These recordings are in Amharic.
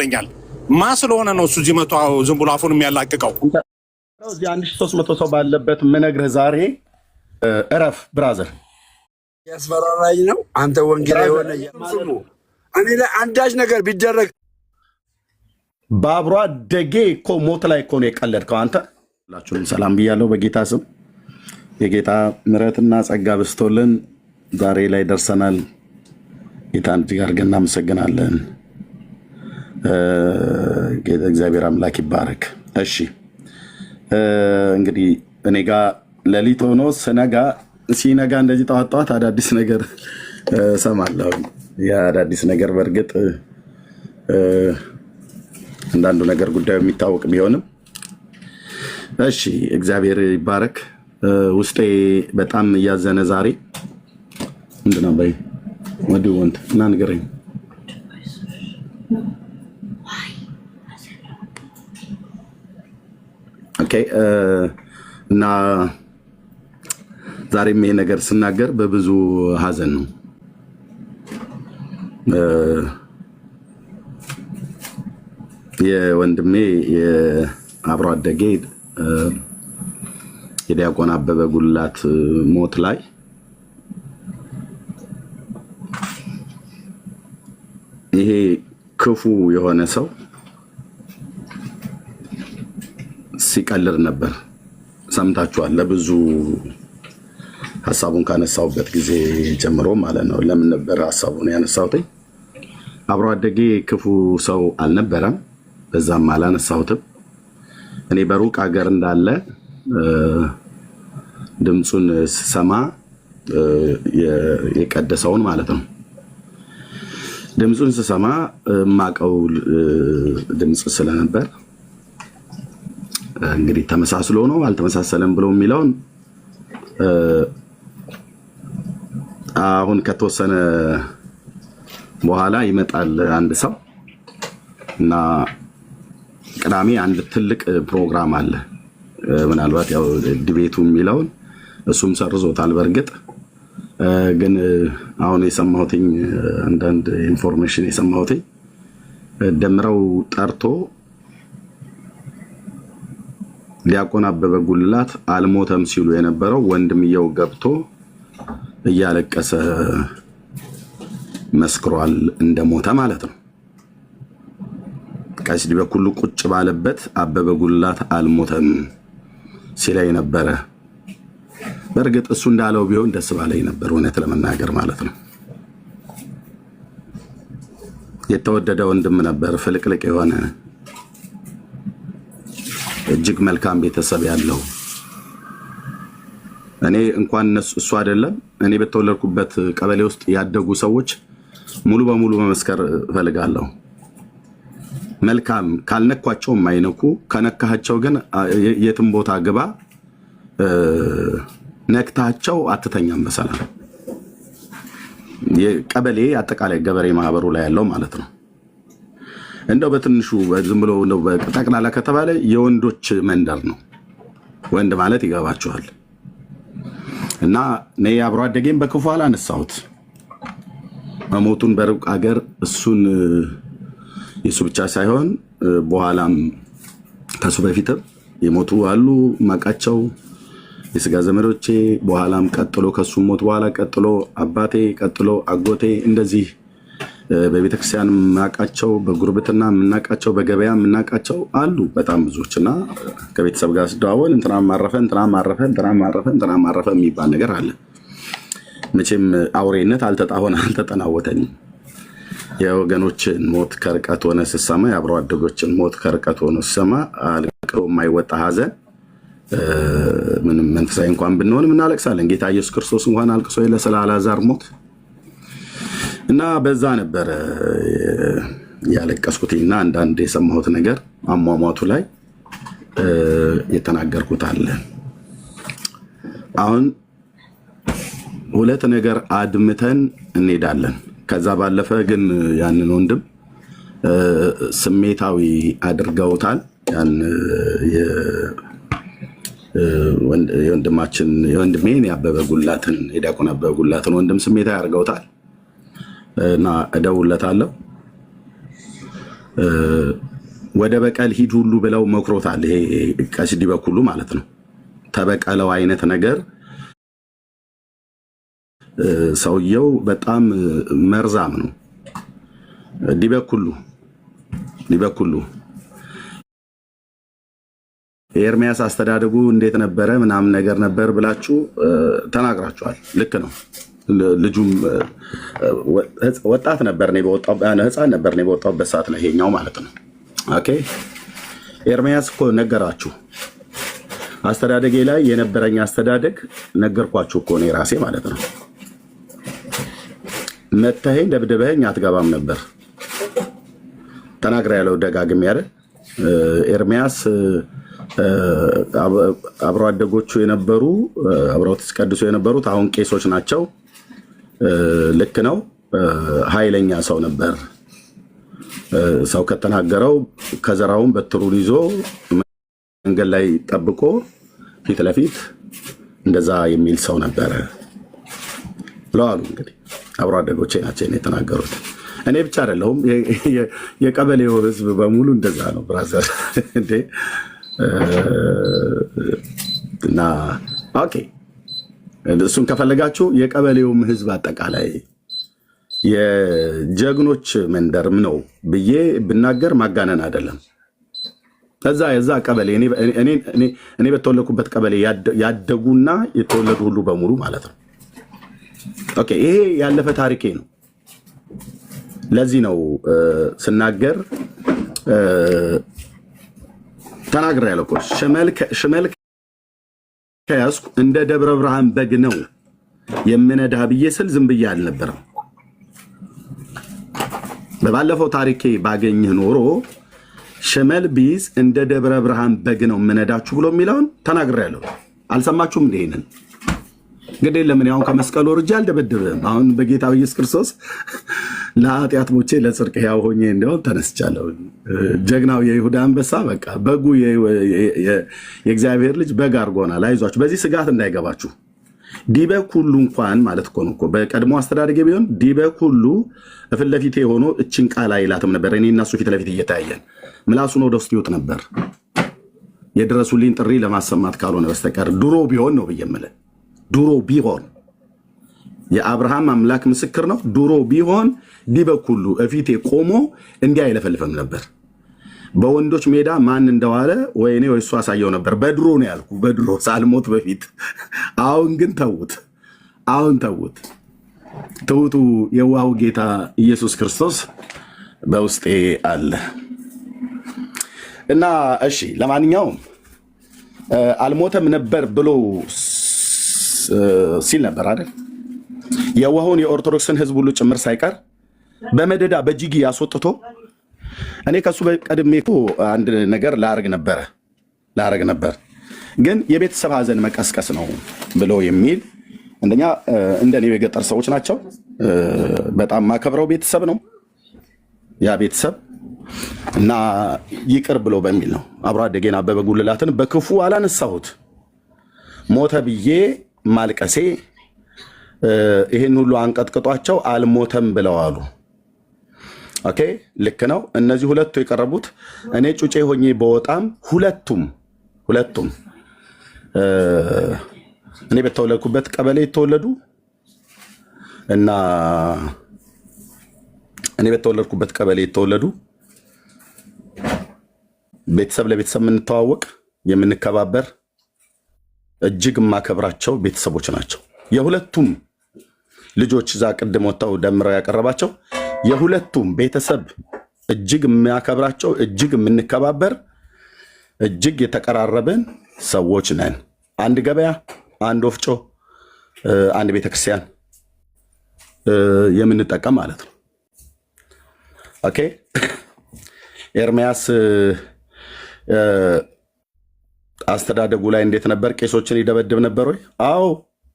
ይኛል ማ ስለሆነ ነው እሱ ዚመቱ ዝም ብሎ አፉን የሚያላቅቀው። እዚህ 1300 ሰው ባለበት ምነግርህ ዛሬ እረፍ ብራዘር። ያስፈራራኝ ነው አንተ ወንጌላዊ ሆነ ያስሙ እኔ ላይ አንዳች ነገር ቢደረግ ባብሯ ደጌ እኮ ሞት ላይ እኮ ነው የቀለድከው አንተ። ሁላችሁም ሰላም ብያለሁ በጌታ ስም። የጌታ ምሕረትና ጸጋ በስቶልን ዛሬ ላይ ደርሰናል። ጌታን እጅግ አድርገን እናመሰግናለን። እግዚአብሔር አምላክ ይባረክ። እሺ እንግዲህ እኔ ጋር ሌሊት ሆኖ ሲነጋ እንደዚህ ጠዋት ጠዋት አዳዲስ ነገር እሰማለሁ። የአዳዲስ ነገር በእርግጥ አንዳንዱ ነገር ጉዳዩ የሚታወቅ ቢሆንም እሺ እግዚአብሔር ይባረክ። ውስጤ በጣም እያዘነ ዛሬ ምንድነው በይ ወንት እና ንገረኝ። ኦኬ እና ዛሬም ይሄ ነገር ስናገር በብዙ ሀዘን ነው። የወንድሜ የአብሮ አደጌ የዲያቆን አበበ ጉላት ሞት ላይ ይሄ ክፉ የሆነ ሰው ሲቀልር ነበር። ሰምታችኋል። ለብዙ ሐሳቡን ካነሳውበት ጊዜ ጀምሮ ማለት ነው። ለምን ነበር ሐሳቡን ያነሳሁት? አብሮ አደጌ ክፉ ሰው አልነበረም፣ በዛም አላነሳሁትም። እኔ በሩቅ ሀገር እንዳለ ድምፁን ስሰማ የቀደሰውን ማለት ነው ድምፁን ስሰማ ማቀው ድምፅ ስለነበር እንግዲህ ተመሳስሎ ነው አልተመሳሰለም ብሎ የሚለውን አሁን ከተወሰነ በኋላ ይመጣል አንድ ሰው እና ቅዳሜ አንድ ትልቅ ፕሮግራም አለ። ምናልባት ያው ዲቤቱ የሚለውን እሱም ሰርዞታል። በእርግጥ ግን አሁን የሰማሁትኝ አንዳንድ ኢንፎርሜሽን የሰማሁትኝ ደምረው ጠርቶ ዲያቆን አበበ ጉላት አልሞተም ሲሉ የነበረው ወንድምየው ገብቶ እያለቀሰ መስክሯል እንደሞተ ማለት ነው። ቀሲስ በኩሉ ቁጭ ባለበት አበበ ጉላት አልሞተም ሲላይ ነበረ። በእርግጥ እሱ እንዳለው ቢሆን ደስ ባለኝ ነበር፣ እውነት ለመናገር ማለት ነው። የተወደደ ወንድም ነበር፣ ፍልቅልቅ የሆነ እጅግ መልካም ቤተሰብ ያለው። እኔ እንኳን እሱ አይደለም እኔ በተወለድኩበት ቀበሌ ውስጥ ያደጉ ሰዎች ሙሉ በሙሉ መመስከር ፈልጋለሁ። መልካም ካልነኳቸው የማይነኩ ከነካቸው ግን የትም ቦታ ግባ ነክታቸው አትተኛም በሰላም። የቀበሌ አጠቃላይ ገበሬ ማህበሩ ላይ ያለው ማለት ነው። እንደው በትንሹ ዝም ብሎ ነው በጠቅላላ ከተባለ የወንዶች መንደር ነው። ወንድ ማለት ይገባችኋል። እና እኔ አብሮ አደጌም በክፉ አላነሳሁት። መሞቱን በሩቅ ሀገር እሱን የሱ ብቻ ሳይሆን በኋላም ከሱ በፊትም የሞቱ አሉ ማቃቸው የስጋ ዘመዶቼ፣ በኋላም ቀጥሎ ከሱ ሞት በኋላ ቀጥሎ አባቴ፣ ቀጥሎ አጎቴ፣ እንደዚህ በቤተክርስቲያን ማቃቸው፣ በጉርብትና ምናቃቸው፣ በገበያ ምናቃቸው አሉ በጣም ብዙዎችና ከቤተሰብ ጋር ስደዋወል እንትና ማረፈ እንትና ማረፈ እንትና ማረፈ እንትና ማረፈ የሚባል ነገር አለ። መቼም አውሬነት አልተጠናወተኝም። የወገኖችን ሞት ከርቀት ሆነ ስሰማ፣ የአብሮ አደጎችን ሞት ከርቀት ሆነ ስሰማ አልቀው የማይወጣ ሀዘን ምንም መንፈሳዊ እንኳን ብንሆንም እናለቅሳለን። ጌታ ኢየሱስ ክርስቶስ እንኳን አልቅሶ ስለ አልዓዛር ሞት እና በዛ ነበረ ያለቀስኩትና አንዳንድ የሰማሁት ነገር አሟሟቱ ላይ የተናገርኩት አለ። አሁን ሁለት ነገር አድምተን እንሄዳለን። ከዛ ባለፈ ግን ያንን ወንድም ስሜታዊ አድርገውታል። ያን የወንድሜን ያበበ ጉላትን የዲያቆን አበበ ጉላትን ወንድም ስሜታዊ አድርገውታል እና እደውለታለሁ ወደ በቀል ሂድ ሁሉ ብለው መክሮታል። ይሄ ቀሲስ ዲበኩሉ ማለት ነው። ተበቀለው አይነት ነገር ሰውየው በጣም መርዛም ነው። ዲበኩሉ የኤርሚያስ አስተዳደጉ እንዴት ነበረ ምናምን ነገር ነበር ብላችሁ ተናግራችኋል። ልክ ነው። ልጁም ወጣት ነበር ነው ህፃን ነበር ነው በወጣበት ሰዓት ላይ ይሄኛው ማለት ነው። ኦኬ ኤርሚያስ እኮ ነገራችሁ። አስተዳደጌ ላይ የነበረኝ አስተዳደግ ነገርኳችሁ እኮ ነው ራሴ ማለት ነው። መተኸኝ ደብድበኸኝ አትገባም ነበር ተናግራ ያለው ደጋግም ያለ ኤርሚያስ አብሮ አደጎቹ የነበሩ አብረው ተቀድሶ የነበሩት አሁን ቄሶች ናቸው። ልክ ነው። ኃይለኛ ሰው ነበር። ሰው ከተናገረው ከዘራውን በትሩን ይዞ መንገድ ላይ ጠብቆ ፊት ለፊት እንደዛ የሚል ሰው ነበረ ብለዋል። እንግዲህ አብሮ አደጎቼ ናቸው የተናገሩት። እኔ ብቻ አይደለሁም፣ የቀበሌው ህዝብ በሙሉ እንደዛ ነው ብራዘር እንዴ። እና ኦኬ እሱን ከፈለጋችሁ የቀበሌውም ህዝብ አጠቃላይ የጀግኖች መንደርም ነው ብዬ ብናገር ማጋነን አይደለም። የዛ ቀበሌ እኔ በተወለድኩበት ቀበሌ ያደጉና የተወለዱ ሁሉ በሙሉ ማለት ነው። ኦኬ ይሄ ያለፈ ታሪኬ ነው። ለዚህ ነው ስናገር ተናግሬ ያለው እኮ ሽመል ከያዝኩ እንደ ደብረ ብርሃን በግ ነው የምነዳህ ብዬ ስል ዝም ብዬ አልነበረም። በባለፈው ታሪኬ ባገኝህ ኖሮ ሽመል ቢይዝ እንደ ደብረ ብርሃን በግ ነው የምነዳችሁ ብሎ የሚለውን ተናግሬ ያለው አልሰማችሁም? እንደሄንን እንግዲህ ለምን ያውን ከመስቀሉ ወርጄ አልደበደብም። አሁን በጌታ ኢየሱስ ክርስቶስ ለኃጢአት ሞቼ ለጽድቅ ሕያው ሆኜ እንደሆን ተነስቻለሁ። ጀግናው የይሁዳ አንበሳ በቃ በጉ የእግዚአብሔር ልጅ በግ አድርጎናል። አይዟችሁ፣ በዚህ ስጋት እንዳይገባችሁ። ዲበኩሉ እንኳን ማለት እኮ ነው እኮ በቀድሞ አስተዳደግ ቢሆን ዲበኩሉ ፊት ለፊቴ ሆኖ እችን ቃል አይላትም ነበር። እኔ እና እሱ ፊት ለፊት እየታየን ምላሱን ወደ ውስጥ ይወጥ ነበር የድረሱልኝ ጥሪ ለማሰማት ካልሆነ በስተቀር ድሮ ቢሆን ነው ብዬ የምልህ። ድሮ ቢሆን የአብርሃም አምላክ ምስክር ነው። ድሮ ቢሆን ዲበኩሉ እፊቴ ቆሞ እንዲህ አይለፈልፍም ነበር። በወንዶች ሜዳ ማን እንደዋለ ወይ እኔ ወይ እሱ አሳየው ነበር። በድሮ ነው ያልኩ፣ በድሮ ሳልሞት በፊት። አሁን ግን ተውት፣ ትውቱ የዋሁ ጌታ ኢየሱስ ክርስቶስ በውስጤ አለ እና እሺ፣ ለማንኛውም አልሞተም ነበር ብሎ ሲል ነበር አይደል? የዋሁን የኦርቶዶክስን ህዝብ ሁሉ ጭምር ሳይቀር በመደዳ በጅጊ ያስወጥቶ እኔ ከሱ በቀድሜ እኮ አንድ ነገር ላረግ ነበር ግን የቤተሰብ ሀዘን መቀስቀስ ነው ብሎ የሚል እንደኛ እንደኔ የገጠር ሰዎች ናቸው። በጣም ማከብረው ቤተሰብ ነው ያ ቤተሰብ እና ይቅር ብሎ በሚል ነው። አብሮ አደጌን አበበ ጉልላትን በክፉ አላነሳሁት። ሞተ ብዬ ማልቀሴ ይህን ሁሉ አንቀጥቅጧቸው አልሞተም ብለዋሉ። ኦኬ ልክ ነው። እነዚህ ሁለቱ የቀረቡት እኔ ጩጬ ሆኜ በወጣም ሁለቱም እኔ በተወለድኩበት ቀበሌ የተወለዱ እና ቤተሰብ ለቤተሰብ የምንተዋወቅ የምንከባበር እጅግ የማከብራቸው ቤተሰቦች ናቸው። የሁለቱም ልጆች እዛ ቅድም ወጣው ደምረው ያቀረባቸው የሁለቱም ቤተሰብ እጅግ የሚያከብራቸው እጅግ የምንከባበር እጅግ የተቀራረብን ሰዎች ነን። አንድ ገበያ፣ አንድ ወፍጮ፣ አንድ ቤተክርስቲያን የምንጠቀም ማለት ነው። ኦኬ ኤርሚያስ አስተዳደጉ ላይ እንዴት ነበር? ቄሶችን ይደበድብ ነበር ወይ? አዎ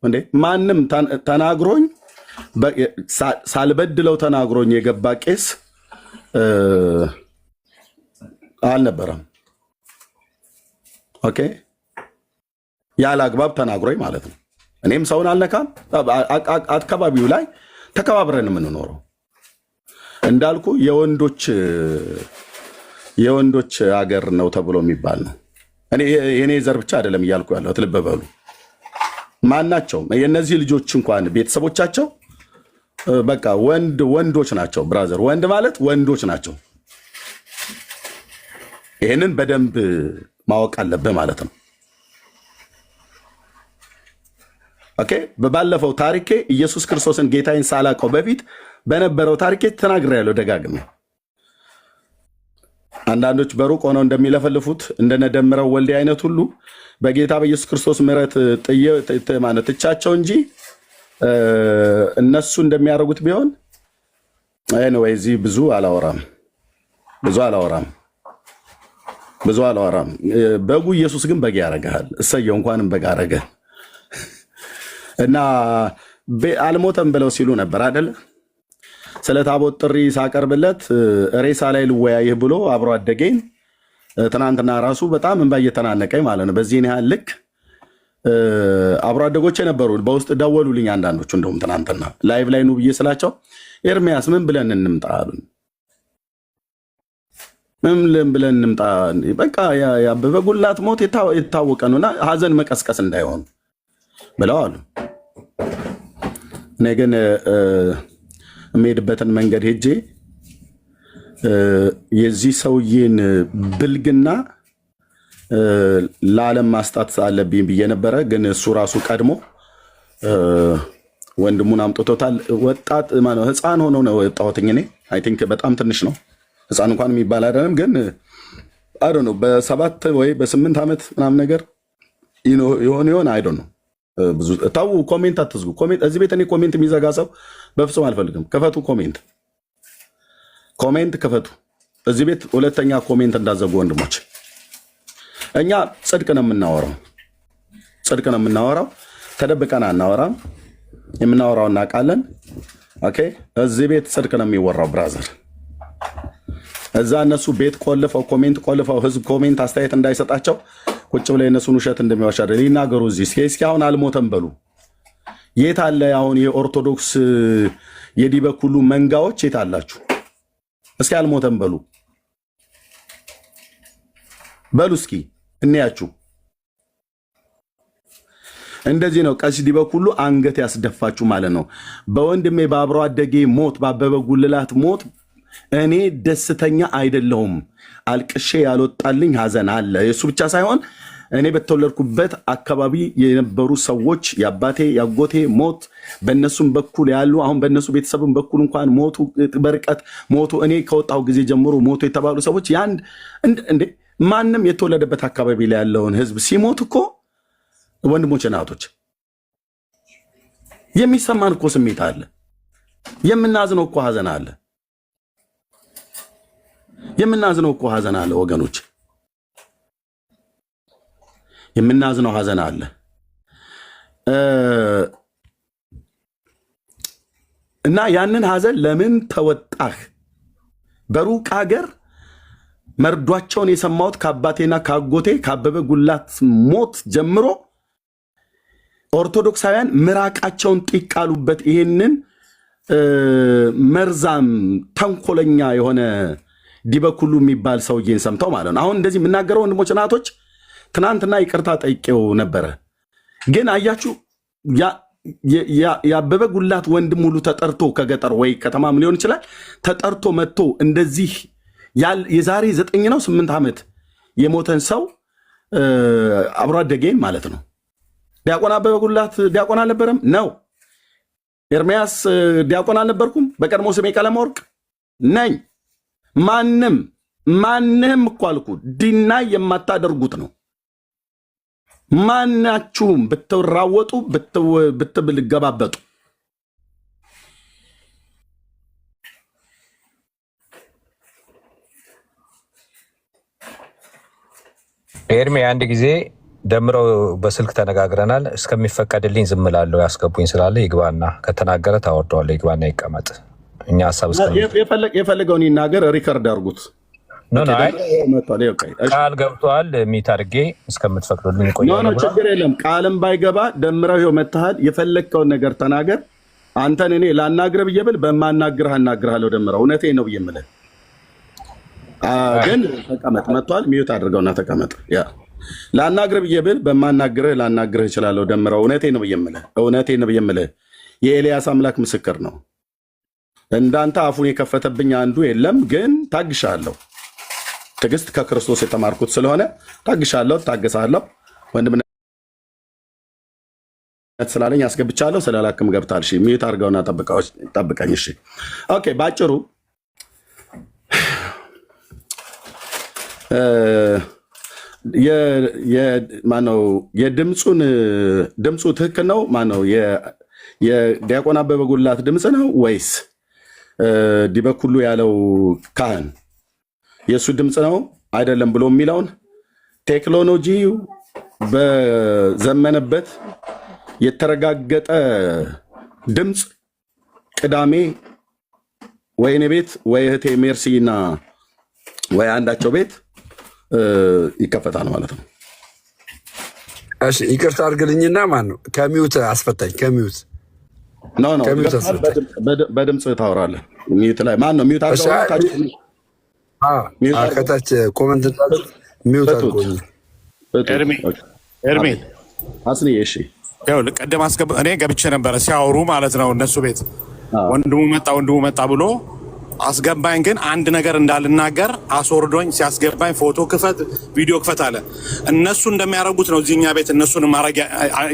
እንዴ ማንም ተናግሮኝ ሳልበድለው ተናግሮኝ የገባ ቄስ አልነበረም። ኦኬ ያለ አግባብ ተናግሮኝ ማለት ነው። እኔም ሰውን አልነካም። አካባቢው ላይ ተከባብረን የምንኖረው እንዳልኩ የወንዶች የወንዶች ሀገር ነው ተብሎ የሚባል ነው። እኔ የኔ ዘር ብቻ አይደለም እያልኩ ያለሁት፣ ልብ በሉ። ማናቸውም የእነዚህ ልጆች እንኳን ቤተሰቦቻቸው በቃ ወንዶች ናቸው። ብራዘር ወንድ ማለት ወንዶች ናቸው። ይሄንን በደንብ ማወቅ አለብህ ማለት ነው። ኦኬ። ባለፈው ታሪኬ ኢየሱስ ክርስቶስን ጌታዬን ሳላቀው በፊት በነበረው ታሪኬ ተናግሬያለሁ ደጋግሜ። አንዳንዶች በሩቅ ሆነው እንደሚለፈልፉት እንደነደምረው ወልዴ አይነት ሁሉ በጌታ በኢየሱስ ክርስቶስ ምሕረት ትቻቸው እንጂ እነሱ እንደሚያደርጉት ቢሆን ኤኒዌይ እዚህ ብዙ አላወራም። በጉ ኢየሱስ ግን በግ ያረጋል። እሰየው እንኳንም በግ አረገ እና አልሞተም ብለው ሲሉ ነበር አይደለ? ስለ ታቦት ጥሪ ሳቀርብለት ሬሳ ላይ ልወያይህ ብሎ አብሮ አደገኝ ትናንትና ራሱ በጣም እንባ እየተናነቀኝ ማለት ነው። በዚህ ያህል ልክ አብሮ አደጎቼ ነበሩ። በውስጥ ደወሉልኝ አንዳንዶቹ። እንደውም ትናንትና ላይቭ ላይ ነው ብዬ ስላቸው ኤርሚያስ ምን ብለን እንምጣ አሉኝ። ምን ብለን እንምጣ? በቃ የአበበ ጉላት ሞት የታወቀ ነውና ሀዘን መቀስቀስ እንዳይሆን ብለው አሉ። እኔ ግን የምሄድበትን መንገድ ሄጄ የዚህ ሰውዬን ብልግና ለዓለም ማስጣት አለብኝ ብዬ ነበረ። ግን እሱ ራሱ ቀድሞ ወንድሙን አምጥቶታል። ወጣት ማነው ህፃን ሆኖ ነው የወጣሁትኝ እኔ። አይ ቲንክ በጣም ትንሽ ነው፣ ህፃን እንኳን የሚባል አይደለም። ግን አይ ዶንት ኖ በ7 ወይ በ8 ዓመት ምናምን ነገር ይሆን አይ ዶንት ኖ። ብዙ ታው ኮሜንት አትዝጉ። ኮሜንት እዚህ ቤት እኔ ኮሜንት የሚዘጋ ሰው በፍጹም አልፈልግም። ክፈቱ፣ ኮሜንት ክፈቱ። እዚህ ቤት ሁለተኛ ኮሜንት እንዳዘጉ ወንድሞች። እኛ ጽድቅ ነው የምናወራው፣ ተደብቀን አናወራም። የምናወራው እናውቃለን። ኦኬ። እዚህ ቤት ጽድቅ ነው የሚወራው ብራዘር። እዛ እነሱ ቤት ቆልፈው ኮሜንት ቆልፈው ህዝብ ኮሜንት አስተያየት እንዳይሰጣቸው ቁጭ ብለው የነሱን ውሸት እንደሚዋሽ አይደል ይናገሩ። እዚህ እስኪ አሁን አልሞተም በሉ። የት አለ አሁን የኦርቶዶክስ የዲበኩሉ መንጋዎች የት አላችሁ? እስኪ አልሞተም በሉ እስኪ እንያችሁ። እንደዚህ ነው ቀሲስ ዲበኩሉ አንገት ያስደፋችሁ ማለት ነው። በወንድሜ በአብሮ አደጌ ሞት በአበበ ጉልላት ሞት እኔ ደስተኛ አይደለሁም። አልቅሼ ያልወጣልኝ ሀዘን አለ። የሱ ብቻ ሳይሆን እኔ በተወለድኩበት አካባቢ የነበሩ ሰዎች የአባቴ ያጎቴ ሞት በእነሱም በኩል ያሉ አሁን በእነሱ ቤተሰብም በኩል እንኳን ሞቱ፣ በርቀት ሞቱ። እኔ ከወጣሁ ጊዜ ጀምሮ ሞቱ የተባሉ ሰዎች እንዴ ማንም የተወለደበት አካባቢ ላይ ያለውን ህዝብ ሲሞት እኮ ወንድሞች እናቶች የሚሰማን እኮ ስሜት አለ። የምናዝነው እኮ ሀዘን አለ። ወገኖች የምናዝነው ሀዘን አለ። እና ያንን ሀዘን ለምን ተወጣህ? በሩቅ ሀገር መርዷቸውን የሰማሁት ከአባቴና ከአጎቴ ከአበበ ጉላት ሞት ጀምሮ ኦርቶዶክሳውያን ምራቃቸውን ጢቃሉበት። ይሄንን መርዛም ተንኮለኛ የሆነ ዲበኩሉ የሚባል ሰውዬን ሰምተው ማለት ነው። አሁን እንደዚህ የምናገረው ወንድሞች እናቶች፣ ትናንትና ይቅርታ ጠይቄው ነበረ። ግን አያችሁ የአበበ ጉላት ወንድም ሁሉ ተጠርቶ ከገጠር ወይ ከተማም ሊሆን ይችላል ተጠርቶ መጥቶ እንደዚህ የዛሬ 9 ነው 8 ዓመት የሞተን ሰው አብሮ አደጌን ማለት ነው። ዲያቆን አበበ ጉላት ዲያቆን አልነበረም ነው። ኤርሚያስ ዲያቆን አልነበርኩም። በቀድሞ ስሜ ቀለመወርቅ ነኝ። ማንም እኮ አልኩ ዲናይ የማታደርጉት ነው። ማናችሁም ብትራወጡ ብትገባበጡ ኤርሚ አንድ ጊዜ ደምረው በስልክ ተነጋግረናል። እስከሚፈቀድልኝ ዝም እላለሁ። ያስገቡኝ ስላለ ይግባና ከተናገረ ታወርደዋለህ። ይግባና ይቀመጥ። እኛ ሀሳብ የፈለገውን ይናገር። ሪከርድ አድርጉት። ቃል ገብቷል። ሚት አድርጌ እስከምትፈቅዱልኝ ቆይ። ችግር የለም። ቃልም ባይገባ ደምረው ይኸው መተሃል። የፈለግከውን ነገር ተናገር። አንተን እኔ ላናግርህ ብዬ ብል በማናግርህ አናግርሃለሁ። ደምረው እውነቴን ነው ብዬ የምልህ ግን ተቀመጥ መጥቷል። ሚዩት አድርገውና ተቀመጥ። ያ ላናግርህ ብዬ ብል በማናግርህ ላናግርህ እችላለሁ። ደምረው እውነቴን ነው ብዬ የምልህ የኤልያስ አምላክ ምስክር ነው። እንዳንተ አፉን የከፈተብኝ አንዱ የለም። ግን ታግሻለሁ። ትዕግስት ከክርስቶስ የተማርኩት ስለሆነ ታግሻለሁ፣ ታገሳለሁ። ወንድምነት ስላለኝ አስገብቻለሁ። ስላላክም ገብታል። እሺ ሚዩት አድርገውና ጠብቀኝ። እሺ ኦኬ። ባጭሩ ማነው ድምፁ ትክክል ነው? ማነው የዲያቆን አበበ ጉላት ድምፅ ነው ወይስ ዲበኩሉ ያለው ካህን የእሱ ድምፅ ነው አይደለም ብሎ የሚለውን ቴክኖሎጂ በዘመነበት የተረጋገጠ ድምፅ ቅዳሜ ወይ እኔ ቤት ወይ እህቴ ሜርሲና ወይ አንዳቸው ቤት ይከፈታል ማለት ነው። እሺ ይቅርታ አድርግልኝና ማን ነው ከሚውት አስፈታኝ? ከሚውት ኖ በድምፅ ታወራለህ። ሚውት ላይ ማን ነው ሚውት አድርገው? ከታች ኮመንት ሚውት አድርጎኝ ኤርሚ አስኒ። እሺ ቀደም እኔ ገብቼ ነበረ ሲያወሩ ማለት ነው እነሱ ቤት ወንድሙ መጣ ብሎ አስገባኝ። ግን አንድ ነገር እንዳልናገር አስወርዶኝ ሲያስገባኝ ፎቶ ክፈት፣ ቪዲዮ ክፈት አለ። እነሱ እንደሚያደርጉት ነው እዚህኛ ቤት እነሱን ማድረግ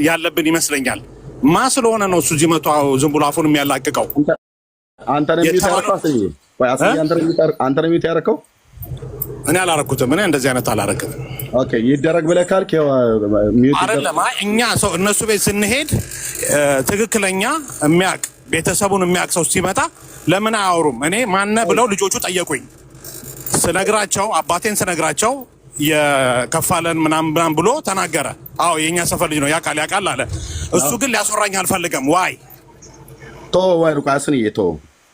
ያለብን ይመስለኛል። ማ ስለሆነ ነው እሱ እዚህ መቶ ዝም ብሎ አፉን የሚያላቅቀው? አንተ ነው የሚዩት ያደረከው? እኔ አላረኩትም። እኔ እንደዚህ አይነት አላረክም። ኦኬ ይደረግ ብለህ ካልክ አይደለም። እኛ ሰው እነሱ ቤት ስንሄድ ትክክለኛ የሚያውቅ ቤተሰቡን የሚያውቅ ሰው ሲመጣ ለምን አያወሩም? እኔ ማነ ብለው ልጆቹ ጠየቁኝ። ስነግራቸው አባቴን ስነግራቸው የከፋለን ምናምን ብሎ ተናገረ። አዎ የኛ ሰፈር ልጅ ነው ያውቃል አለ። እሱ ግን ሊያስወራኝ አልፈልገም። ዋይ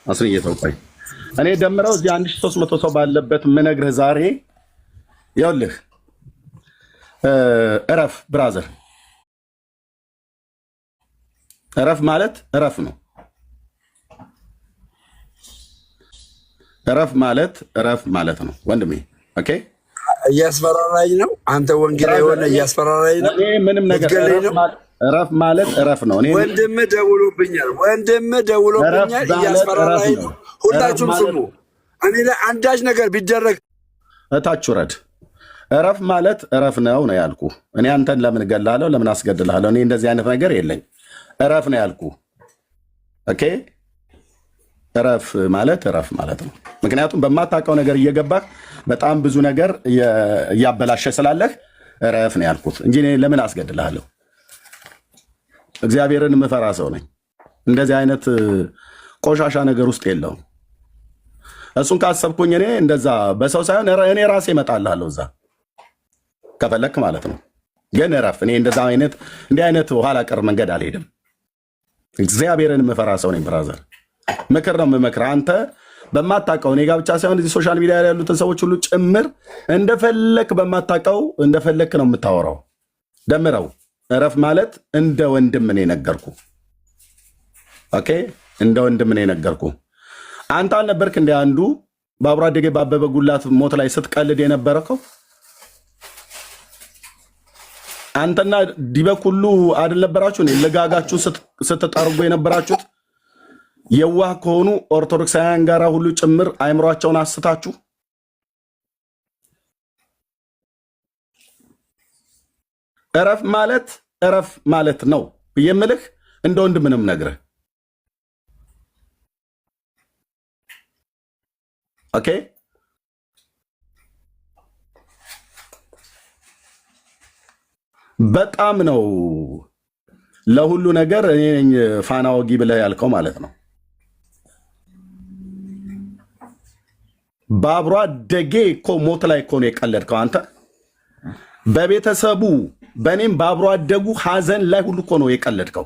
አስንዬ ቆይ እኔ ደምረው እዚህ 1300 ሰው ባለበት ምነግርህ ዛሬ ይኸውልህ፣ እረፍ ብራዘር። እረፍ ማለት እረፍ ነው። እረፍ ማለት ነው ወንድሜ። ኦኬ እያስፈራራኝ ነው። አንተ ወንጌላዊ የሆነ እያስፈራራኝ ነው። ምንም ነገር እረፍ ማለት እረፍ ነው። ወንድም ደውሎብኛል፣ እያስፈራራኝ ነው። ሁላችሁም ስሙ። እኔ ላይ አንዳች ነገር ቢደረግ እታች ውረድ። እረፍ ማለት እረፍ ነው ያልኩ። እኔ አንተን ለምን እገላለሁ? ለምን አስገድላለሁ? እኔ እንደዚህ አይነት ነገር የለኝ። እረፍ ነው ያልኩ። ኦኬ እረፍ ማለት ነው። ምክንያቱም በማታውቀው ነገር እየገባህ በጣም ብዙ ነገር እያበላሸ ስላለህ እረፍ ነው ያልኩት እንጂ እኔ ለምን አስገድላለሁ? እግዚአብሔርን የምፈራ ሰው ነኝ። እንደዚህ አይነት ቆሻሻ ነገር ውስጥ የለውም። እሱን ካሰብኩኝ እኔ እንደዛ በሰው ሳይሆን እኔ ራሴ እመጣልሃለሁ እዛ ከፈለክ ማለት ነው። ግን እረፍ። እኔ እንዲህ አይነት ኋላ ቀር መንገድ አልሄድም። እግዚአብሔርን የምፈራ ሰው ነኝ ብራዘር። ምክር ነው የምመክረህ። አንተ በማታውቀው እኔ ጋር ብቻ ሳይሆን እዚህ ሶሻል ሚዲያ ላይ ያሉትን ሰዎች ሁሉ ጭምር እንደፈለክ በማታውቀው እንደፈለክ ነው የምታወራው። ደምረው እረፍ ማለት እንደ ወንድም ነው የነገርኩ። ኦኬ እንደ ወንድም ነው የነገርኩ። አንተ አልነበርክ እንደ አንዱ በአብሮ አደጌ በአበበ ጉላት ሞት ላይ ስትቀልድ የነበረከው? አንተና ዲበኩሉ አይደል ነበራችሁ? ለጋጋችሁ ስትጠርጉ የነበራችሁት የዋህ ከሆኑ ኦርቶዶክሳውያን ጋራ ሁሉ ጭምር አይምሯቸውን አስታችሁ እረፍ ማለት ነው የምልህ። እንደ ወንድም ምንም ነግረህ ኦኬ። በጣም ነው ለሁሉ ነገር እኔ ነኝ ፋና ወጊ ብለህ ያልከው ማለት ነው። በአብሮ አደጌ እኮ ሞት ላይ እኮ ነው የቀለድከው አንተ። በቤተሰቡ በእኔም በአብሮ አደጉ ሀዘን ላይ ሁሉ እኮ ነው የቀለድከው።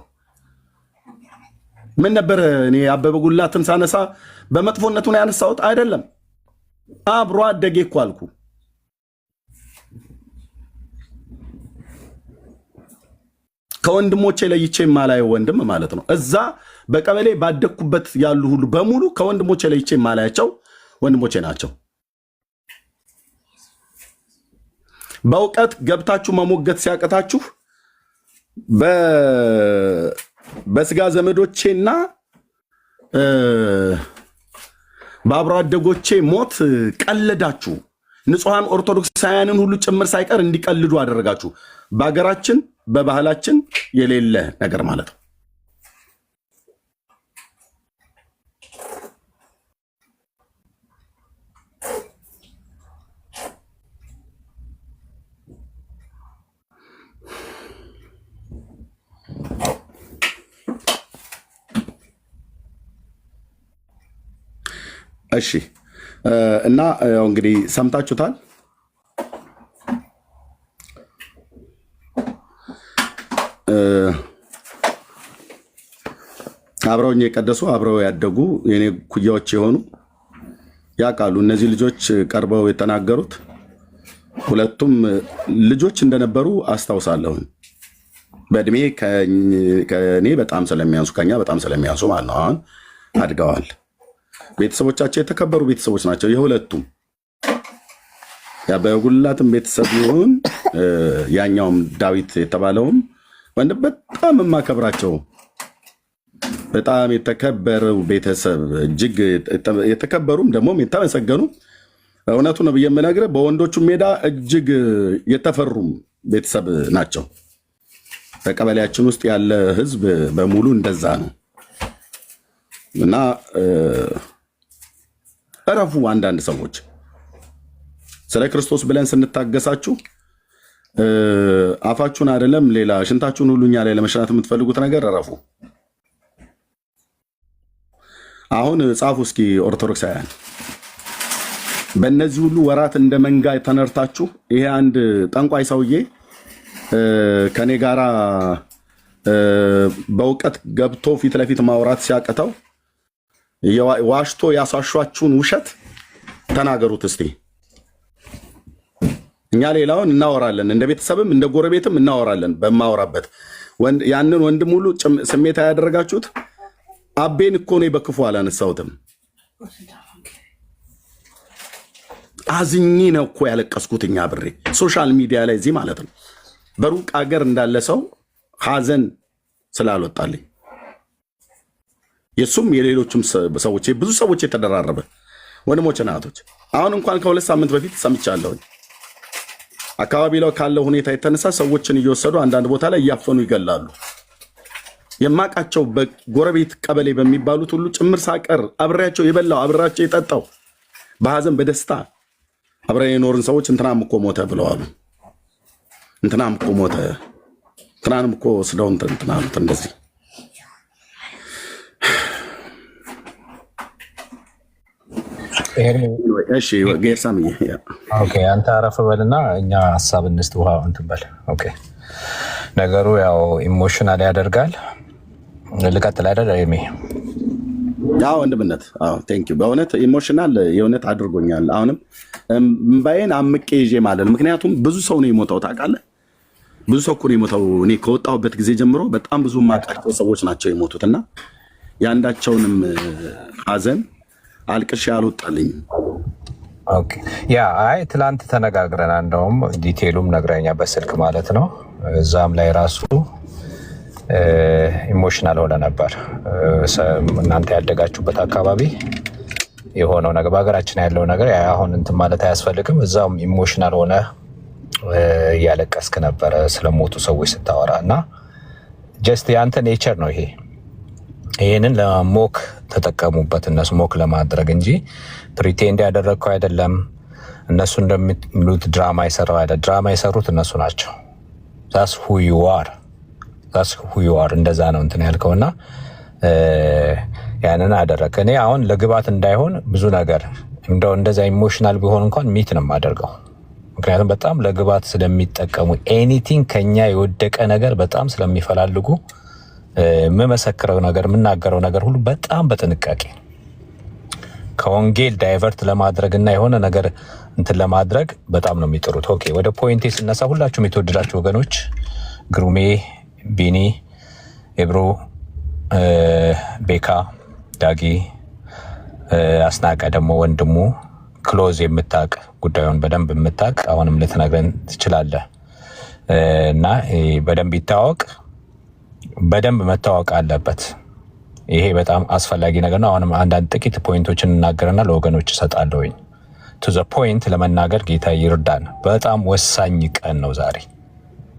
ምን ነበር እኔ አበበ ጉላትን ሳነሳ በመጥፎነቱ ነው ያነሳሁት አይደለም። አብሮ አደጌ እኮ አልኩ። ከወንድሞቼ ለይቼ የማላየው ወንድም ማለት ነው። እዛ በቀበሌ ባደግኩበት ያሉ ሁሉ በሙሉ ከወንድሞቼ ለይቼ የማላያቸው ወንድሞቼ ናቸው። በእውቀት ገብታችሁ መሞገት ሲያቀታችሁ በስጋ ዘመዶቼና በአብሮ አደጎቼ ሞት ቀለዳችሁ። ንጹሐን ኦርቶዶክሳውያንን ሁሉ ጭምር ሳይቀር እንዲቀልዱ አደረጋችሁ። በሀገራችን በባህላችን የሌለ ነገር ማለት ነው። እሺ እና እንግዲህ ሰምታችሁታል። አብረውኝ የቀደሱ አብረው ያደጉ የኔ ኩያዎች የሆኑ ያውቃሉ። እነዚህ ልጆች ቀርበው የተናገሩት ሁለቱም ልጆች እንደነበሩ አስታውሳለሁ። በእድሜ ከእኔ በጣም ስለሚያንሱ ከኛ በጣም ስለሚያንሱ ማለት ነው። አሁን አድገዋል። ቤተሰቦቻቸው የተከበሩ ቤተሰቦች ናቸው። የሁለቱም በጉልላትም ቤተሰብ ይሁን ያኛውም ዳዊት የተባለውም ወንድ በጣም የማከብራቸው በጣም የተከበሩ ቤተሰብ እጅግ የተከበሩም ደግሞ የተመሰገኑ እውነቱ ነው ብዬ የምነግርህ በወንዶቹ ሜዳ እጅግ የተፈሩም ቤተሰብ ናቸው። በቀበሌያችን ውስጥ ያለ ህዝብ በሙሉ እንደዛ ነው እና እረፉ። አንዳንድ ሰዎች ስለ ክርስቶስ ብለን ስንታገሳችሁ አፋችሁን አይደለም ሌላ ሽንታችሁን ሁሉ እኛ ላይ ለመሽናት የምትፈልጉት ነገር እረፉ። አሁን ጻፉ እስኪ ኦርቶዶክሳውያን፣ በእነዚህ ሁሉ ወራት እንደ መንጋ ተነርታችሁ ይሄ አንድ ጠንቋይ ሰውዬ ከኔ ጋራ በእውቀት ገብቶ ፊት ለፊት ማውራት ሲያቅተው ዋሽቶ ያሳሿችሁን ውሸት ተናገሩት እስቲ። እኛ ሌላውን እናወራለን፣ እንደ ቤተሰብም እንደ ጎረቤትም እናወራለን። በማወራበት ያንን ወንድም ሁሉ ስሜታ ያደረጋችሁት አቤን እኮ ነው በክፉ አላነሳሁትም። አዝኜ ነው እኮ ያለቀስኩት እኛ ብሬ ሶሻል ሚዲያ ላይ እዚህ ማለት ነው። በሩቅ አገር እንዳለ ሰው ሀዘን ስላልወጣልኝ የሱም የሌሎችም ሰዎች ብዙ ሰዎች የተደራረበ ወንድሞችና እህቶች አሁን እንኳን ከ2 ሳምንት በፊት ሰምቻለሁ። አካባቢ ላይ ካለው ሁኔታ የተነሳ ሰዎችን እየወሰዱ አንዳንድ ቦታ ላይ እያፈኑ ይገላሉ። የማቃቸው በጎረቤት ቀበሌ በሚባሉት ሁሉ ጭምር ሳቀር አብሬያቸው የበላው አብራቸው የጠጣው በሀዘን በደስታ አብረን የኖርን ሰዎች እንትናም እኮ ሞተ ብለዋሉ። እንትናም እኮ ሞተ፣ እንትናንም እኮ ወስደው እንትናሉት እንደዚህ። እሺ ጌርሳምዬ ኦኬ፣ አንተ አረፍ በልና እኛ ሀሳብ እንስጥ። ውሃ እንትን በል። ኦኬ፣ ነገሩ ያው ኢሞሽናል ያደርጋል። ልቀጥል አይደል? ኤርሚ ያው ወንድምነት ቴንክ ዩ። በእውነት ኢሞሽናል የእውነት አድርጎኛል። አሁንም እምባዬን አምቄ ይዤ ማለት ነው። ምክንያቱም ብዙ ሰው ነው የሞተው ታውቃለህ። ብዙ ሰው እኮ ነው የሞተው። እኔ ከወጣሁበት ጊዜ ጀምሮ በጣም ብዙ የማውቃቸው ሰዎች ናቸው የሞቱት እና የአንዳቸውንም ሀዘን አልቅሼ አልወጣልኝም። ኦኬ ያ አይ ትላንት ተነጋግረና እንደውም ዲቴሉም ነግረኛ በስልክ ማለት ነው። እዛም ላይ ራሱ ኢሞሽናል ሆነ ነበር። እናንተ ያደጋችሁበት አካባቢ የሆነው ነገር በሀገራችን ያለው ነገር አሁን እንትን ማለት አያስፈልግም። እዛም ኢሞሽናል ሆነ እያለቀስክ ነበረ ስለሞቱ ሰዎች ስታወራ እና ጀስት ያንተ ኔቸር ነው ይሄ። ይህንን ለሞክ ተጠቀሙበት እነሱ ሞክ ለማድረግ እንጂ ፕሪቴንድ ያደረግከው አይደለም። እነሱ እንደሚሉት ድራማ የሰራው አይደለም። ድራማ የሰሩት እነሱ ናቸው። ዛስ ሁ ዩ አር እንደዛ ነው እንትን ያልከውና ያንን አደረግ። እኔ አሁን ለግባት እንዳይሆን ብዙ ነገር እንደው እንደዛ ኢሞሽናል ቢሆን እንኳን ሚት ነው የማደርገው። ምክንያቱም በጣም ለግባት ስለሚጠቀሙ ኤኒቲንግ ከኛ የወደቀ ነገር በጣም ስለሚፈላልጉ የምመሰክረው ነገር የምናገረው ነገር ሁሉ በጣም በጥንቃቄ ከወንጌል ዳይቨርት ለማድረግ እና የሆነ ነገር እንትን ለማድረግ በጣም ነው የሚጥሩት። ኦኬ ወደ ፖይንቴ ስነሳ ሁላችሁም የተወደዳችሁ ወገኖች ግሩሜ፣ ቢኒ፣ ኤብሮ፣ ቤካ፣ ዳጊ፣ አስናቀ ደግሞ ወንድሙ ክሎዝ የምታቅ ጉዳዩን በደንብ የምታቅ አሁንም ልትነግረን ትችላለህ። እና በደንብ ይታወቅ፣ በደንብ መታወቅ አለበት። ይሄ በጣም አስፈላጊ ነገር ነው። አሁንም አንዳንድ ጥቂት ፖይንቶችን እናገርና ለወገኖች እሰጣለሁኝ። ቱ ዘ ፖይንት ለመናገር ጌታ ይርዳን። በጣም ወሳኝ ቀን ነው ዛሬ፣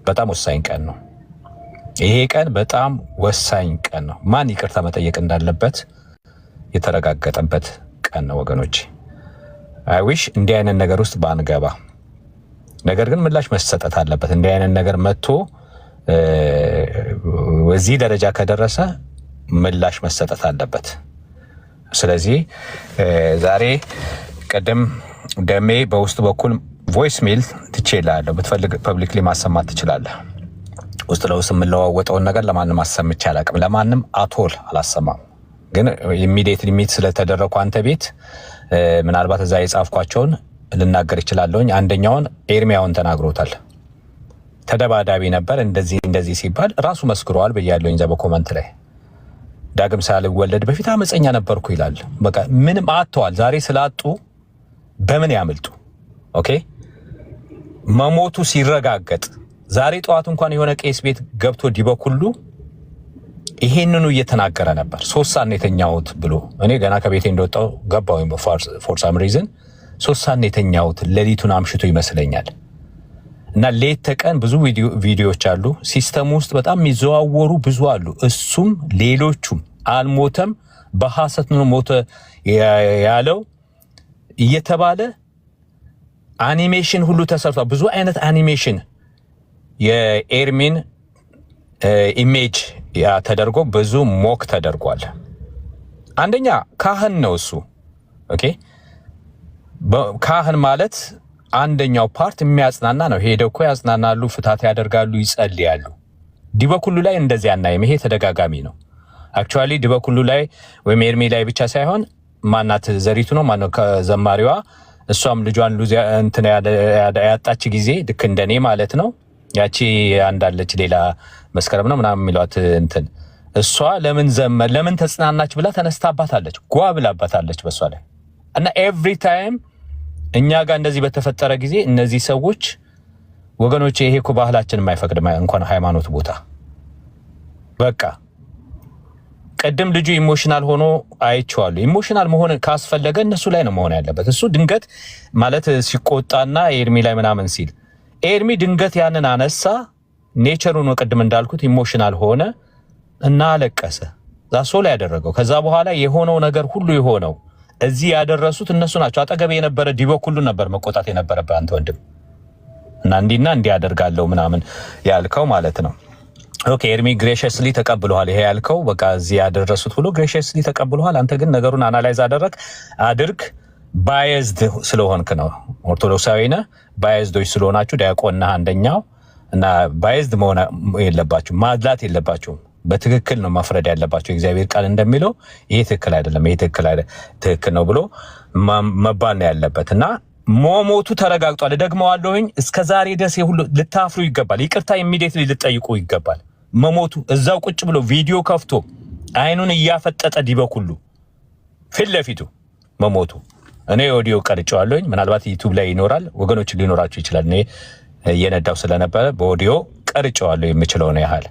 በጣም ወሳኝ ቀን ነው። ይሄ ቀን በጣም ወሳኝ ቀን ነው። ማን ይቅርታ መጠየቅ እንዳለበት የተረጋገጠበት ቀን ነው ወገኖች። አይ ዊሽ እንዲህ አይነት ነገር ውስጥ ባንገባ። ነገር ግን ምላሽ መሰጠት አለበት። እንዲህ አይነት ነገር መጥቶ በዚህ ደረጃ ከደረሰ ምላሽ መሰጠት አለበት። ስለዚህ ዛሬ ቀደም ደሜ በውስጥ በኩል ቮይስ ሜል ትችላለህ፣ ብትፈልግ ፐብሊክሊ ማሰማት ትችላለህ። ውስጥ ለውስጥ የምንለዋወጠውን ነገር ለማንም አሰምቼ አላውቅም። ለማንም አቶል አላሰማም። ግን ኢሚዲየት ሊሚት ስለተደረኩ አንተ ቤት ምናልባት እዛ የጻፍኳቸውን ልናገር ይችላለሁኝ። አንደኛውን ኤርሚያውን ተናግሮታል። ተደባዳቢ ነበር እንደዚህ ሲባል ራሱ መስክሯል ብያለሁኝ እዛ በኮመንት ላይ። ዳግም ሳልወለድ በፊት አመፀኛ ነበርኩ ይላል። በቃ ምንም አጥተዋል። ዛሬ ስላጡ በምን ያምልጡ? ኦኬ መሞቱ ሲረጋገጥ ዛሬ ጠዋት እንኳን የሆነ ቄስ ቤት ገብቶ ዲበኩሉ ይሄንኑ እየተናገረ ነበር። 3 ሰዓት ነው የተኛሁት ብሎ እኔ ገና ከቤቴ እንደወጣው ገባሁኝ። ፎር ሳም ሪዝን 3 ሰዓት ነው የተኛሁት፣ ሌሊቱን አምሽቶ ይመስለኛል። እና ሌት ተቀን ብዙ ቪዲዮዎች አሉ ሲስተም ውስጥ በጣም የሚዘዋወሩ ብዙ አሉ። እሱም ሌሎቹም አልሞተም በሐሰት ነው ሞተ ያለው እየተባለ አኒሜሽን ሁሉ ተሰርቷል። ብዙ አይነት አኒሜሽን የኤርሚን ኢሜጅ ያ ተደርጎ ብዙ ሞክ ተደርጓል። አንደኛ ካህን ነው እሱ። ኦኬ ካህን ማለት አንደኛው ፓርት የሚያጽናና ነው። ሄደው እኮ ያጽናናሉ፣ ፍታት ያደርጋሉ፣ ይጸልያሉ። ዲበኩሉ ላይ እንደዚህ አናይም። ይሄ ተደጋጋሚ ነው። አክቹአሊ ዲበኩሉ ላይ ወይም ኤርሚ ላይ ብቻ ሳይሆን ማናት ዘሪቱ ነው ማነው ከዘማሪዋ እሷም ልጇን ሉዝ እንትን ያጣች ጊዜ ልክ እንደኔ ማለት ነው። ያቺ አንዳለች ሌላ መስከረም ነው ምናምን የሚሏት እንትን እሷ ለምን ተጽናናች ብላ ተነስታባታለች፣ ጓ ብላባታለች በሷ ላይ እና ኤቭሪ ታይም እኛ ጋር እንደዚህ በተፈጠረ ጊዜ እነዚህ ሰዎች ወገኖች ይሄ እኮ ባህላችን የማይፈቅድ እንኳን ሃይማኖት ቦታ በቃ ቀደም ልጁ ኢሞሽናል ሆኖ አይቼዋለሁ። ኢሞሽናል መሆን ካስፈለገ እነሱ ላይ ነው መሆን ያለበት። እሱ ድንገት ማለት ሲቆጣና ኤርሚ ላይ ምናምን ሲል ኤርሚ ድንገት ያንን አነሳ። ኔቸሩን ቅድም እንዳልኩት ኢሞሽናል ሆነ እና አለቀሰ። ዛሶ ላይ ያደረገው ከዛ በኋላ የሆነው ነገር ሁሉ የሆነው እዚህ ያደረሱት እነሱ ናቸው። አጠገብ የነበረ ዲበኩሉ ነበር መቆጣት የነበረበት አንተ ወንድም እና እንዲና እንዲያደርጋለው ምናምን ያልከው ማለት ነው። ኦኬ ኤርሚ ግሬሽስሊ ተቀብሏል። ይሄ ያልከው በቃ እዚህ ያደረሱት ሁሉ ግሬሽስሊ ተቀብሏል። አንተ ግን ነገሩን አናላይዝ አድርግ ባይዝድ ስለሆንክ ነው። ኦርቶዶክሳዊ ነህ፣ ባይዝዶች ስለሆናችሁ ዲያቆንና አንደኛው እና ባይዝድ መሆን የለባችሁ፣ ማድላት የለባችሁም። በትክክል ነው መፍረድ ያለባችሁ። እግዚአብሔር ቃል እንደሚለው ይሄ ትክክል አይደለም፣ ይሄ ትክክል ነው ብሎ መባል ነው ያለበት እና ሞቱ ተረጋግጧል። ደግመዋለሁኝ እስከዛሬ ድረስ ሁሉ ልታፍሩ ይገባል። ይቅርታ ኢሚዲየትሊ ልጠይቁ ይገባል። መሞቱ እዛው ቁጭ ብሎ ቪዲዮ ከፍቶ አይኑን እያፈጠጠ ዲበኩሉ ፊት ለፊቱ መሞቱ እኔ ኦዲዮ ቀርጬዋለሁኝ። ምናልባት ዩቲዩብ ላይ ይኖራል፣ ወገኖች ሊኖራችሁ ይችላል። እኔ እየነዳው ስለነበረ በኦዲዮ ቀርጬዋለሁ የምችለውን ያህል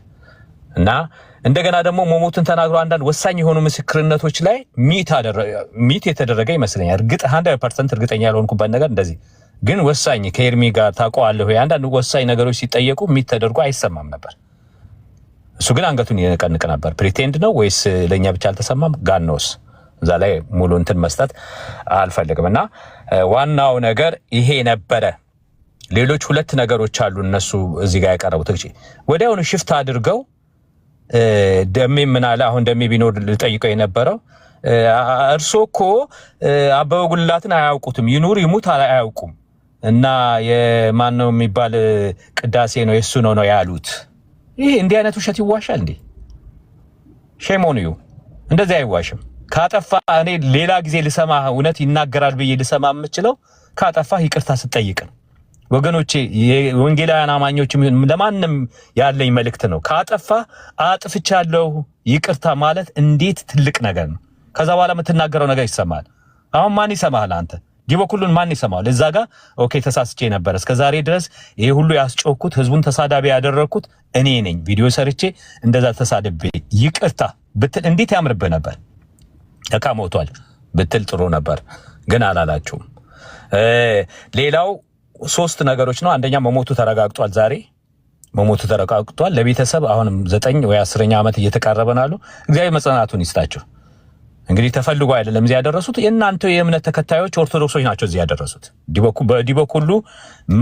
እና እንደገና ደግሞ መሞቱን ተናግሮ አንዳንድ ወሳኝ የሆኑ ምስክርነቶች ላይ ሚት የተደረገ ይመስለኛል። እርግጥ 100% እርግጠኛ ያልሆንኩበት ነገር እንደዚህ ግን ወሳኝ ከኤርሚ ጋር ታውቀዋለሁ። አንዳንድ ወሳኝ ነገሮች ሲጠየቁ ሚት ተደርጎ አይሰማም ነበር። እሱ ግን አንገቱን ይነቀንቅ ነበር። ፕሪቴንድ ነው ወይስ ለኛ ብቻ አልተሰማም? ጋኖስ እዛ ላይ ሙሉ እንትን መስጠት አልፈልግም እና ዋናው ነገር ይሄ ነበረ። ሌሎች 2 ነገሮች አሉ እነሱ እዚህ ጋር ያቀረቡት እሺ ወዲያውኑ ሽፍት አድርገው ደሜ ምን አለ አሁን ደሜ ቢኖር ልጠይቀው የነበረው እርሶ እኮ አበበ ጉልላትን አያውቁትም፣ ይኑር ይሙት አያውቁም እና የማን ነው የሚባል ቅዳሴ ነው የሱ ነው ያሉት። ይሄ እንዲህ አይነት ውሸት ይዋሻል እንዴ? ሼሞኒዩ እንደዚህ አይዋሽም። ካጠፋ እኔ ሌላ ጊዜ ልሰማ እውነት ይናገራል ብዬ ልሰማ የምችለው ካጠፋ ይቅርታ ስጠይቅ ነው። ወገኖቼ የወንጌላውያን አማኞች ለማንም ያለኝ መልእክት ነው። ካጠፋ አጥፍቻለሁ ይቅርታ ማለት እንዴት ትልቅ ነገር ነው። ከዛ በኋላ የምትናገረው ነገር ይሰማል። አሁን ማን ይሰማሃል? አንተ ዲበኩሉን ማን ይሰማዋል? እዛ ጋር ኦኬ ተሳስቼ ነበር እስከዛሬ ድረስ ይሄ ሁሉ ያስጮኩት ህዝቡን ተሳዳቢ ያደረኩት እኔ ነኝ፣ ቪዲዮ ሰርቼ እንደዛ ተሳድቤ ይቅርታ ብትል እንዴት ያምርብህ ነበር። እቃ ሞቷል ብትል ጥሩ ነበር፣ ግን አላላችሁም። ሌላው 3 ነገሮች ነው። አንደኛ መሞቱ ተረጋግጧል። ዛሬ መሞቱ ተረጋግጧል። ለቤተሰብ አሁንም 9 ወይ 10ኛ ዓመት እየተቃረበ ነው። እግዚአብሔር መጽናናቱን ይስጣቸው። እንግዲህ ተፈልጎ አይደለም እዚህ ያደረሱት፣ የእናንተ የእምነት ተከታዮች ኦርቶዶክሶች ናቸው እዚህ ያደረሱት። በዲበኩሉ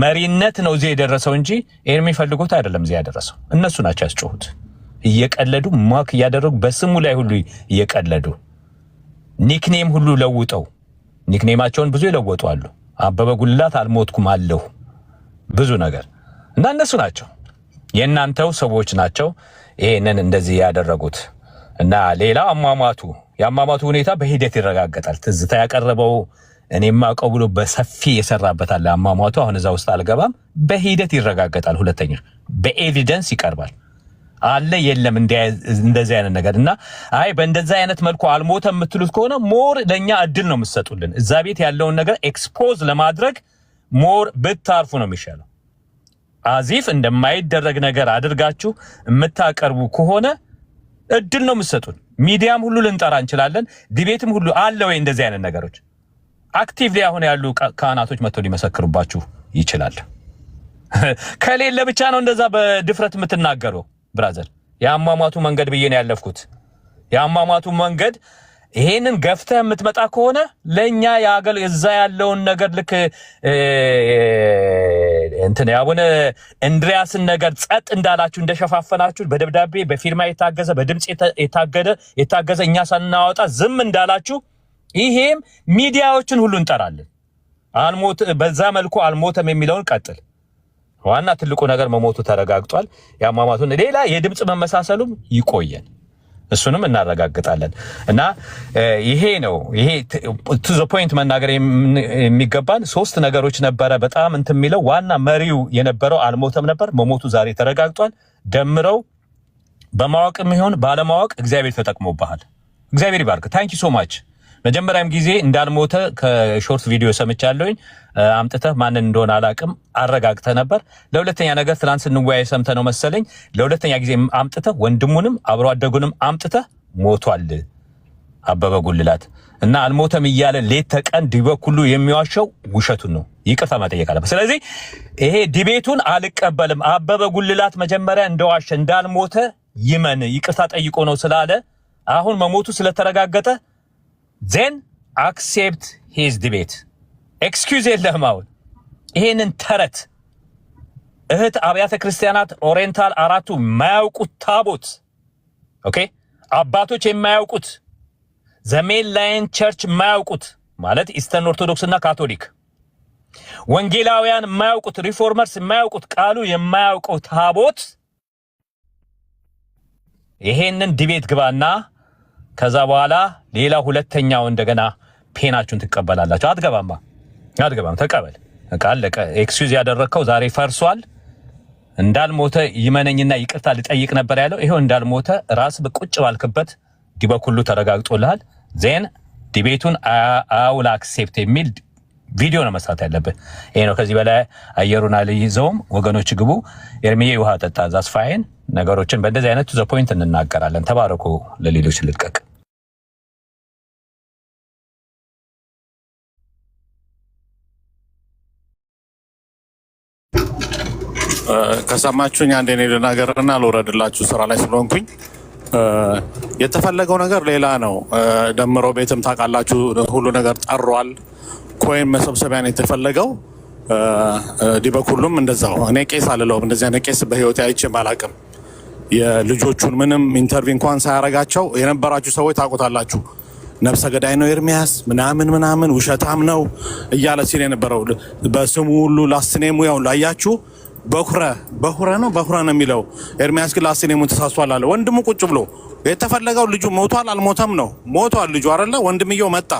መሪነት ነው እዚህ የደረሰው እንጂ ኤርሚ ፈልጎት አይደለም እዚህ ያደረሰው። እነሱ ናቸው ያስጮሁት፣ እየቀለዱ ማክ እያደረጉ በስሙ ላይ ሁሉ እየቀለዱ ኒክኔም ሁሉ ለውጠው፣ ኒክኔማቸውን ብዙ ይለወጡ አሉ። አበበ ጉልላት አልሞትኩም አለሁ ብዙ ነገር እና እነሱ ናቸው የእናንተው ሰዎች ናቸው ይሄንን እንደዚህ ያደረጉት። እና ሌላ የአሟሟቱ ሁኔታ በሂደት ይረጋገጣል። ትዝታ ያቀረበው እኔም አውቀው ብሎ በሰፊ የሰራበት አለ። አሟሟቱ አሁን እዛ ውስጥ አልገባም። በሂደት ይረጋገጣል። ሁለተኛ በኤቪደንስ ይቀርባል። አለ የለም እንደዚህ አይነት ነገር እና አይ በእንደዛ አይነት መልኩ አልሞተም የምትሉት ከሆነ ሞር ለኛ እድል ነው የምትሰጡልን። እዛ ቤት ያለውን ነገር ኤክስፖዝ ለማድረግ ሞር ብታርፉ ነው የሚሻለው። አዚፍ እንደማይደረግ ነገር አድርጋችሁ የምታቀርቡ ከሆነ እድል ነው የምትሰጡን። ሚዲያም ሁሉ ልንጠራ እንችላለን። ዲቤትም ሁሉ አለ ወይ እንደዚህ አይነት ነገሮች አክቲቭሊ አሁን ያሉ ካህናቶች መጥተው ሊመሰክሩባችሁ ይችላል። ከሌለ ብቻ ነው እንደዛ በድፍረት የምትናገረው። ብራዘር የአሟሟቱ መንገድ ብዬ ነው ያለፍኩት። የአሟሟቱ መንገድ ይሄንን ገፍተህ የምትመጣ ከሆነ ለኛ እዛ ያለውን ነገር ልክ እንትን ያቡነ እንድሪያስን ነገር ጸጥ እንዳላችሁ እንደሸፋፈናችሁ በደብዳቤ በፊርማ የታገዘ በድምጽ የታገዘ እኛ ሳናወጣ ዝም እንዳላችሁ ይሄም ሚዲያዎችን ሁሉ እንጠራለን። በዛ መልኩ አልሞተም የሚለውን ቀጥል። ዋና ትልቁ ነገር መሞቱ ተረጋግጧል። ያሟሟቱን ሌላ የድምጽ መመሳሰሉም ይቆየን፣ እሱንም እናረጋግጣለን። እና ይሄ ቱ ዘ ፖይንት መናገር የሚገባን 3 ነገሮች ነበረ። በጣም እንትን የሚለው ዋና መሪው የነበረው አልሞተም ነበር። መሞቱ ዛሬ ተረጋግጧል። ደምረው በማወቅም ይሁን ባለማወቅ እግዚአብሔር ተጠቅሞብሃል። እግዚአብሔር ይባርክ። ታንኪ ሶ ማች። መጀመሪያም ጊዜ እንዳልሞተ ከሾርት ቪዲዮ ሰምቻለሁኝ። አምጥተህ ማንን እንደሆነ አላቅም አረጋግተህ ነበር። ለሁለተኛ ነገር ትናንት ስንወያይ ሰምተህ ነው መሰለኝ። ለሁለተኛ ጊዜ አምጥተህ ወንድሙንም አብሮ አደጉንም አምጥተህ ሞቷል አበበ ጉልላት እና አልሞተም እያለ ሌት ተቀን ዲበኩሉ የሚዋሸው ውሸቱን ነው። ይቅርታ መጠየቅ አለበት። ስለዚህ ይሄ ዲቤቱን አልቀበልም። አበበ ጉልላት መጀመሪያ እንደዋሸ እንዳልሞተ ይመን ይቅርታ ጠይቆ ነው ስላለ አሁን መሞቱ ስለተረጋገጠ ዜን አክሴፕት ሂዝ ዲቤት። ኤክስኪውዝ የለህም። አሁን ይሄንን ተረት እህት አብያተ ክርስቲያናት ኦሪየንታል 4ቱ የማያውቁት ታቦት ኦኬ፣ አባቶች የማያውቁት ዘሜን ላይን ቸርች የማያውቁት ማለት ኢስተርን ኦርቶዶክስ እና ካቶሊክ፣ ወንጌላውያን የማያውቁት፣ ሪፎርመርስ የማያውቁት፣ ቃሉ የማያውቀው ታቦት ይሄንን ዲቤት ግባና ከዛ በኋላ ሌላ ሁለተኛው እንደገና ፔናችሁን ትቀበላላችሁ። አትገባም፣ ተቀበል። አለቀ። ኤክስኪውዝ ያደረከው ዛሬ ፈርሷል። እንዳልሞተ ይመነኝና ይቅርታ ልጠይቅ ነበር ያለው። ይሄው እንዳልሞተ ራስ በቁጭ ባልክበት ዲበኩሉ ተረጋግጦልሃል። ዜን ዲቤቱን አውል አክሴፕት የሚል ቪዲዮ ነው መስራት ያለብህ። ይሄ ነው። ከዚህ በላይ አየሩን አልይዘውም። ወገኖች ግቡ። ኤርሚዬ ውሃ ጠጣ። ዛስ ፋይን። ነገሮችን በእንደዚህ አይነት ዘ ፖይንት እንናገራለን። ተባረኩ። ለሌሎች ልጥቀቅ። ከሰማችሁኝ አንዴ ነው ልናገርና ልወረድላችሁ ስራ ላይ ስለሆንኩኝ። የተፈለገው ነገር ሌላ ነው። ደምሮ ቤትም ታውቃላችሁ ሁሉ ነገር ጠሯል። ኮይን መሰብሰቢያ ነው የተፈለገው። ዲበኩሉም እንደዛው። እኔ ቄስ አልለውም። እንደዚህ አይነት ቄስ በህይወቴ አይቼም አላውቅም። የልጆቹን ምንም ኢንተርቪው እንኳን ሳያረጋቸው የነበራችሁ ሰዎች ታውቁታላችሁ። ነፍሰ ገዳይ ነው ኤርሚያስ ምናምን ውሸታም ነው እያለ ሲል የነበረው በስሙ ሁሉ ላስኔሙ ያው ላያችሁ በሁረ ነው የሚለው። ኤርሚያስ ግን ላስኔሙን ተሳስቷል አለ። ወንድሙ ቁጭ ብሎ የተፈለገው ልጁ ሞቷል አልሞተም ነው። ሞቷል ልጁ አይደለ? ወንድምየው መጣ።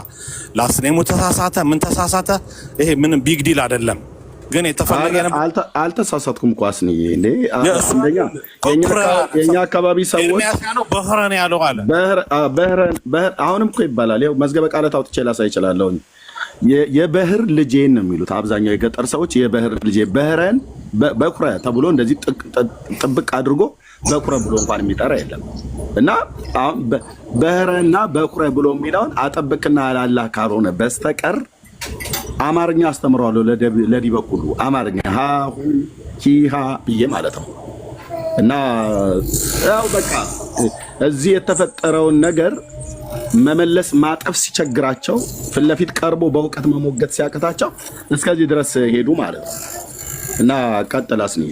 ላስኔሙ ተሳሳተ። ምን ተሳሳተ? ይሄ ምንም ቢግ ዲል አይደለም። ግን የተፈለገ ነበር። አልተሳሳትኩም እኮ አስንዬ እንዴ። አንደኛ የኛ አካባቢ ሰዎች በህረን ያለው አለ። በህረን አሁንም እኮ ይባላል። ይኸው መዝገበ ቃላት አውጥቼ ላሳይ እችላለሁ። የበህር ልጄን ነው የሚሉት አብዛኛው የገጠር ሰዎች። የበህር ልጄ በህረን በኩረ ተብሎ እንደዚህ ጥብቅ አድርጎ በኩረ ብሎ እንኳን የሚጠራ የለም። እና በህረና በኩረ ብሎ የሚለውን አጠብቅና ላላ ካልሆነ በስተቀር አማርኛ አስተምረዋለሁ ለዲበኩሉ አማርኛ ሃሁ ሂሃ ብዬ ማለት ነው። እና ያው በቃ እዚህ የተፈጠረውን ነገር መመለስ ማጠፍ ሲቸግራቸው ፊት ለፊት ቀርቦ በእውቀት መሞገት ሲያቅታቸው እስከዚህ ድረስ ሄዱ ማለት ነው። እና ቀጥላስኒ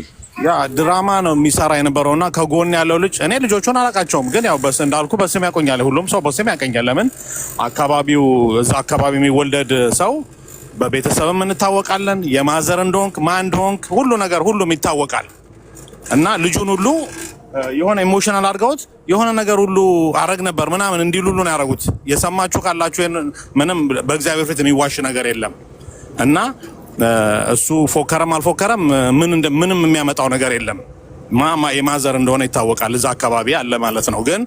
ያ ድራማ ነው የሚሰራ የነበረውና ከጎን ያለው ልጅ እኔ ልጆቹን አላቃቸውም፣ ግን ያው በስ እንዳልኩ በስም ያቆኛል። ሁሉም ሰው በስም ያቀኛል። ለምን አካባቢው እዛ አካባቢ የሚወለድ ሰው በቤተሰብም እንታወቃለን። የማዘር እንደሆንክ ማን እንደሆንክ ሁሉ ነገር ሁሉም ይታወቃል። እና ልጁን ሁሉ የሆነ ኢሞሽናል አድርገውት የሆነ ነገር ሁሉ አረግ ነበር ምናምን እንዲሉ ሁሉ ነው ያደረጉት። የሰማችሁ ካላችሁ ምንም በእግዚአብሔር ፊት የሚዋሽ ነገር የለም። እና እሱ ፎከረም አልፎከረም ምንም የሚያመጣው ነገር የለም። የማዘር እንደሆነ ይታወቃል። እዛ አካባቢ አለ ማለት ነው። ግን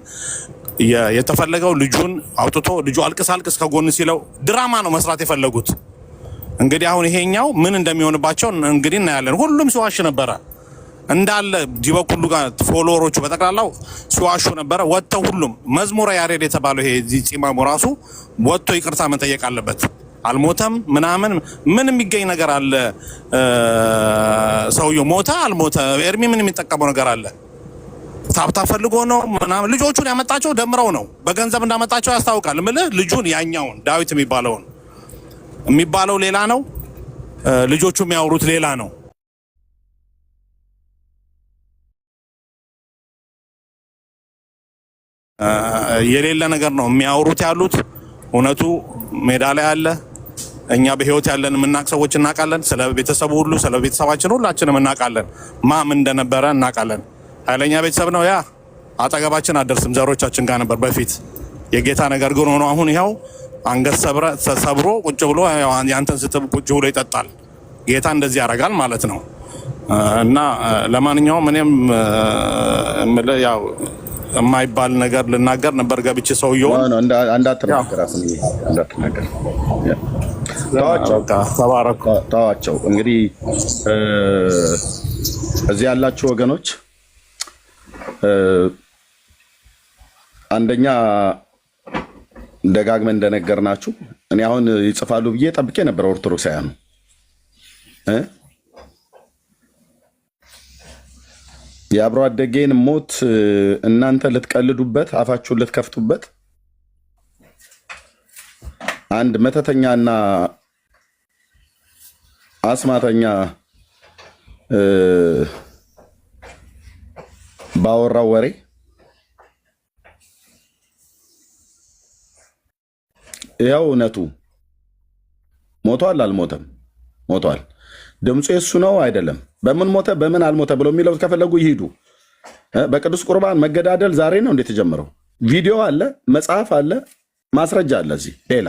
የተፈለገው ልጁን አውጥቶ ልጁ አልቅስ ከጎን ሲለው ድራማ ነው መስራት የፈለጉት። እንግዲህ አሁን ይሄኛው ምን እንደሚሆንባቸው እንግዲህ እናያለን። ሁሉም ሲዋሽ ነበረ እንዳለ ዲበኩሉ ጋር ፎሎወሮቹ በጠቅላላው ሲዋሹ ነበረ። ወጥተው ሁሉም መዝሙረ ያሬድ የተባለው ይሄ ጺማሙ ራሱ ወጥቶ ይቅርታ መጠየቅ አለበት። አልሞተም ምናምን ምን የሚገኝ ነገር አለ? ሰውየው ሞተ አልሞተ ኤርሚ ምን የሚጠቀመው ነገር አለ? ታብታ ፈልጎ ነው ምናምን። ልጆቹን ያመጣቸው ደምረው ነው፣ በገንዘብ እንዳመጣቸው ያስታውቃል። እምልህ ልጁን ያኛውን ዳዊት የሚባለው ሌላ ነው፣ ልጆቹ የሚያወሩት ሌላ ነው። የሌለ ነገር ነው የሚያወሩት ያሉት። እውነቱ ሜዳ ላይ አለ። እኛ በህይወት ያለን የምናውቅ ሰዎች እናውቃለን። ስለ ቤተሰቡ ሁሉ ስለ ቤተሰባችን ሁላችንም እናውቃለን። ማም እንደነበረ እናውቃለን። ኃይለኛ ቤተሰብ ነው። ያ አጠገባችን አደርስም ዘሮቻችን ጋር ነበር በፊት። የጌታ ነገር ግን ሆኖ አሁን ይኸው አንገት ሰብሮ ቁጭ ብሎ ያንተን ስትብ ቁጭ ብሎ ይጠጣል። ጌታ እንደዚህ ያደርጋል ማለት ነው። እና ለማንኛውም እኔም ያው የማይባል ነገር ልናገር ነበር ገብቼ ሰውየው ተዋቸው። እንግዲህ እዚህ ያላችሁ ወገኖች አንደኛ ደጋግመን እንደነገርናችሁ እኔ አሁን ይጽፋሉ ብዬ ጠብቄ ነበር። ኦርቶዶክሳውያኑ የአብሮ አደጌን ሞት እናንተ ልትቀልዱበት አፋችሁን ልትከፍቱበት አንድ መተተኛና አስማተኛ ባወራው ወሬ ያው እውነቱ ሞቷል አልሞተም? ሞቷል። ድምፁ የሱ ነው አይደለም? በምን ሞተ በምን አልሞተ ብለው የሚለው ከፈለጉ ይሄዱ። በቅዱስ ቁርባን መገዳደል ዛሬ ነው እንዴት የጀመረው? ቪዲዮ አለ፣ መጽሐፍ አለ፣ ማስረጃ አለ። እዚህ ሌላ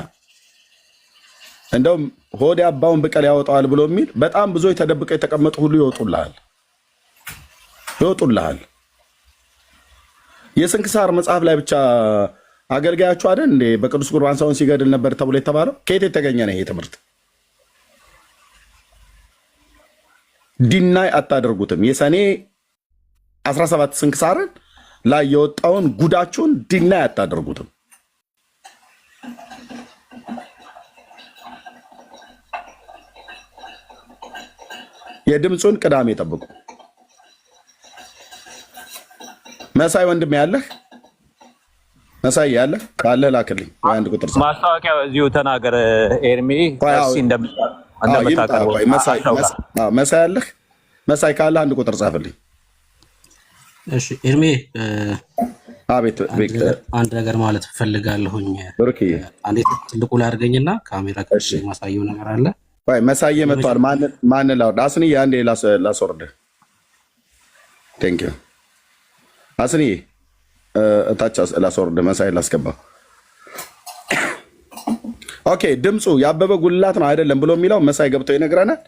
እንደውም ሆዴ አባውን ብቀል ያወጣዋል ብሎ የሚል በጣም ብዙ ተደብቀው የተቀመጡ ሁሉ ይወጡልሃል። የስንክሳር መጽሐፍ ላይ ብቻ አገልጋያችሁ አይደል እንዴ በቅዱስ ቁርባን ሰውን ሲገድል ነበር ተብሎ የተባለው? ከየት የተገኘ ነው ይሄ ትምህርት? ዲናይ አታደርጉትም። የሰኔ 17 ስንክሳርን ላይ የወጣውን ጉዳችሁን ዲናይ አታደርጉትም። የድምፁን ቅዳሜ ጠብቁ። መሳይ ወንድም ያለህ መሳይ ያለህ ካለ ላክልኝ። አንድ ቁጥር ማስታወቂያ እዚሁ ተናገር ኤርሚ መሳይ ያለህ መሳይ ካለ አንድ ቁጥር ጻፍልኝ። እሺ ኤርሚ አቤት አንድ ነገር ማለት ፈልጋለሁኝ። አንዴ ትልቁ ላይ አድርገኝና ካሜራ ከሽ ማሳየው ነገር አለ። መሳዬ መጥቷል። ማን ላውርድ? አስኒ አንዴ ላስወርድ። ቴንክ ዩ አስኒ እታች ላስወርድ። መሳይ ላስገባ። ኦኬ ድምፁ ያበበ ጉልላት ነው አይደለም ብሎ የሚለው መሳይ ገብቶ ይነግረናል።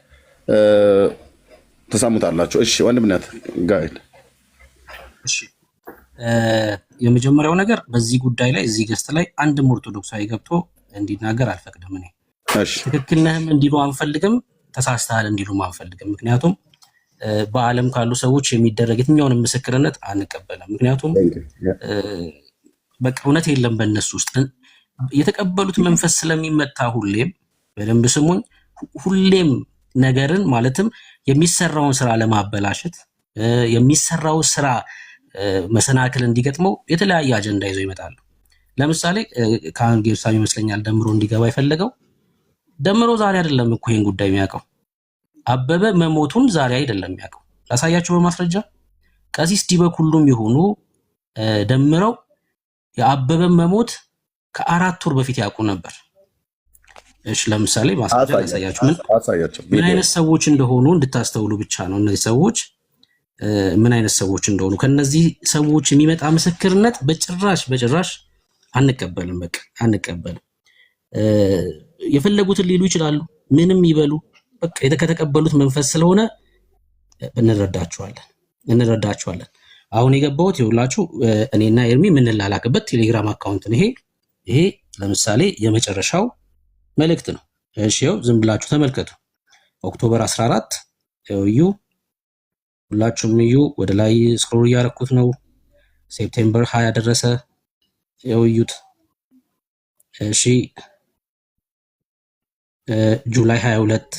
ተሰሙታላችሁ። እሺ ወንድምነት ጋይድ። እሺ የመጀመሪያው ነገር በዚህ ጉዳይ ላይ እዚህ ገስት ላይ አንድም ኦርቶዶክሳዊ ገብቶ እንዲናገር አልፈቅድም እኔ ትክክል ነህም እንዲሉ አንፈልግም፣ ተሳስተሃል እንዲሉም አንፈልግም። ምክንያቱም በዓለም ካሉ ሰዎች የሚደረግ የትኛውንም ምስክርነት አንቀበልም። ምክንያቱም በቃ እውነት የለም በእነሱ ውስጥ የተቀበሉት መንፈስ ስለሚመታ ሁሌም በደንብ ስሙኝ፣ ሁሌም ነገርን ማለትም የሚሰራውን ስራ ለማበላሸት የሚሰራው ስራ መሰናክል እንዲገጥመው የተለያየ አጀንዳ ይዘው ይመጣሉ። ለምሳሌ ካህን ጌርሳም ይመስለኛል ደምሮ እንዲገባ የፈለገው። ደምሮ ዛሬ አይደለም እኮ ይሄን ጉዳይ የሚያውቀው። አበበ መሞቱን ዛሬ አይደለም የሚያውቀው። ላሳያችሁ በማስረጃ ቀሲስ ዲበኩሉም ይሁኑ ደምረው የአበበ መሞት ከ4 ወር በፊት ያውቁ ነበር። እሺ ለምሳሌ ማስረጃ ላሳያችሁ ምን አይነት ሰዎች እንደሆኑ እንድታስተውሉ ብቻ ነው። እነዚህ ሰዎች ምን አይነት ሰዎች እንደሆኑ ከነዚህ ሰዎች የሚመጣ ምስክርነት በጭራሽ አንቀበልም። በቃ አንቀበልም። የፈለጉትን ሊሉ ይችላሉ፣ ምንም ይበሉ። በቃ ከተቀበሉት መንፈስ ስለሆነ እንረዳቸዋለን። አሁን የገባሁት ይኸውላችሁ እኔና ኤርሚ የምንላላክበት ቴሌግራም አካውንት ነው። ይሄ ለምሳሌ የመጨረሻው መልእክት ነው። እሺ ይኸው ዝም ብላችሁ ተመልከቱ። ኦክቶበር 14 እዩ፣ ሁላችሁም እዩ። ወደ ላይ ስክሮል እያደረኩት ነው። ሴፕቴምበር 20 ደረሰ። ይኸው እዩት። እሺ ጁላይ 22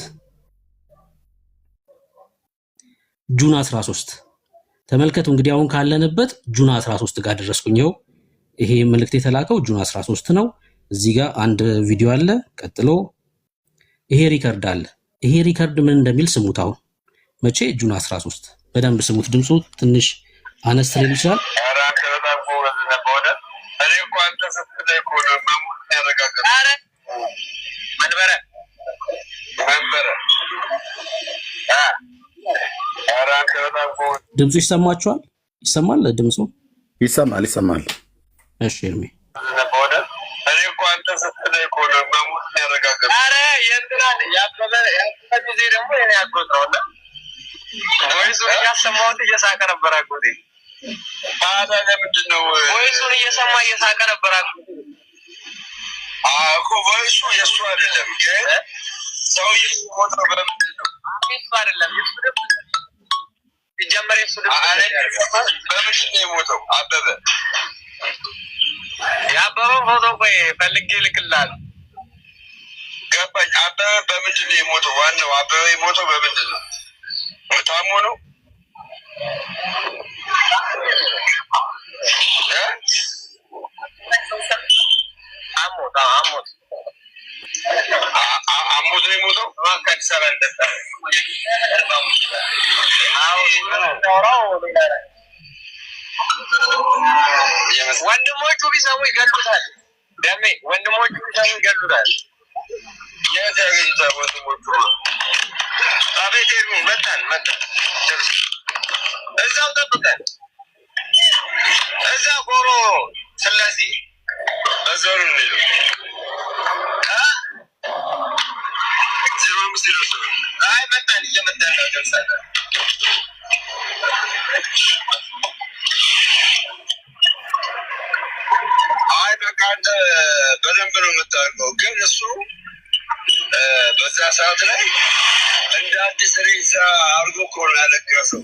ጁን 13 ተመልከቱ። እንግዲህ አሁን ካለንበት ጁን 13 ጋር ደረስኩኝ። ይሄ መልእክት የተላከው ጁን 13 ነው። እዚህ ጋር አንድ ቪዲዮ አለ። ቀጥሎ ይሄ ሪከርድ አለ። ይሄ ሪከርድ ምን እንደሚል ስሙት። አሁን መቼ ጁን 13 በደንብ ስሙት። ድምፁ ትንሽ አነስ ሊል ይችላል። ድምፁ ይሰማችኋል? ይሰማል? ድምፁ ይሰማል። እሺ ኤርሚ የአበበ ፎቶ ቆይ ፈልጌ ልክልሃል። ገባኝ። አበበ በምንድን ነው የሞተው? ዋናው አበበ የሞተው በምንድን ነው? ታሞ ነው? አሞት ነው የሞተው። ከአዲስ ወንድሞቹ ቢሰሙ ይገሉታል። ደሜ ወንድሞቹ ቢሰሙ ይገሉታል። የት ያገኙታል ወንድሞቹ? አቤት መጣን እዛው ጠብቀን እዛ ጎሮ ስላሴ በዘሩ ነው አይ መጣን እየመጣን ነው ደርሳለን። አይ በቃ አንተ በደንብ ነው የምታውቀው። ግን እሱ በዛ ሰዓት ላይ እንደ አዲስ ሬሳ አድርጎ እኮ ነው ያለቀሰው።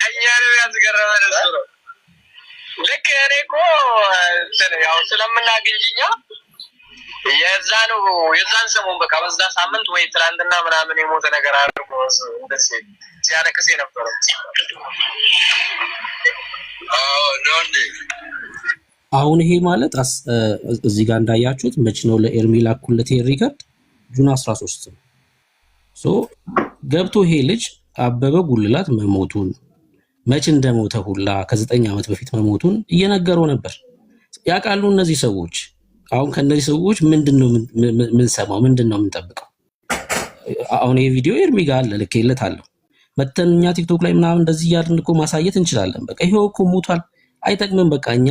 እኛንም ያስገረመን እሱ ነው። ልክ እኔ እኮ ያው ስለምናገኝኛ የዛን ሰሞን በቃ በዛ ሳምንት ወይ ትላንትና ምናምን የሞተ ነገር አድርጎ ሲያለቅስ የነበረው አሁን ይሄ ማለት እዚህ ጋር እንዳያችሁት መች ነው ለኤርሚ ላኩለት ሪከርድ ጁን 13 ነው። ገብቶ ይሄ ልጅ አበበ ጉልላት መሞቱን መች እንደሞተ ሁላ ከ9 ዓመት በፊት መሞቱን እየነገረው ነበር። ያውቃሉ እነዚህ ሰዎች። አሁን ከነዚህ ሰዎች ምንድነው ምንሰማው? ምንድነው ምንጠብቀው? አሁን ይሄ ቪዲዮ ኤርሚ ጋር አለ፣ ልኬለታለሁ። መተንኛ ቲክቶክ ላይ ምናምን እንደዚህ ያልን እኮ ማሳየት እንችላለን። በቃ ይሄው እኮ ሞቷል፣ አይጠቅምም። በቃ እኛ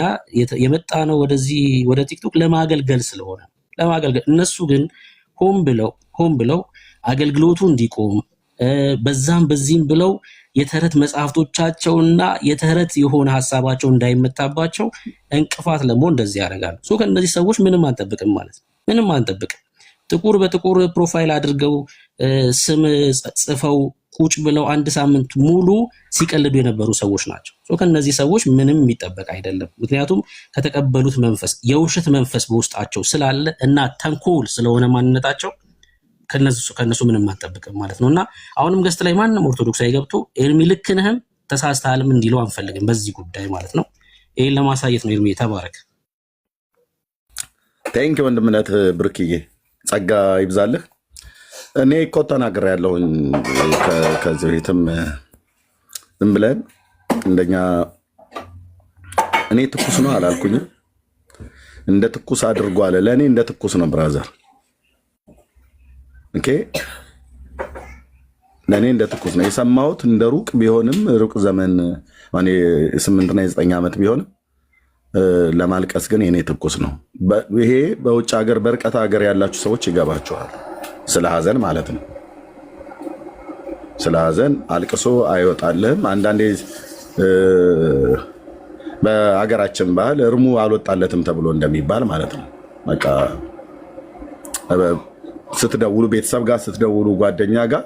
የመጣ ነው ወደዚህ ወደ ቲክቶክ ለማገልገል ስለሆነ ለማገልገል። እነሱ ግን ሆን ብለው አገልግሎቱ እንዲቆም በዛም በዚህም ብለው የተረት መጽሐፍቶቻቸውና የተረት የሆነ ሀሳባቸው እንዳይመታባቸው እንቅፋት ለመሆን እንደዚህ ያደርጋሉ። ከእነዚህ ሰዎች ምንም አንጠብቅም ማለት ነው። ምንም አንጠብቅም። ጥቁር በጥቁር ፕሮፋይል አድርገው ስም ጽፈው ቁጭ ብለው አንድ ሳምንት ሙሉ ሲቀልዱ የነበሩ ሰዎች ናቸው። ከነዚህ ሰዎች ምንም የሚጠበቅ አይደለም። ምክንያቱም ከተቀበሉት መንፈስ የውሸት መንፈስ በውስጣቸው ስላለ እና ተንኮል ስለሆነ ማንነታቸው ከነሱ ምንም አንጠብቅም ማለት ነው። እና አሁንም ገስት ላይ ማንም ኦርቶዶክሳዊ ገብቶ ኤርሚ ልክ ነህም ተሳስተሃልም እንዲለው አንፈልግም በዚህ ጉዳይ ማለት ነው። ይሄን ለማሳየት ነው። ኤርሚ ተባረክ። ቴንክ ወንድምነት ብርክዬ ጸጋ ይብዛልህ። እኔ እኮ ተናግሬያለሁ ከዚህ በፊትም ዝም ብለን እንደኛ እኔ ትኩስ ነው አላልኩኝም። እንደ ትኩስ አድርጎ አለ። ለእኔ እንደ ትኩስ ነው ብራዘር። ኦኬ ለእኔ እንደ ትኩስ ነው የሰማሁት። እንደ ሩቅ ቢሆንም ሩቅ ዘመን 8 እና 9 ዓመት ቢሆንም ለማልቀስ ግን የኔ ትኩስ ነው። ይሄ በውጭ ሀገር በርቀት ሀገር ያላችሁ ሰዎች ይገባችኋል። ስለ ሀዘን ማለት ነው። ስለ ሀዘን አልቅሶ አይወጣልህም። አንዳንዴ በሀገራችን ባህል እርሙ አልወጣለትም ተብሎ እንደሚባል ማለት ነው። በቃ ስትደውሉ ቤተሰብ ጋር ስትደውሉ ጓደኛ ጋር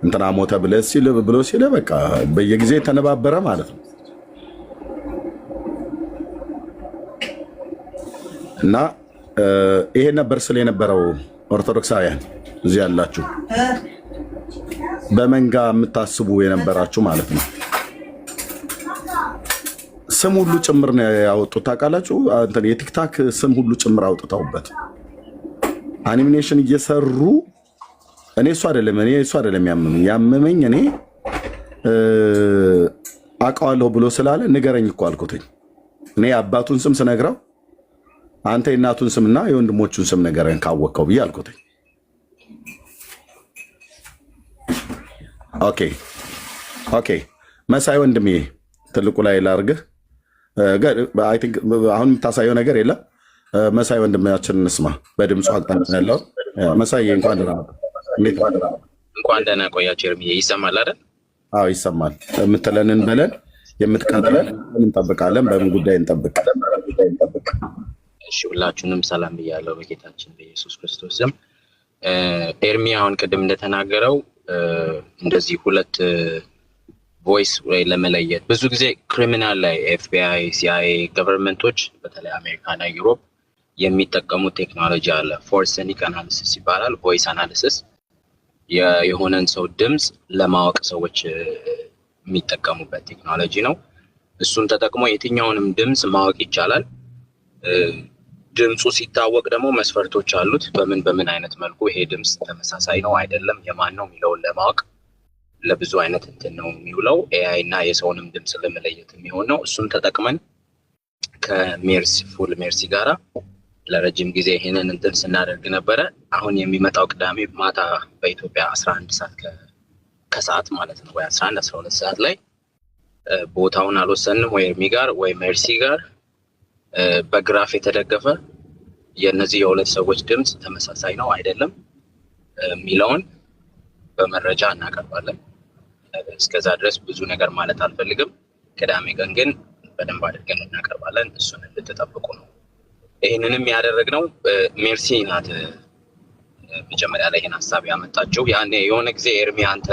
እንትና ሞተ ብሎ ሲል በቃ በየጊዜ ተነባበረ ማለት ነው። እና ይሄ ነበር ስለ የነበረው ኦርቶዶክሳውያን እዚህ ያላችሁ በመንጋ የምታስቡ የነበራችሁ ማለት ነው። ስም ሁሉ ጭምር ነው ያወጡት ታውቃላችሁ። የቲክታክ ስም ሁሉ ጭምር አውጥተውበት አኒሜሽን እየሰሩ እኔ እሱ አይደለም ያመመኝ እኔ አውቀዋለሁ ብሎ ስላለ ንገረኝ እኮ አልኩትኝ። እኔ አባቱን ስም ስነግረው አንተ የእናቱን ስምና የወንድሞቹን ስም ነገረን ካወቅከው ብዬ አልኩትኝ። ኦኬ መሳይ ወንድሜ ትልቁ ላይ ላርግህ። አሁን የምታሳየው ነገር የለም። መሳይ ወንድማችን እንስማ። በድምፁ አቅጣጫ ያለው መሳይ እንኳን ደህና ቆያችሁ። ኤርሚዬ ይሰማል አይደል? አዎ ይሰማል። የምትለንን በለን፣ የምትቀጥለን እንጠብቃለን። በምን ጉዳይ እንጠብቅ? እሺ ሁላችሁንም ሰላም ብያለሁ በጌታችን በኢየሱስ ክርስቶስ ስም። ኤርሚ አሁን ቅድም እንደተናገረው እንደዚህ ሁለት ቮይስ ወይ ለመለየት ብዙ ጊዜ ክሪሚናል ላይ ኤፍቢአይ፣ ሲአይኤ ገቨርንመንቶች በተለይ አሜሪካና ዩሮፕ የሚጠቀሙት ቴክኖሎጂ አለ። ፎረንሲክ አናሊሲስ ይባላል። ቮይስ አናሊሲስ የሆነን ሰው ድምፅ ለማወቅ ሰዎች የሚጠቀሙበት ቴክኖሎጂ ነው። እሱን ተጠቅሞ የትኛውንም ድምፅ ማወቅ ይቻላል። ድምፁ ሲታወቅ ደግሞ መስፈርቶች አሉት። በምን አይነት መልኩ ይሄ ድምፅ ተመሳሳይ ነው አይደለም የማን ነው የሚለውን ለማወቅ ለብዙ አይነት እንትን ነው የሚውለው። ኤአይ እና የሰውንም ድምፅ ለመለየት የሚሆን ነው። እሱን ተጠቅመን ፉል ሜርሲ ጋራ ለረጅም ጊዜ ይሄንን እንትን ስናደርግ ነበረ። አሁን የሚመጣው ቅዳሜ ማታ በኢትዮጵያ 11 ሰዓት ከሰዓት ማለት ነው ወይ 11-12 ሰዓት ላይ ቦታውን አልወሰንም ወይ ኤርሚ ጋር ወይ ሜርሲ ጋር በግራፍ የተደገፈ የነዚህ የሁለት ሰዎች ድምፅ ተመሳሳይ ነው አይደለም የሚለውን በመረጃ እናቀርባለን። እስከዛ ድረስ ብዙ ነገር ማለት አልፈልግም። ቅዳሜ ቀን ግን በደንብ አድርገን እናቀርባለን። እሱን እንድትጠብቁ ነው። ይህንንም ያደረግነው ሜርሲ ናት መጀመሪያ ላይ ይህን ሀሳብ ያመጣችው። ያኔ የሆነ ጊዜ ኤርሚ አንተ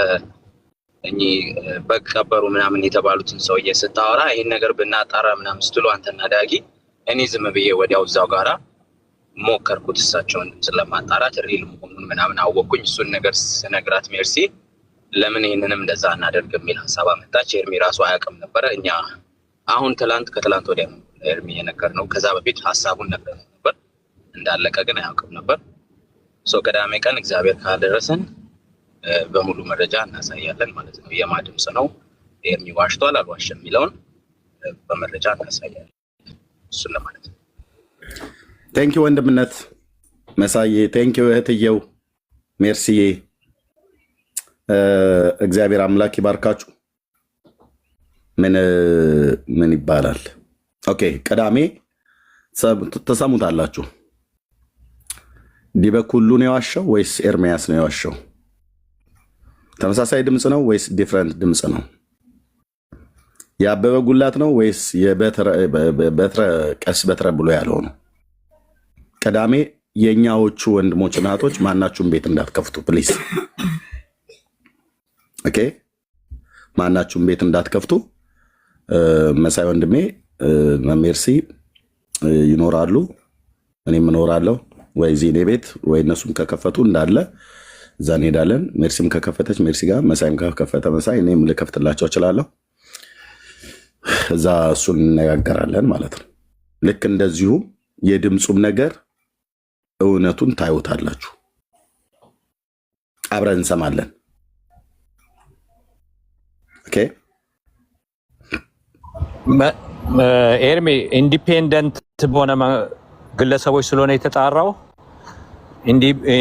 እኚህ በግ ቀበሩ ምናምን የተባሉትን ሰውዬ ስታወራ ይህን ነገር ብናጣራ ምናምን ስትሉ አንተና ዳጊ እኔ ዝም ብዬ ወዲያው እዛው ጋራ ሞከርኩት እሳቸውን ድምፅ ለማጣራት ሪል መሆኑን ምናምን አወቅኩኝ። እሱን ነገር ስነግራት ሜርሲ ለምን ይህንንም እንደዛ እናደርግ የሚል ሀሳብ አመጣች። ኤርሚ ራሱ አያውቅም ነበረ። እኛ አሁን ከትላንት ወዲያ ነው ኤርሚ የነገር ነው። ከዛ በፊት ሀሳቡን ነበር እንዳለቀ ግን አያውቅም ነበር። ቅዳሜ ቀን እግዚአብሔር ካደረሰን በሙሉ መረጃ እናሳያለን ማለት ነው። የማ ድምፅ ነው ኤርሚ ዋሽቷል አልዋሸም የሚለውን በመረጃ እናሳያለን። እሱን ለማለት ነው። ቴንኪ ወንድምነት መሳዬ፣ ቴንኪ እህትየው ሜርሲዬ። እግዚአብሔር አምላክ ይባርካችሁ። ምን ይባላል? ኦኬ ቅዳሜ ተሰሙታላችሁ። ዲበኩሉ ነው የዋሸው ወይስ ኤርሚያስ ነው የዋሸው? ተመሳሳይ ድምፅ ነው ወይስ ዲፍረንት ድምፅ ነው? የአበበ ጉላት ነው ወይስ የበትረ ቀስ በትረ ብሎ ያለው ነው? ቅዳሜ የእኛዎቹ ወንድሞች እናቶች ማናችሁም ቤት እንዳትከፍቱ ፕሊስ። ኦኬ፣ ማናችሁም ቤት እንዳትከፍቱ። መሳይ ወንድሜ ሜርሲ ይኖራሉ፣ እኔም እኖራለሁ። ወይ ዚኔ ቤት ወይ እነሱም ከከፈቱ እንዳለ እዛ እንሄዳለን። ሜርሲም ከከፈተች ሜርሲ ጋር፣ መሳይም ከከፈተ መሳይ፣ እኔም ልከፍትላቸው እችላለሁ። እዛ እሱን እንነጋገራለን ማለት ነው። ልክ እንደዚሁ የድምፁም ነገር እውነቱን ታዩታላችሁ። አብረን እንሰማለን። ኦኬ ኤርሚ ኢንዲፔንደንት በሆነ ግለሰቦች ስለሆነ የተጣራው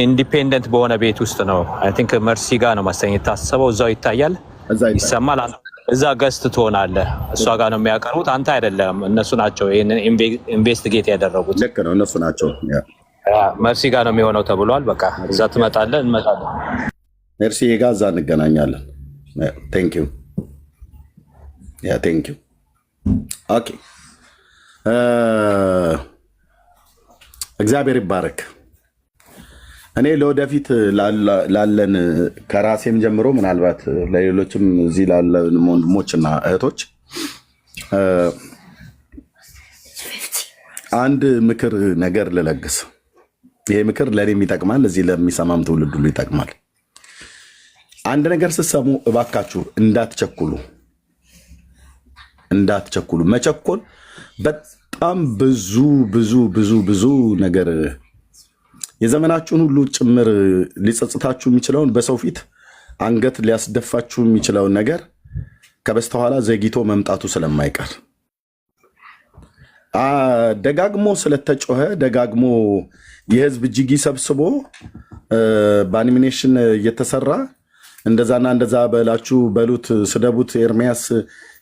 ኢንዲፔንደንት በሆነ ቤት ውስጥ ነው። አይ ቲንክ መርሲ ጋር ነው ማስተኛት የታሰበው። እዛው ይታያል፣ ይሰማል። እዛ ገስት ትሆናለህ። እሷ ጋር ነው የሚያቀርቡት፣ አንተ አይደለም። እነሱ ናቸው ይሄንን ኢንቨስቲጌት ያደረጉት። ልክ ነው፣ እነሱ ናቸው። መርሲ ጋር ነው የሚሆነው ተብሏል። በቃ እዛ ትመጣለህ፣ እንመጣለን። መርሲ ጋር እዛ እንገናኛለን። ቴንክ ዩ ያ ቴንክ ዩ። ኦኬ እግዚአብሔር ይባረክ። እኔ ለወደፊት ላለን ከራሴም ጀምሮ ምናልባት ለሌሎችም እዚህ ላለን ወንድሞችና እህቶች አንድ ምክር ነገር ልለግስ። ይሄ ምክር ለእኔም ይጠቅማል፣ እዚህ ለሚሰማም ትውልድ ሁሉ ይጠቅማል። አንድ ነገር ስትሰሙ እባካችሁ እንዳትቸኩሉ። መቸኮል በጣም ብዙ ብዙ ብዙ ብዙ ነገር የዘመናችሁን ሁሉ ጭምር ሊጸጽታችሁ የሚችለውን በሰው ፊት አንገት ሊያስደፋችሁ የሚችለውን ነገር ከበስተኋላ ዘግይቶ መምጣቱ ስለማይቀር ደጋግሞ ስለተጮኸ ደጋግሞ የህዝብ እጅጊ ሰብስቦ በአኒሜሽን እየተሰራ እንደዛና እንደዛ በላችሁ በሉት ስደቡት ኤርሚያስ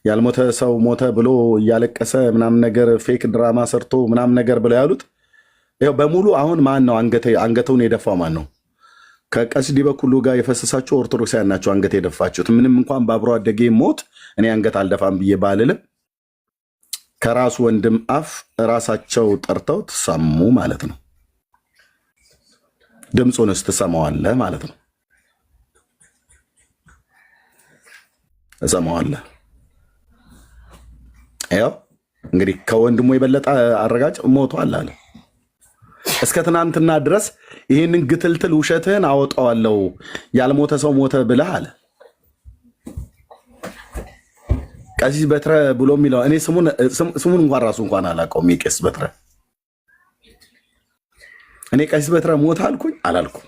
ያልሞተ ሰው ሞተ ብሎ እያለቀሰ ምናምን ነገር ፌክ ድራማ ሰርቶ ምናምን ነገር ብለው ያሉት ይኸው በሙሉ አሁን ማን ነው አንገተውን የደፋው? ማን ነው? ከቀሲስ ዲበኩሉ ጋር የፈሰሳችሁ ኦርቶዶክሳውያን ናቸው አንገት የደፋችሁት። ምንም እንኳን በአብሮ አደጌ ሞት እኔ አንገት አልደፋም ብዬ ባልልም ከራሱ ወንድም አፍ ራሳቸው ጠርተው ትሰሙ ማለት ነው። ድምፁንስ ትሰማዋለህ ማለት ነው። እሰማዋለህ። ያው እንግዲህ ከወንድሙ የበለጠ አረጋጭ ሞቷል አለ። እስከ ትናንትና ድረስ ይህንን ግትልትል ውሸትህን አወጣዋለሁ ያልሞተ ሰው ሞተ ብለህ አለ። ቀሲስ በትረ ብሎ የሚለው እኔ ስሙን እንኳን ራሱ እንኳን አላውቀውም። የቄስ በትረ እኔ ቀሲስ በትረ ሞተ አልኩኝ አላልኩም?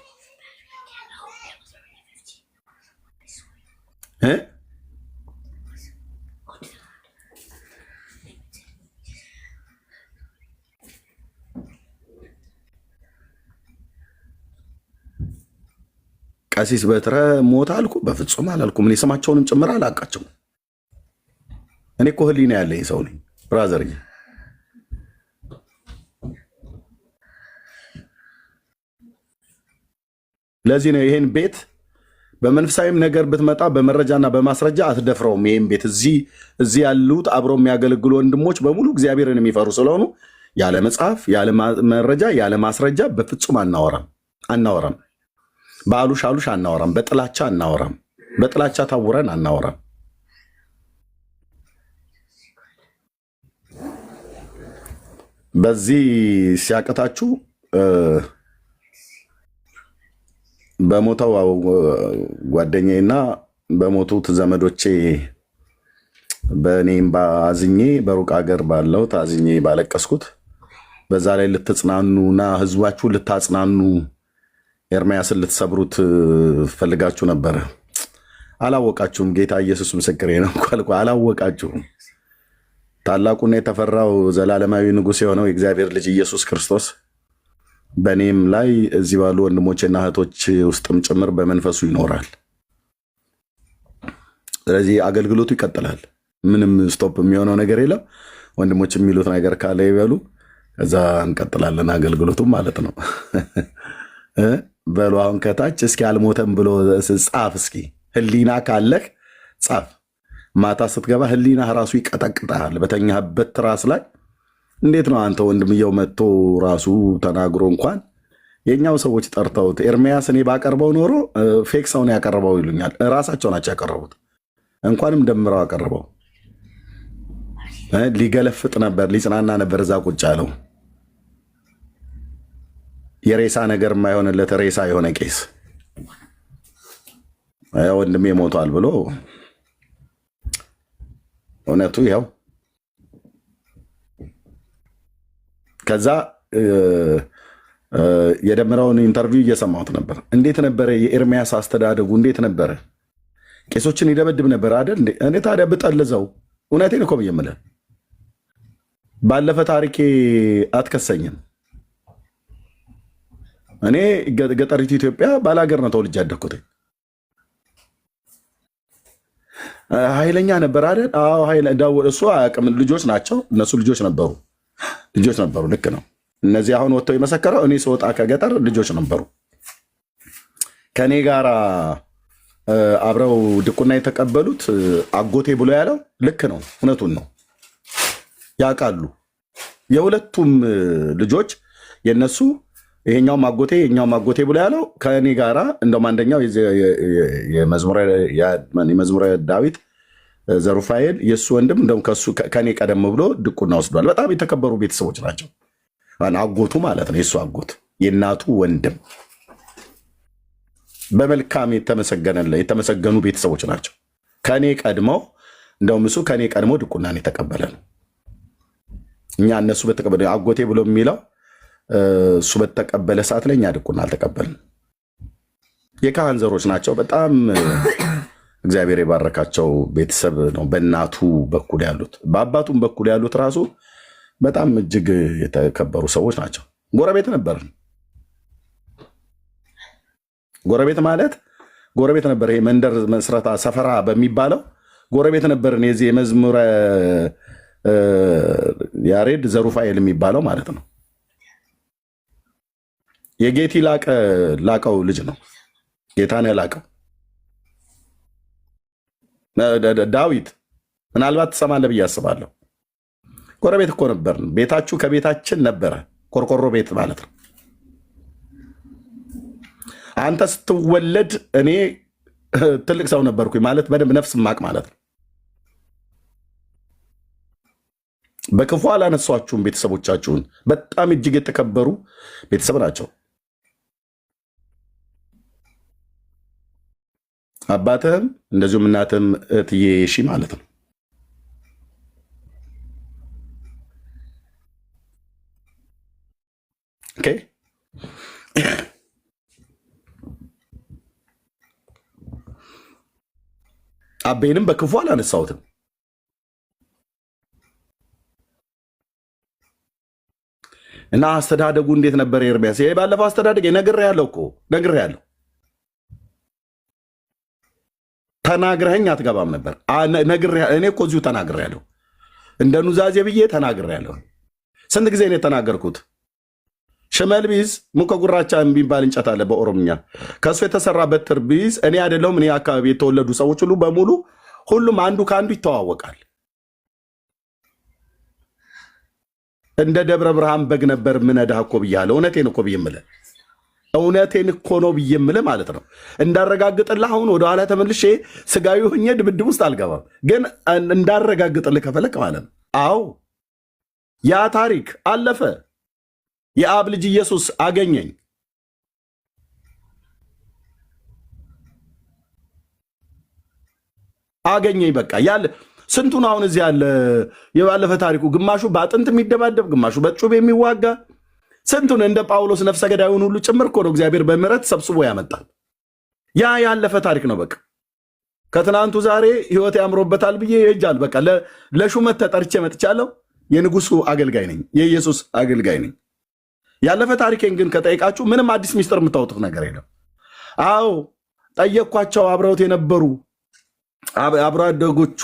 ቀሲስ በትረ ሞተ አልኩ? በፍጹም አላልኩም። እኔ ስማቸውንም ጭምር አላውቃቸውም። እኔ እኮ ህሊና ያለኝ ሰው ነኝ ብራዘር። ለዚህ ነው ይሄን ቤት በመንፈሳዊም ነገር ብትመጣ በመረጃና በማስረጃ አትደፍረውም። ይሄን ቤት እዚህ ያሉት አብረው የሚያገለግሉ ወንድሞች በሙሉ እግዚአብሔርን የሚፈሩ ስለሆኑ ያለ መጽሐፍ፣ ያለ መረጃ፣ ያለ ማስረጃ በፍጹም አናወራም። በአሉሽ አሉሽ አናወራም። በጥላቻ አናወራም። በጥላቻ ታውረን አናወራም። በዚህ ሲያቀታችሁ በሞተው ጓደኛዬና በሞቱት ዘመዶቼ በእኔም ባዝኜ በሩቅ ሀገር ባለው ታዝኜ ባለቀስኩት በዛ ላይ ልትጽናኑና ህዝባችሁ ልታጽናኑ ኤርሚያስን ልትሰብሩት ፈልጋችሁ ነበረ። አላወቃችሁም። ጌታ ኢየሱስ ምስክሬ ነው። አላወቃችሁም። ታላቁና የተፈራው ዘላለማዊ ንጉሥ የሆነው የእግዚአብሔር ልጅ ኢየሱስ ክርስቶስ በእኔም ላይ እዚህ ባሉ ወንድሞቼና እህቶች ውስጥም ጭምር በመንፈሱ ይኖራል። ስለዚህ አገልግሎቱ ይቀጥላል። ምንም ስቶፕ የሚሆነው ነገር የለም። ወንድሞች የሚሉት ነገር ካለ ይበሉ፣ ከዛ እንቀጥላለን አገልግሎቱ ማለት ነው። በሉ አሁን ከታች እስኪ አልሞተም ብሎ ጻፍ እስኪ ህሊና ካለህ ጻፍ። ማታ ስትገባ ህሊና ራሱ ይቀጠቅጣል። በተኛህበት ራስ ላይ እንዴት ነው አንተ ወንድምየው መጥቶ ራሱ ተናግሮ እንኳን የኛው ሰዎች ጠርተውት ኤርሚያስ እኔ ባቀርበው ኖሮ ፌክ ሰው ነው ያቀረበው ይሉኛል። ራሳቸው ናቸው ያቀረቡት። እንኳንም ደምረው አቀረበው። ሊገለፍጥ ነበር፣ ሊጽናና ነበር እዛ ቁጭ ያለው። የሬሳ ነገር የማይሆንለት ሬሳ የሆነ ቄስ ወንድሜ ሞቷል ብሎ እውነቱ ያው ከዛ የደመራውን ኢንተርቪው እየሰማሁት ነበር። እንዴት ነበረ የኤርሚያስ አስተዳደጉ? እንዴት ነበረ? ቄሶችን ይደበድብ ነበር አይደል? እኔ ታዲያ ብጠልዘው እውነቴን እኮ ብዬ የምልህ ባለፈ ታሪኬ አትከሰኝም። እኔ ገጠሪቱ ኢትዮጵያ ባላገር ነው ተወልጄ ያደግኩት። ኃይለኛ ነበር አይደል? አዎ እሱ አያውቅም። ልጆች ናቸው እነሱ ልጆች ነበሩ። ልክ ነው። እነዚህ አሁን ወጥተው የመሰከረው እኔ ስወጣ ከገጠር ልጆች ነበሩ ከኔ ጋር አብረው ድቁና የተቀበሉት አጎቴ ብሎ ያለው ልክ ነው። እውነቱን ነው። ያውቃሉ። የሁለቱም ልጆች የነሱ ይሄኛውም አጎቴ ብሎ ያለው ከኔ ጋራ እንደውም አንደኛው የመዝሙረ ዳዊት ዘሩፋኤል የእሱ ወንድም እንደውም ከኔ ቀደም ብሎ ድቁና ወስዷል። በጣም የተከበሩ ቤተሰቦች ናቸው። አጎቱ ማለት ነው። የእሱ አጎት የእናቱ ወንድም በመልካም የተመሰገኑ ቤተሰቦች ናቸው። ከኔ ቀድመው እንደውም እሱ ከኔ ቀድሞ ድቁናን የተቀበለ ነው። እኛ እነሱ በተቀበለ አጎቴ ብሎ የሚለው እሱ በተቀበለ ሰዓት ላይ እኛ ድቁና አልተቀበልንም። የካህን ዘሮች ናቸው። በጣም እግዚአብሔር የባረካቸው ቤተሰብ ነው። በእናቱ በኩል ያሉት በአባቱም በኩል ያሉት ራሱ በጣም እጅግ የተከበሩ ሰዎች ናቸው። ጎረቤት ነበርን። ጎረቤት ነበር። ይሄ መንደር መስረታ ሰፈራ በሚባለው ጎረቤት ነበርን። የዚህ የመዝሙረ ያሬድ ዘሩፋኤል የሚባለው ማለት ነው። የጌቲ ላቀው ልጅ ነው። ጌታነህ ላቀው ዳዊት ምናልባት ትሰማለህ ብዬ አስባለሁ። ጎረቤት እኮ ነበርን። ቤታችሁ ከቤታችን ነበረ። ቆርቆሮ ቤት ማለት ነው። አንተ ስትወለድ እኔ ትልቅ ሰው ነበርኩኝ ማለት በደንብ ነፍስ ማቅ ማለት ነው። በክፉ አላነሷችሁም። ቤተሰቦቻችሁን በጣም እጅግ የተከበሩ ቤተሰብ ናቸው። አባትህም እንደዚሁም እናትህም እትዬ ሺ ማለት ነው። ኦኬ አቤንም በክፉ አላነሳሁትም። እና አስተዳደጉ እንዴት ነበር ኤርሚያስ? ይሄ ባለፈው አስተዳደግ ነግሬሃለሁ እኮ ነግሬሃለሁ። ተናግረኸኝ አትገባም ነበር። እኔ እኮ እዚሁ ተናግሬያለሁ። እንደ ኑዛዜ ብዬ ተናግሬያለሁ። ስንት ጊዜ ነው የተናገርኩት? ሽመል ቢይዝ ሙከ ጉራቻ የሚባል እንጨት አለ በኦሮምኛ። ከእሱ የተሰራ በትር ቢይዝ እኔ አይደለሁም እኔ አካባቢ የተወለዱ ሰዎች ሁሉ በሙሉ ሁሉም አንዱ ከአንዱ ይተዋወቃል። እንደ ደብረ ብርሃን በግ ነበር ምነዳህ እኮ ብያለሁ። እውነቴን እኮ ብዬ የምልህ እውነቴን እኮ ነው ብዬ የምልህ ማለት ነው። እንዳረጋግጥልህ አሁን ወደኋላ ተመልሼ ስጋዊ ሆኜ ድብድብ ውስጥ አልገባም፣ ግን እንዳረጋግጥልህ ከፈለክ ማለት ነው። አዎ ያ ታሪክ አለፈ። የአብ ልጅ ኢየሱስ አገኘኝ። በቃ ያለ ስንቱን አሁን እዚህ ያለ የባለፈ ታሪኩ ግማሹ በአጥንት የሚደባደብ ግማሹ በጩቤ የሚዋጋ ስንቱን እንደ ጳውሎስ ነፍሰ ገዳዩን ሁሉ ጭምር እኮ ነው እግዚአብሔር በምሕረት ሰብስቦ ያመጣል። ያ ያለፈ ታሪክ ነው። በቃ ከትናንቱ ዛሬ ህይወት ያምሮበታል ብዬ ይሄጃል። በቃ ለሹመት ተጠርቼ መጥቻለሁ። የንጉሱ አገልጋይ ነኝ፣ የኢየሱስ አገልጋይ ነኝ። ያለፈ ታሪኬን ግን ከጠይቃችሁ ምንም አዲስ ሚስጥር የምታወጡት ነገር የለም። አዎ ጠየቅኳቸው። አብረውት የነበሩ አብሮ አደጎቹ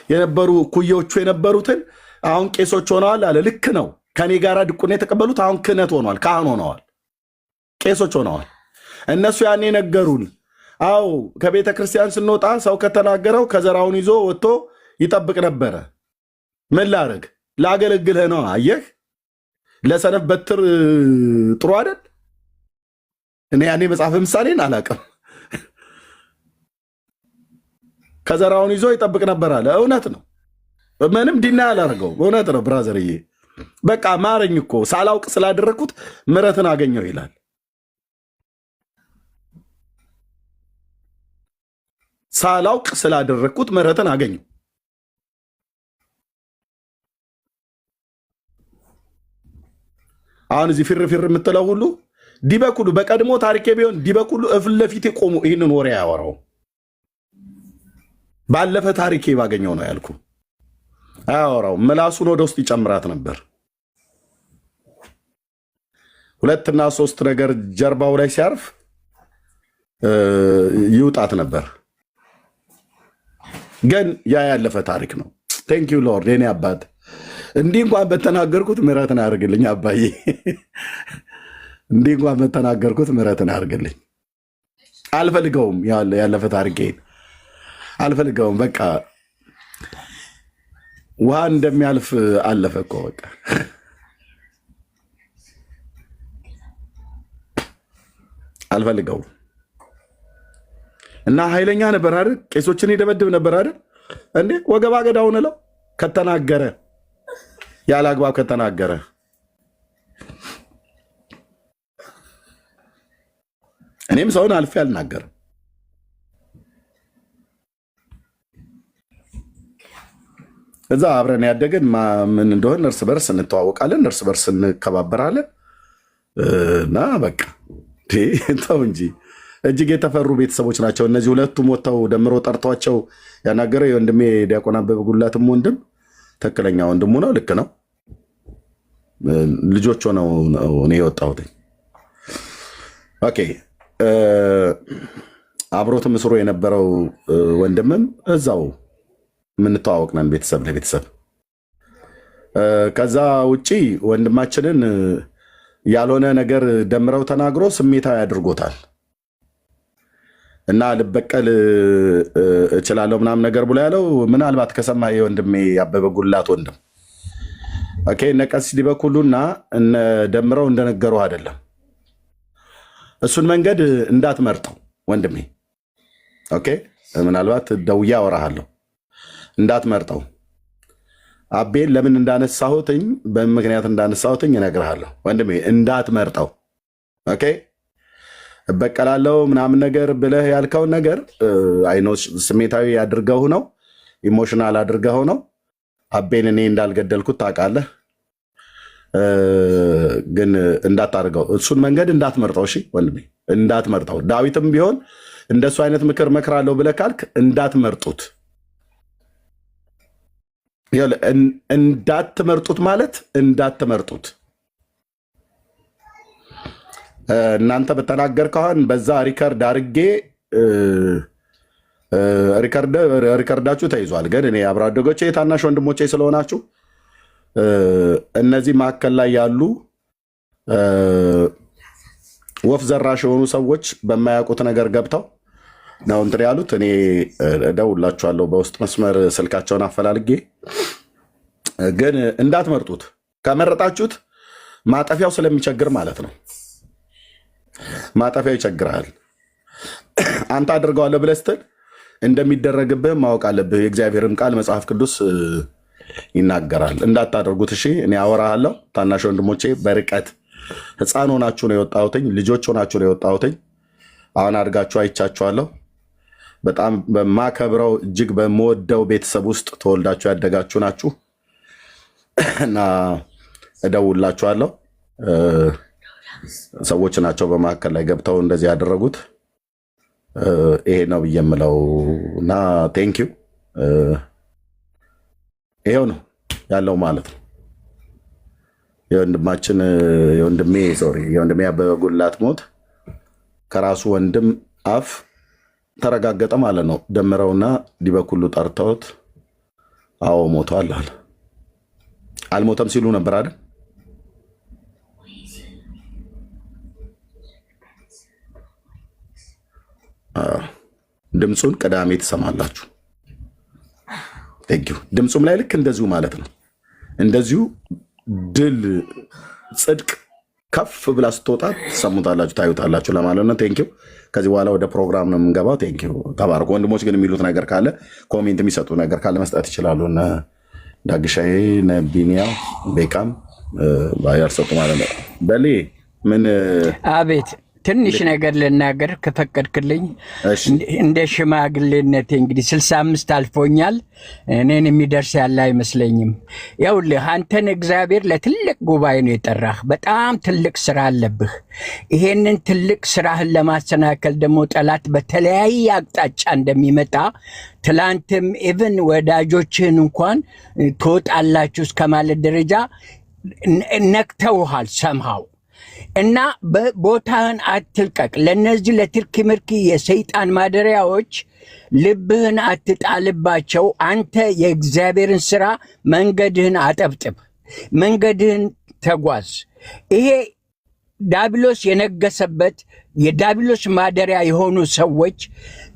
የነበሩ ኩዮቹ የነበሩትን አሁን ቄሶች ሆነዋል አለ። ልክ ነው። ከኔ ጋር ድቁና የተቀበሉት አሁን ክህነት ሆነዋል፣ ካህን ሆነዋል፣ ቄሶች ሆነዋል። እነሱ ያኔ ነገሩን አው ከቤተ ክርስቲያን ስንወጣ ሰው ከተናገረው ከዘራውን ይዞ ወጥቶ ይጠብቅ ነበረ። ምን ላረግ ላገለግልህ ነው። አየህ ለሰነፍ በትር ጥሩ አይደል? እኔ ያኔ መጽሐፍ ምሳሌን አላውቅም። ከዘራውን ይዞ ይጠብቅ ነበር አለ። እውነት ነው። ምንም ዲና ያላደርገው እውነት ነው ብራዘርዬ። በቃ ማረኝ እኮ ሳላውቅ ስላደረግኩት ምሕረትን አገኘው ይላል። ሳላውቅ ስላደረግኩት ምሕረትን አገኘው። አሁን እዚህ ፊር ፊር የምትለው ሁሉ ዲበኩሉ በቀድሞ ታሪኬ ቢሆን ዲበኩሉ እፍል ለፊት የቆሙ ይህንን ወሬ ያወራው ባለፈ ታሪኬ ባገኘው ነው ያልኩ። አያወራው ምላሱን ወደ ውስጥ ይጨምራት ነበር። 2 እና 3 ነገር ጀርባው ላይ ሲያርፍ ይውጣት ነበር። ግን ያ ያለፈ ታሪክ ነው። ቴንክ ዩ ሎርድ የኔ አባት እንዲህ እንኳን በተናገርኩት ምሕረትን አድርግልኝ አባዬ። እንዲህ እንኳን በተናገርኩት ምሕረትን አድርግልኝ። አልፈልገውም፣ ያለፈ ታሪኬን አልፈልገውም። በቃ ውሃ እንደሚያልፍ አለፈ እኮ በቃ። አልፈልገውም። እና ኃይለኛ ነበር አይደል? ቄሶችን ይደበድብ ነበር አይደል? እንዴ ወገባ ገዳውን እለው ከተናገረ ያለ አግባብ ከተናገረ እኔም ሰውን አልፌ አልናገርም። እዛ አብረን ያደገን ምን እንደሆነ እርስ በርስ እንተዋወቃለን፣ እርስ በርስ እንከባበራለን። እና በቃ ተው እንጂ እጅግ የተፈሩ ቤተሰቦች ናቸው እነዚህ ሁለቱም። ወጥተው ደምሮ ጠርቷቸው ያናገረ የወንድሜ ዲያቆን አበበ ጉላትም ወንድም ትክክለኛ ወንድሙ ነው። ልክ ነው። ልጆች ሆነው እኔ የወጣሁት። ኦኬ አብሮት ምስሮ የነበረው ወንድምም እዛው የምንተዋወቅ ነን ቤተሰብ ለቤተሰብ። ከዛ ውጪ ወንድማችንን ያልሆነ ነገር ደምረው ተናግሮ ስሜታዊ አድርጎታል እና ልበቀል እችላለሁ ምናምን ነገር ብሎ ያለው ምናልባት ከሰማ የወንድሜ ያበበ ጉላት ወንድም ኦኬ እነ ቀሲስ ዲበኩሉና እነ ደምረው እንደነገሩ አይደለም። እሱን መንገድ እንዳትመርጠው ወንድሜ። ኦኬ ምናልባት ደውዬ አወራሃለሁ። እንዳትመርጠው አቤን ለምን እንዳነሳሁትኝ በምን ምክንያት እንዳነሳሁትኝ እነግርሃለሁ ወንድሜ። እንዳትመርጠው ኦኬ። እበቀላለሁ ምናምን ነገር ብለህ ያልከውን ነገር አይኖ ስሜታዊ አድርገው ነው፣ ኢሞሽናል አድርገው ነው። አቤን እኔ እንዳልገደልኩት ታውቃለህ። ግን እንዳታርገው፣ እሱን መንገድ እንዳትመርጠው። እሺ ወንድሜ እንዳትመርጠው። ዳዊትም ቢሆን እንደሱ አይነት ምክር መክራለሁ ብለህ ካልክ እንዳትመርጡት። እንዳትመርጡት ማለት እንዳትመርጡት። እናንተ በተናገርከውን በዛ ሪከርድ አድርጌ ሪከርዳችሁ ተይዟል። ግን እኔ አብሮ አደጎቼ የታናሽ ወንድሞቼ ስለሆናችሁ እነዚህ መካከል ላይ ያሉ ወፍ ዘራሽ የሆኑ ሰዎች በማያውቁት ነገር ገብተው ነው እንትን ያሉት። እኔ እደውላችኋለሁ በውስጥ መስመር ስልካቸውን አፈላልጌ። ግን እንዳትመርጡት። ከመረጣችሁት ማጠፊያው ስለሚቸግር ማለት ነው። ማጠፊያው ይቸግራል። አንተ አድርገዋለሁ ብለህ ስትል እንደሚደረግብህ ማወቅ አለብህ። የእግዚአብሔርም ቃል መጽሐፍ ቅዱስ ይናገራል። እንዳታደርጉት። እሺ እኔ አወራሃለሁ። ታናሽ ወንድሞቼ በርቀት ሕፃን ሆናችሁ ነው የወጣሁትኝ፣ ልጆች ሆናችሁ ነው የወጣሁትኝ። አሁን አድጋችሁ አይቻችኋለሁ። በጣም በማከብረው እጅግ በምወደው ቤተሰብ ውስጥ ተወልዳችሁ ያደጋችሁ ናችሁ እና እደውላችኋለሁ። ሰዎች ናቸው በመካከል ላይ ገብተው እንደዚህ ያደረጉት። ይሄ ነው ብዬ የምለው እና ቴንኪው። ይሄው ነው ያለው ማለት ነው። የወንድሜ አበበ ጉላት ሞት ከራሱ ወንድም አፍ ተረጋገጠ ማለት ነው። ደምረውና ዲበኩሉ ጠርተውት አዎ ሞቷል አለ። አልሞተም ሲሉ ነበር አይደል? ድምፁን ቅዳሜ ትሰማላችሁ። ድምፁም ላይ ልክ እንደዚሁ ማለት ነው። እንደዚሁ ድል ጽድቅ ከፍ ብላ ስትወጣ ትሰሙታላችሁ፣ ታዩታላችሁ ለማለት ነው። ቴንኪው። ከዚህ በኋላ ወደ ፕሮግራም ነው የምንገባው። ቴንኪው። ተባረኩ። ወንድሞች ግን የሚሉት ነገር ካለ ኮሜንት የሚሰጡ ነገር ካለ መስጠት ይችላሉ። እነ ዳግሻዬ፣ እነ ቢኒያ፣ ቤቃም ያልሰጡ ማለት ነው። በሌ ምን አቤት ትንሽ ነገር ልናገር ከፈቀድክልኝ። እንደ ሽማግሌነቴ እንግዲህ 65 አልፎኛል። እኔን የሚደርስ ያለ አይመስለኝም። ይኸውልህ አንተን እግዚአብሔር ለትልቅ ጉባኤ ነው የጠራህ። በጣም ትልቅ ስራ አለብህ። ይሄንን ትልቅ ስራህን ለማሰናከል ደግሞ ጠላት በተለያየ አቅጣጫ እንደሚመጣ ትላንትም ኢቭን ወዳጆችህን እንኳን ትወጣላችሁ እስከማለት ደረጃ ነክተውሃል ሰምሃው እና ቦታህን አትልቀቅ። ለነዚህ ለትርኪ ምርኪ የሰይጣን ማደሪያዎች ልብህን አትጣልባቸው። አንተ የእግዚአብሔርን ስራ መንገድህን አጠብጥብ፣ መንገድህን ተጓዝ። ይሄ ዳቢሎስ የነገሰበት የዳቢሎስ ማደሪያ የሆኑ ሰዎች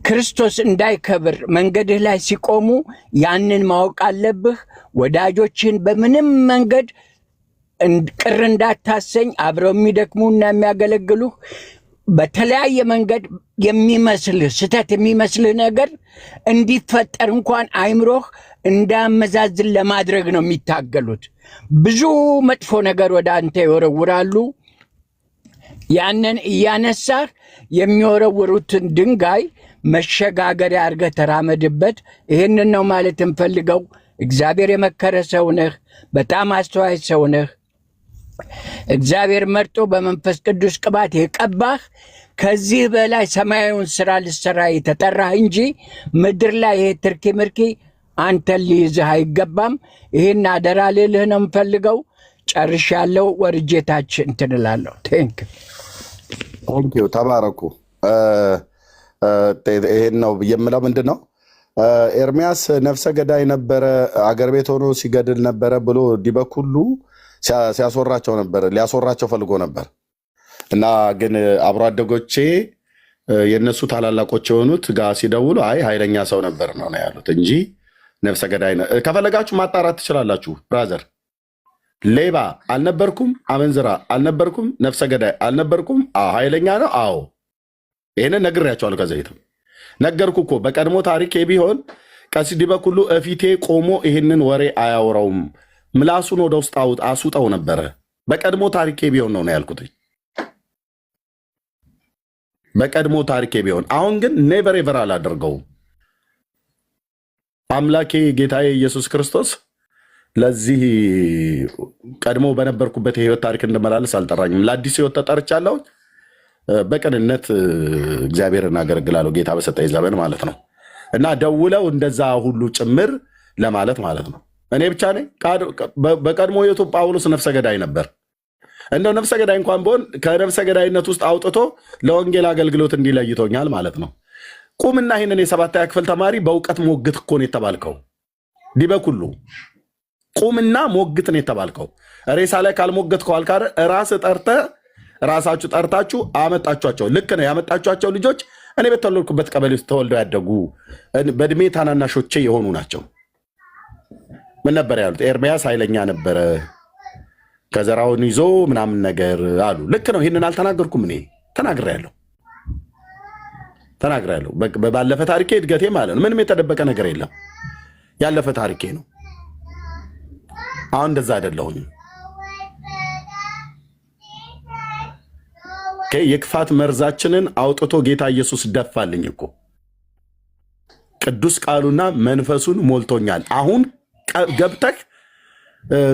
ክርስቶስ እንዳይከብር መንገድህ ላይ ሲቆሙ ያንን ማወቅ አለብህ። ወዳጆችን በምንም መንገድ ቅር እንዳታሰኝ። አብረው የሚደክሙና የሚያገለግሉህ በተለያየ መንገድ የሚመስልህ ስተት የሚመስልህ ነገር እንዲፈጠር እንኳን አይምሮህ እንዳመዛዝን ለማድረግ ነው የሚታገሉት። ብዙ መጥፎ ነገር ወደ አንተ ይወረውራሉ። ያንን እያነሳህ የሚወረውሩትን ድንጋይ መሸጋገሪያ አድርገህ ተራመድበት። ይህንን ነው ማለት እንፈልገው። እግዚአብሔር የመከረ ሰው ነህ። በጣም አስተዋይ ሰው ነህ። እግዚአብሔር መርጦ በመንፈስ ቅዱስ ቅባት የቀባህ ከዚህ በላይ ሰማያዊውን ስራ ልሰራ የተጠራህ እንጂ ምድር ላይ ይሄ ትርኪ ምርኪ አንተን ሊይዝህ አይገባም። ይህን አደራ ልልህ ነው የምፈልገው። ጨርሻለሁ። ወርጄታች እንትን እላለሁ። ቴንኪው። ተባረኩ። ይሄን ነው የምለው። ምንድን ነው ኤርሚያስ ነፍሰ ገዳይ ነበረ፣ አገር ቤት ሆኖ ሲገድል ነበረ ብሎ ዲበኩሉ ሲያስወራቸው ነበር፣ ሊያስወራቸው ፈልጎ ነበር። እና ግን አብሮ አደጎቼ የእነሱ ታላላቆች የሆኑት ጋር ሲደውሉ አይ ኃይለኛ ሰው ነበር ነው ያሉት እንጂ ነፍሰ ገዳይ ከፈለጋችሁ ማጣራት ትችላላችሁ። ብራዘር ሌባ አልነበርኩም፣ አመንዝራ አልነበርኩም፣ ነፍሰ ገዳይ አልነበርኩም። ኃይለኛ ነው። አዎ ይህንን ነግሬያቸዋለሁ። ከዘይትም ነገርኩ እኮ በቀድሞ ታሪኬ ቢሆን ቀሲስ ዲበኩሉ እፊቴ ቆሞ ይህንን ወሬ አያወራውም፣ ምላሱን ወደ ውስጥ አሱጠው ነበረ። በቀድሞ ታሪኬ ቢሆን ነው ያልኩት፣ በቀድሞ ታሪኬ ቢሆን። አሁን ግን ኔቨር ኤቨር አላደርገውም። አምላኬ ጌታዬ ኢየሱስ ክርስቶስ ለዚህ ቀድሞ በነበርኩበት የህይወት ታሪክ እንድመላለስ አልጠራኝም። ለአዲስ ህይወት ተጠርቻለሁ። በቅንነት እግዚአብሔርን አገለግላለሁ፣ ጌታ በሰጠኝ ዘመን ማለት ነው። እና ደውለው እንደዛ ሁሉ ጭምር ለማለት ማለት ነው። እኔ ብቻ ነኝ? በቀድሞ ህይወቱ ጳውሎስ ነፍሰ ገዳይ ነበር። እንደው ነፍሰ ገዳይ እንኳን ቢሆን ከነፍሰ ገዳይነት ውስጥ አውጥቶ ለወንጌል አገልግሎት እንዲለይቶኛል ማለት ነው። ቁምና ይህንን የ7ኛ ክፍል ተማሪ በእውቀት ሞግት እኮ ነው የተባልከው። ዲበኩሉ ቁምና ሞግት ነው የተባልከው። ሬሳ ላይ ካልሞገትከው አልካረ ራሳችሁ ጠርታችሁ አመጣችኋቸው። ልክ ነው ያመጣችኋቸው ልጆች እኔ በተወለድኩበት ቀበሌ ውስጥ ተወልደው ያደጉ በእድሜ ታናናሾቼ የሆኑ ናቸው። ምን ነበር ያሉት? ኤርሚያስ ኃይለኛ ነበረ ከዘራውን ይዞ ምናምን ነገር አሉ። ልክ ነው። ይህንን አልተናገርኩም እኔ ተናግሬያለሁ። ባለፈ ታሪኬ እድገቴ ማለት ነው። ምንም የተደበቀ ነገር የለም። ያለፈ ታሪኬ ነው። አሁን እንደዛ አይደለሁኝ። የክፋት መርዛችንን አውጥቶ ጌታ ኢየሱስ ደፋልኝ እኮ። ቅዱስ ቃሉና መንፈሱን ሞልቶኛል። አሁን ገብተህ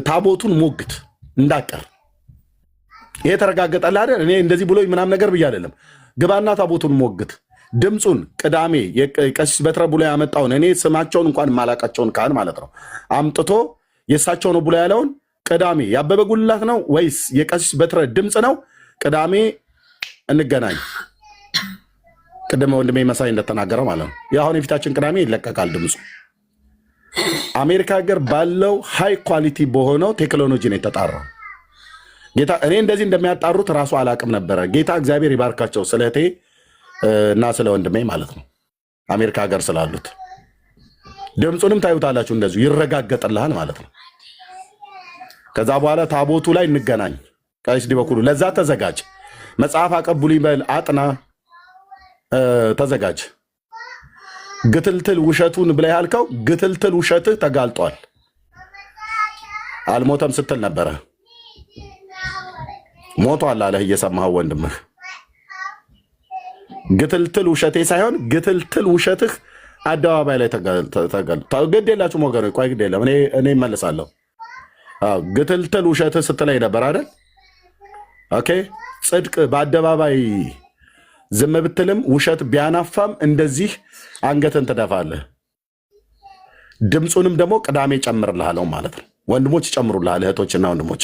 ታቦቱን ሞግት እንዳቀር። ይሄ ተረጋገጠልህ አይደል? እኔ እንደዚህ ብሎኝ ምናምን ነገር ብዬ አይደለም። ግባና ታቦቱን ሞግት። ድምፁን ቅዳሜ የቀሲስ በትረ ብሎ ያመጣውን እኔ ስማቸውን እንኳን የማላቃቸውን ካህን ማለት ነው አምጥቶ የእሳቸው ነው ብሎ ያለውን ቅዳሜ ያበበ ጉልላት ነው ወይስ የቀሲስ በትረ ድምፅ ነው? ቅዳሜ እንገናኝ። ቅድመ ወንድሜ መሳይ እንደተናገረው ማለት ነው። የአሁን የፊታችን ቅዳሜ ይለቀቃል ድምፁ። አሜሪካ ሀገር ባለው ሃይ ኳሊቲ በሆነው ቴክኖሎጂ ነው የተጣራው። ጌታ እኔ እንደዚህ እንደሚያጣሩት ራሱ አላቅም ነበረ። ጌታ እግዚአብሔር ይባርካቸው ስለ እህቴ እና ስለ ወንድሜ ማለት ነው። አሜሪካ ሀገር ስላሉት ድምፁንም ታዩታላችሁ። እንደዚሁ ይረጋገጥልሃል ማለት ነው። ከዛ በኋላ ታቦቱ ላይ እንገናኝ። ቀሲስ ዲበኩሉ ለዛ ተዘጋጅ። መጽሐፍ አቀብሉኝ በል፣ አጥና፣ ተዘጋጅ። ግትልትል ውሸቱን ብለህ ያልከው ግትልትል ውሸትህ ተጋልጧል። አልሞተም ስትል ነበረ። ሞቷል አለህ እየሰማኸው ወንድምህ። ግትልትል ውሸቴ ሳይሆን ግትልትል ውሸትህ አደባባይ ላይ ተጋልጧል። ግድ የላችሁም ወገኖች፣ ቆይ ግድ የለም እኔ እመልሳለሁ። ግትልትል ውሸትህ ስትለኝ ነበር አይደል? ኦኬ። ጽድቅ በአደባባይ ዝም ብትልም ውሸት ቢያናፋም እንደዚህ አንገትን ትደፋለህ። ድምፁንም ደግሞ ቅዳሜ ጨምርልሃለሁ ማለት ነው። ወንድሞች ይጨምሩልሃል፣ እህቶችና ወንድሞች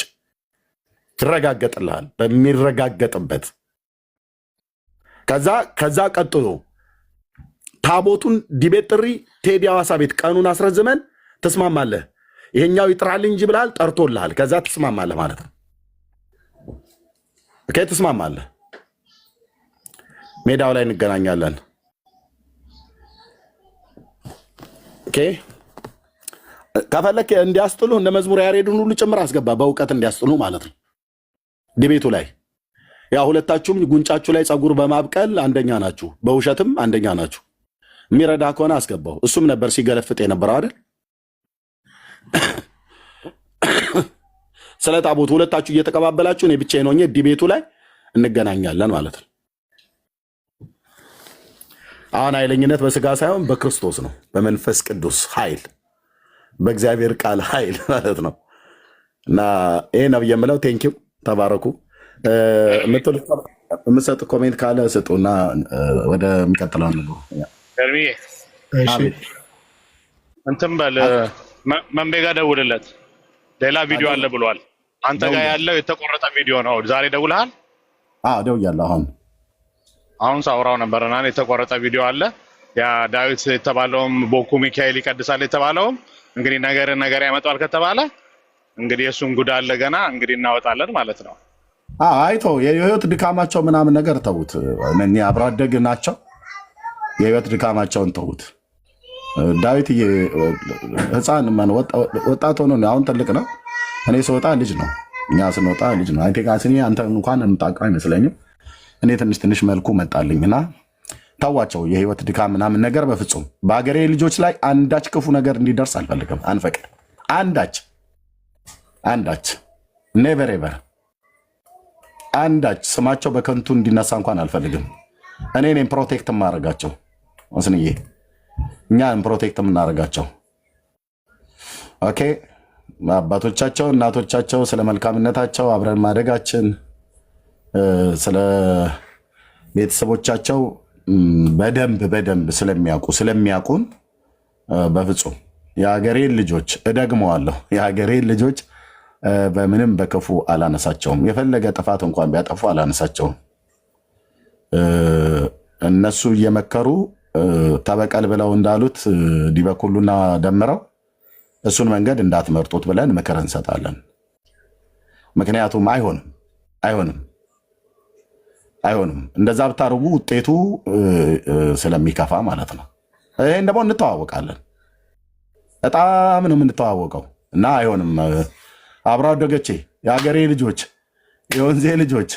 ይረጋገጥልሃል በሚረጋገጥበት። ከዛ ቀጥሎ ታቦቱን ዲቤት ጥሪ ቴዲ ሐዋሳ ቤት ቀኑን አስረዝመን ትስማማለህ። ይሄኛው ይጥራል እንጂ ብለሃል፣ ጠርቶልሃል። ከዛ ትስማማለህ ማለት ነው። ኦኬ፣ ትስማማለህ። ሜዳው ላይ እንገናኛለን። ኦኬ። ከፈለክ እንዲያስጥሉ እነ መዝሙር ያሬድን ሁሉ ጭምር አስገባ፣ በእውቀት እንዲያስጥሉ ማለት ነው። ዲቤቱ ላይ ያ ሁለታችሁም ጉንጫችሁ ላይ ፀጉር በማብቀል አንደኛ ናችሁ፣ በውሸትም አንደኛ ናችሁ። የሚረዳ ከሆነ አስገባው። እሱም ነበር ሲገለፍጥ የነበረው አይደል? ስለ ታቦቱ ሁለታችሁ እየተቀባበላችሁ እኔ ብቻዬን ሆኜ ዲቤቱ ላይ እንገናኛለን ማለት ነው። አሁን ኃይለኝነት በስጋ ሳይሆን በክርስቶስ ነው፣ በመንፈስ ቅዱስ ኃይል፣ በእግዚአብሔር ቃል ኃይል ማለት ነው። እና ይሄ ነው የምለው። ቴንኪው፣ ተባረኩ። የምትሰጥ ኮሜንት ካለ ስጡ እና ወደሚቀጥለው ነው። እንትን በል መንቤ ጋር ደውልለት፣ ሌላ ቪዲዮ አለ ብሏል። አንተ ጋር ያለው የተቆረጠ ቪዲዮ ነው። ዛሬ ደውልሃል? ደውያለሁ። አሁን ሳውራው ነበርና የተቆረጠ ቪዲዮ አለ። ያ ዳዊት የተባለውም ቦኩ ሚካኤል ይቀድሳል የተባለውም እንግዲህ ነገር ያመጣል ከተባለ እንግዲህ እሱን ጉድ አለ ገና እንግዲህ እናወጣለን ማለት ነው። አይቶ የህይወት ድካማቸው ምናምን ነገር ተዉት። እኔ አብሮ አደግ ናቸው። የህይወት ድካማቸውን ተዉት። ዳዊት ህፃን ወጣት ሆኖ አሁን ትልቅ ነው። እኔ ስወጣ ልጅ ነው። እኛ ስንወጣ ልጅ ነው። አንተ እንኳን የምታውቀው አይመስለኝም። እኔ ትንሽ መልኩ መጣልኝና ተዋቸው። የህይወት ድካም ምናምን ነገር በፍጹም በሀገሬ ልጆች ላይ አንዳች ክፉ ነገር እንዲደርስ አልፈልግም። አንፈቅድ። አንዳች ኔቨር ኤቨር አንዳች ስማቸው በከንቱ እንዲነሳ እንኳን አልፈልግም። እኔ እኔም ፕሮቴክት የማደርጋቸው ወስንዬ፣ እኛም ፕሮቴክት የምናደርጋቸው። ኦኬ። አባቶቻቸው እናቶቻቸው ስለ መልካምነታቸው አብረን ማደጋችን ስለ ቤተሰቦቻቸው በደንብ ስለሚያውቁን በፍጹም የሀገሬን ልጆች እደግመዋለሁ፣ የሀገሬን ልጆች በምንም በክፉ አላነሳቸውም። የፈለገ ጥፋት እንኳን ቢያጠፉ አላነሳቸውም። እነሱ እየመከሩ ተበቀል ብለው እንዳሉት ዲበኩሉና ደምረው እሱን መንገድ እንዳትመርጡት ብለን ምክር እንሰጣለን። ምክንያቱም አይሆንም። እንደዛ ብታደርጉ ውጤቱ ስለሚከፋ ማለት ነው። ይህን ደግሞ እንተዋወቃለን፣ በጣም ነው የምንተዋወቀው እና አይሆንም። አብሮ አደጎቼ፣ የሀገሬ ልጆች፣ የወንዜ ልጆች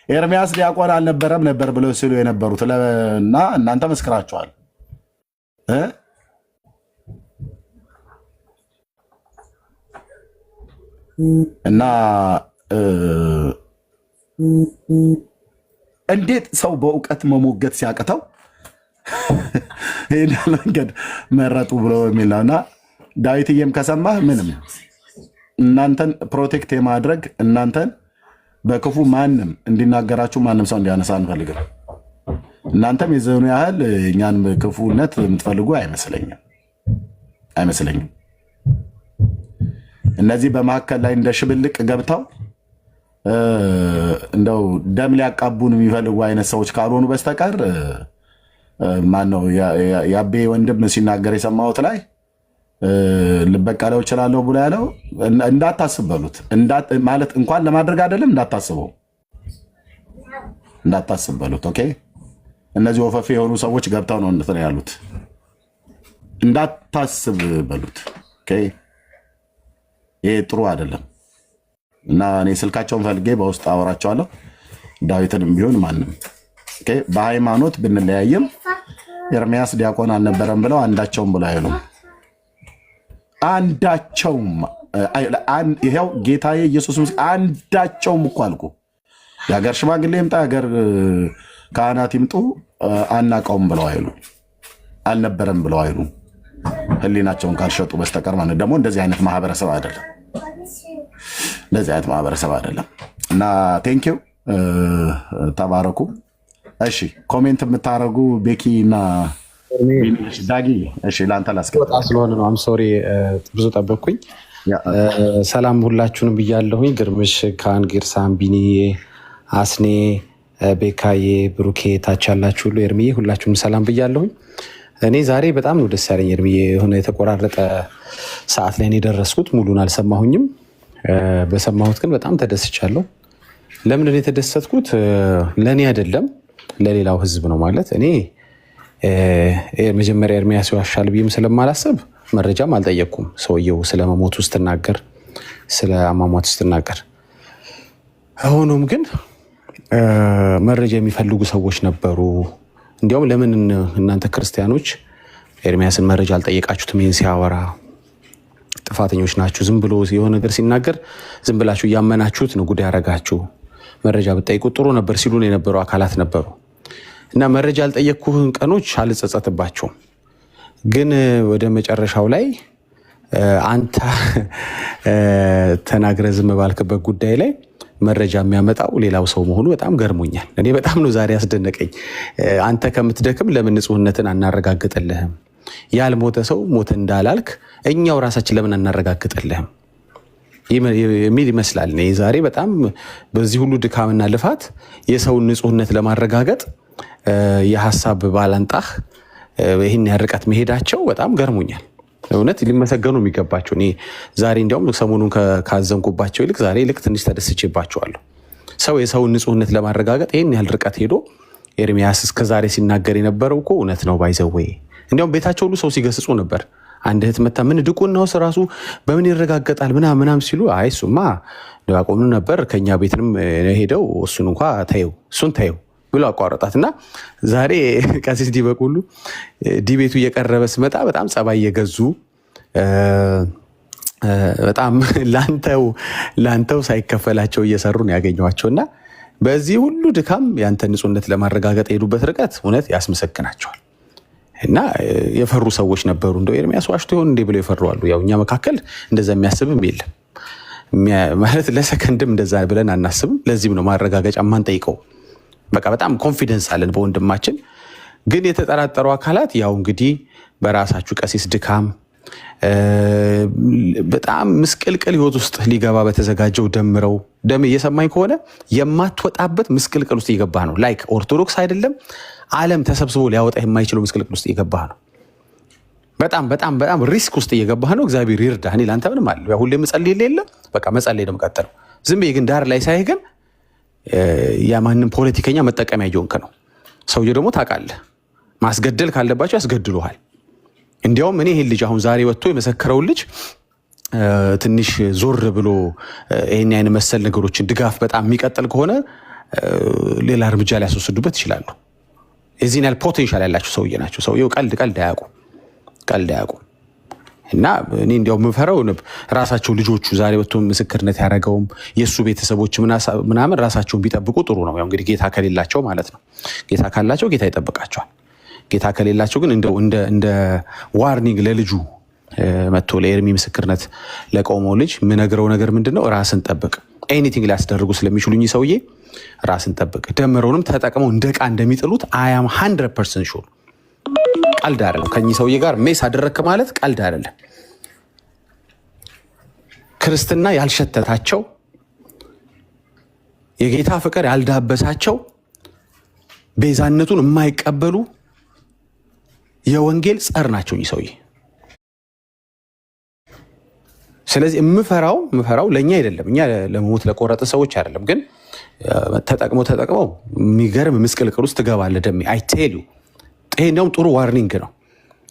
ኤርሚያስ ዲያቆን አልነበረም ነበር ብለው ሲሉ የነበሩት እና እናንተ መስክራችኋል። እና እንዴት ሰው በእውቀት መሞገት ሲያቅተው ይህን መንገድ መረጡ ብሎ የሚል ነው። እና ዳዊትዬም ከሰማህ ምንም እናንተን ፕሮቴክት የማድረግ እናንተን በክፉ ማንም እንዲናገራችሁ ማንም ሰው እንዲያነሳ አንፈልግም። እናንተም የዘኑ ያህል እኛን ክፉነት የምትፈልጉ አይመስለኝም። እነዚህ በመካከል ላይ እንደ ሽብልቅ ገብተው እንደው ደም ሊያቃቡን የሚፈልጉ አይነት ሰዎች ካልሆኑ በስተቀር ማነው የአቤ ወንድም ሲናገር የሰማሁት ላይ ልበቀለው እችላለሁ ብሎ ያለው እንዳታስበሉት ማለት እንኳን ለማድረግ አይደለም እንዳታስበሉት። ኦኬ። እነዚህ ወፈፌ የሆኑ ሰዎች ገብተው ነው እንትን ያሉት። እንዳታስብ በሉት። ኦኬ ይሄ ጥሩ አይደለም እና እኔ ስልካቸውን ፈልጌ በውስጥ አወራቸዋለሁ። ዳዊትንም ቢሆን ማንም ኦኬ። በሃይማኖት ብንለያየም ኤርሚያስ ዲያቆን አልነበረም ብለው አንዳቸውም ብለው አይሉም። አንዳቸውም ይሄው ጌታዬ ኢየሱስ አንዳቸውም እኮ አልኩ። የሀገር ሽማግሌ ይምጣ የሀገር ካህናት ይምጡ አናውቀውም ብለው አይሉ፣ አልነበረም ብለው አይሉ፣ ህሊናቸውን ካልሸጡ በስተቀር ማለት ደግሞ እንደዚህ አይነት ማህበረሰብ አይደለም። እንደዚህ አይነት ማህበረሰብ አይደለም እና ቴንኪው ተባረኩ። እሺ ኮሜንት የምታደርጉ ቤኪ እና ዳጊ፣ እሺ ለአንተ ላስገባ ስለሆነ ነው። አም ሶሪ ብዙ ጠበቅኩኝ። ሰላም ሁላችሁንም ብያለሁኝ። ግርምሽ፣ ካን፣ ጊርሳን፣ ቢኒዬ፣ አስኔ፣ ቤካዬ፣ ብሩኬ፣ ታች ያላችሁ ሁሉ ኤርሚዬ፣ ሁላችሁም ሰላም ብያለሁኝ። እኔ ዛሬ በጣም ነው ደስ ያለኝ ኤርሚዬ። የሆነ የተቆራረጠ ሰዓት ላይ ነው የደረስኩት። ሙሉን አልሰማሁኝም። በሰማሁት ግን በጣም ተደስቻለሁ። ለምንድን ነው የተደሰትኩት? ለእኔ አይደለም ለሌላው ህዝብ ነው። ማለት እኔ መጀመሪያ ኤርሚያስ ይዋሻል ብዬም ስለማላስብ መረጃም አልጠየቅኩም። ሰውየው ስለ መሞቱ ስትናገር፣ ስለ አሟሟቱ ስትናገር፣ ሆኖም ግን መረጃ የሚፈልጉ ሰዎች ነበሩ። እንዲያውም ለምን እናንተ ክርስቲያኖች ኤርሚያስን መረጃ አልጠየቃችሁትም? ይህን ሲያወራ ጥፋተኞች ናችሁ። ዝም ብሎ የሆነ ነገር ሲናገር ዝም ብላችሁ እያመናችሁት ነው ጉዳይ ያረጋችሁ። መረጃ ብትጠይቁ ጥሩ ነበር ሲሉን የነበሩ አካላት ነበሩ እና መረጃ ያልጠየቅኩህን ቀኖች አልጸጸትባቸውም። ግን ወደ መጨረሻው ላይ አንተ ተናግረህ ዝም ባልክበት ጉዳይ ላይ መረጃ የሚያመጣው ሌላው ሰው መሆኑ በጣም ገርሞኛል። እኔ በጣም ነው ዛሬ ያስደነቀኝ። አንተ ከምትደክም ለምን ንጹህነትን አናረጋግጥልህም? ያልሞተ ሰው ሞተ እንዳላልክ እኛው ራሳችን ለምን አናረጋግጥልህም የሚል ይመስላል። እኔ ዛሬ በጣም በዚህ ሁሉ ድካምና ልፋት የሰውን ንጹህነት ለማረጋገጥ የሀሳብ ባላንጣህ ይህን ያርቀት መሄዳቸው በጣም ገርሞኛል። እውነት ሊመሰገኑ የሚገባቸው። እኔ ዛሬ እንዲያውም ሰሞኑን ካዘንኩባቸው ይልቅ ዛሬ ይልቅ ትንሽ ተደስቼባቸዋለሁ። ሰው የሰውን ንጹህነት ለማረጋገጥ ይህን ያህል ርቀት ሄዶ ኤርሚያስ እስከዛሬ ሲናገር የነበረው እኮ እውነት ነው። ባይዘወይ እንዲያውም ቤታቸው ሁሉ ሰው ሲገስጹ ነበር። አንድ እህት መታ ምን ድቁናው ራሱ በምን ይረጋገጣል ምናምን ሲሉ፣ አይ እሱማ ዲያቆኑ ነበር ከኛ ቤትንም ሄደው እሱን እንኳ ተይው እሱን ተይው ብሎ አቋረጣት። እና ዛሬ ቀሲስ ዲበቁሉ ዲቤቱ እየቀረበ ስመጣ በጣም ጸባይ እየገዙ በጣም ላንተው ሳይከፈላቸው እየሰሩ ነው ያገኘኋቸው። እና በዚህ ሁሉ ድካም ያንተ ንጹህነት ለማረጋገጥ የሄዱበት ርቀት እውነት ያስመሰግናቸዋል። እና የፈሩ ሰዎች ነበሩ። እንደው ኤርሚያስ ዋሽቶ ይሆን እንዴ ብለው የፈሩ አሉ። ያው እኛ መካከል እንደዛ የሚያስብም የለም ማለት ለሰከንድም እንደዛ ብለን አናስብም። ለዚህም ነው ማረጋገጫ ማንጠይቀው። በቃ በጣም ኮንፊደንስ አለን በወንድማችን። ግን የተጠራጠሩ አካላት ያው እንግዲህ በራሳችሁ ቀሲስ ድካም በጣም ምስቅልቅል ህይወት ውስጥ ሊገባ በተዘጋጀው ደምረው ደም እየሰማኝ ከሆነ የማትወጣበት ምስቅልቅል ውስጥ እየገባ ነው። ላይክ ኦርቶዶክስ አይደለም ዓለም ተሰብስቦ ሊያወጣ የማይችለው ምስቅልቅል ውስጥ እየገባ ነው። በጣም በጣም በጣም ሪስክ ውስጥ እየገባ ነው። እግዚአብሔር ይርዳህ። እኔ ለአንተ ምንም አለ ሁሌ መጸለይ የለ በቃ መጸለይ ነው የምቀጥለው። ዝም ብዬ ግን ዳር ላይ ሳይህ ግን የማንም ፖለቲከኛ መጠቀሚያ እየሆንክ ነው። ሰውዬው ደግሞ ታውቃለህ፣ ማስገደል ካለባቸው ያስገድሉሃል። እንዲያውም እኔ ይሄን ልጅ አሁን ዛሬ ወጥቶ የመሰከረውን ልጅ ትንሽ ዞር ብሎ ይህን አይነት መሰል ነገሮችን ድጋፍ በጣም የሚቀጥል ከሆነ ሌላ እርምጃ ሊያስወስዱበት ይችላሉ። የዚህን ያህል ፖቴንሻል ያላቸው ሰውዬ ናቸው። ሰውዬው ቀልድ አያውቁም። እና እኔ እንዲያው የምፈራው ራሳቸው ልጆቹ ዛሬ ወጥቶ ምስክርነት ያደረገውም የእሱ ቤተሰቦች ምናምን ራሳቸውን ቢጠብቁ ጥሩ ነው። ያው እንግዲህ ጌታ ከሌላቸው ማለት ነው። ጌታ ካላቸው ጌታ ይጠብቃቸዋል። ጌታ ከሌላቸው ግን እንደ ዋርኒንግ ለልጁ መጥቶ ለኤርሚ ምስክርነት ለቆመው ልጅ የምነግረው ነገር ምንድን ነው? ራስን ጠብቅ። ኤኒቲንግ ሊያስደርጉ ስለሚችሉኝ ሰውዬ ራስን ጠብቅ። ደምረውንም ተጠቅመው እንደ ዕቃ እንደሚጥሉት አያም 100% ሹር። ቀልድ አይደለም። ከኚህ ሰውዬ ጋር ሜስ አደረክ ማለት ቀልድ አይደለም። ክርስትና ያልሸተታቸው የጌታ ፍቅር ያልዳበሳቸው ቤዛነቱን የማይቀበሉ የወንጌል ጸር ናቸው እኚህ ሰውዬ። ስለዚህ የምፈራው ለእኛ አይደለም፣ እኛ ለመሞት ለቆረጠ ሰዎች አይደለም። ግን ተጠቅመው የሚገርም ምስቅልቅል ውስጥ ትገባለህ ደሜ። አይቴሉ ይሄ እንደውም ጥሩ ዋርኒንግ ነው።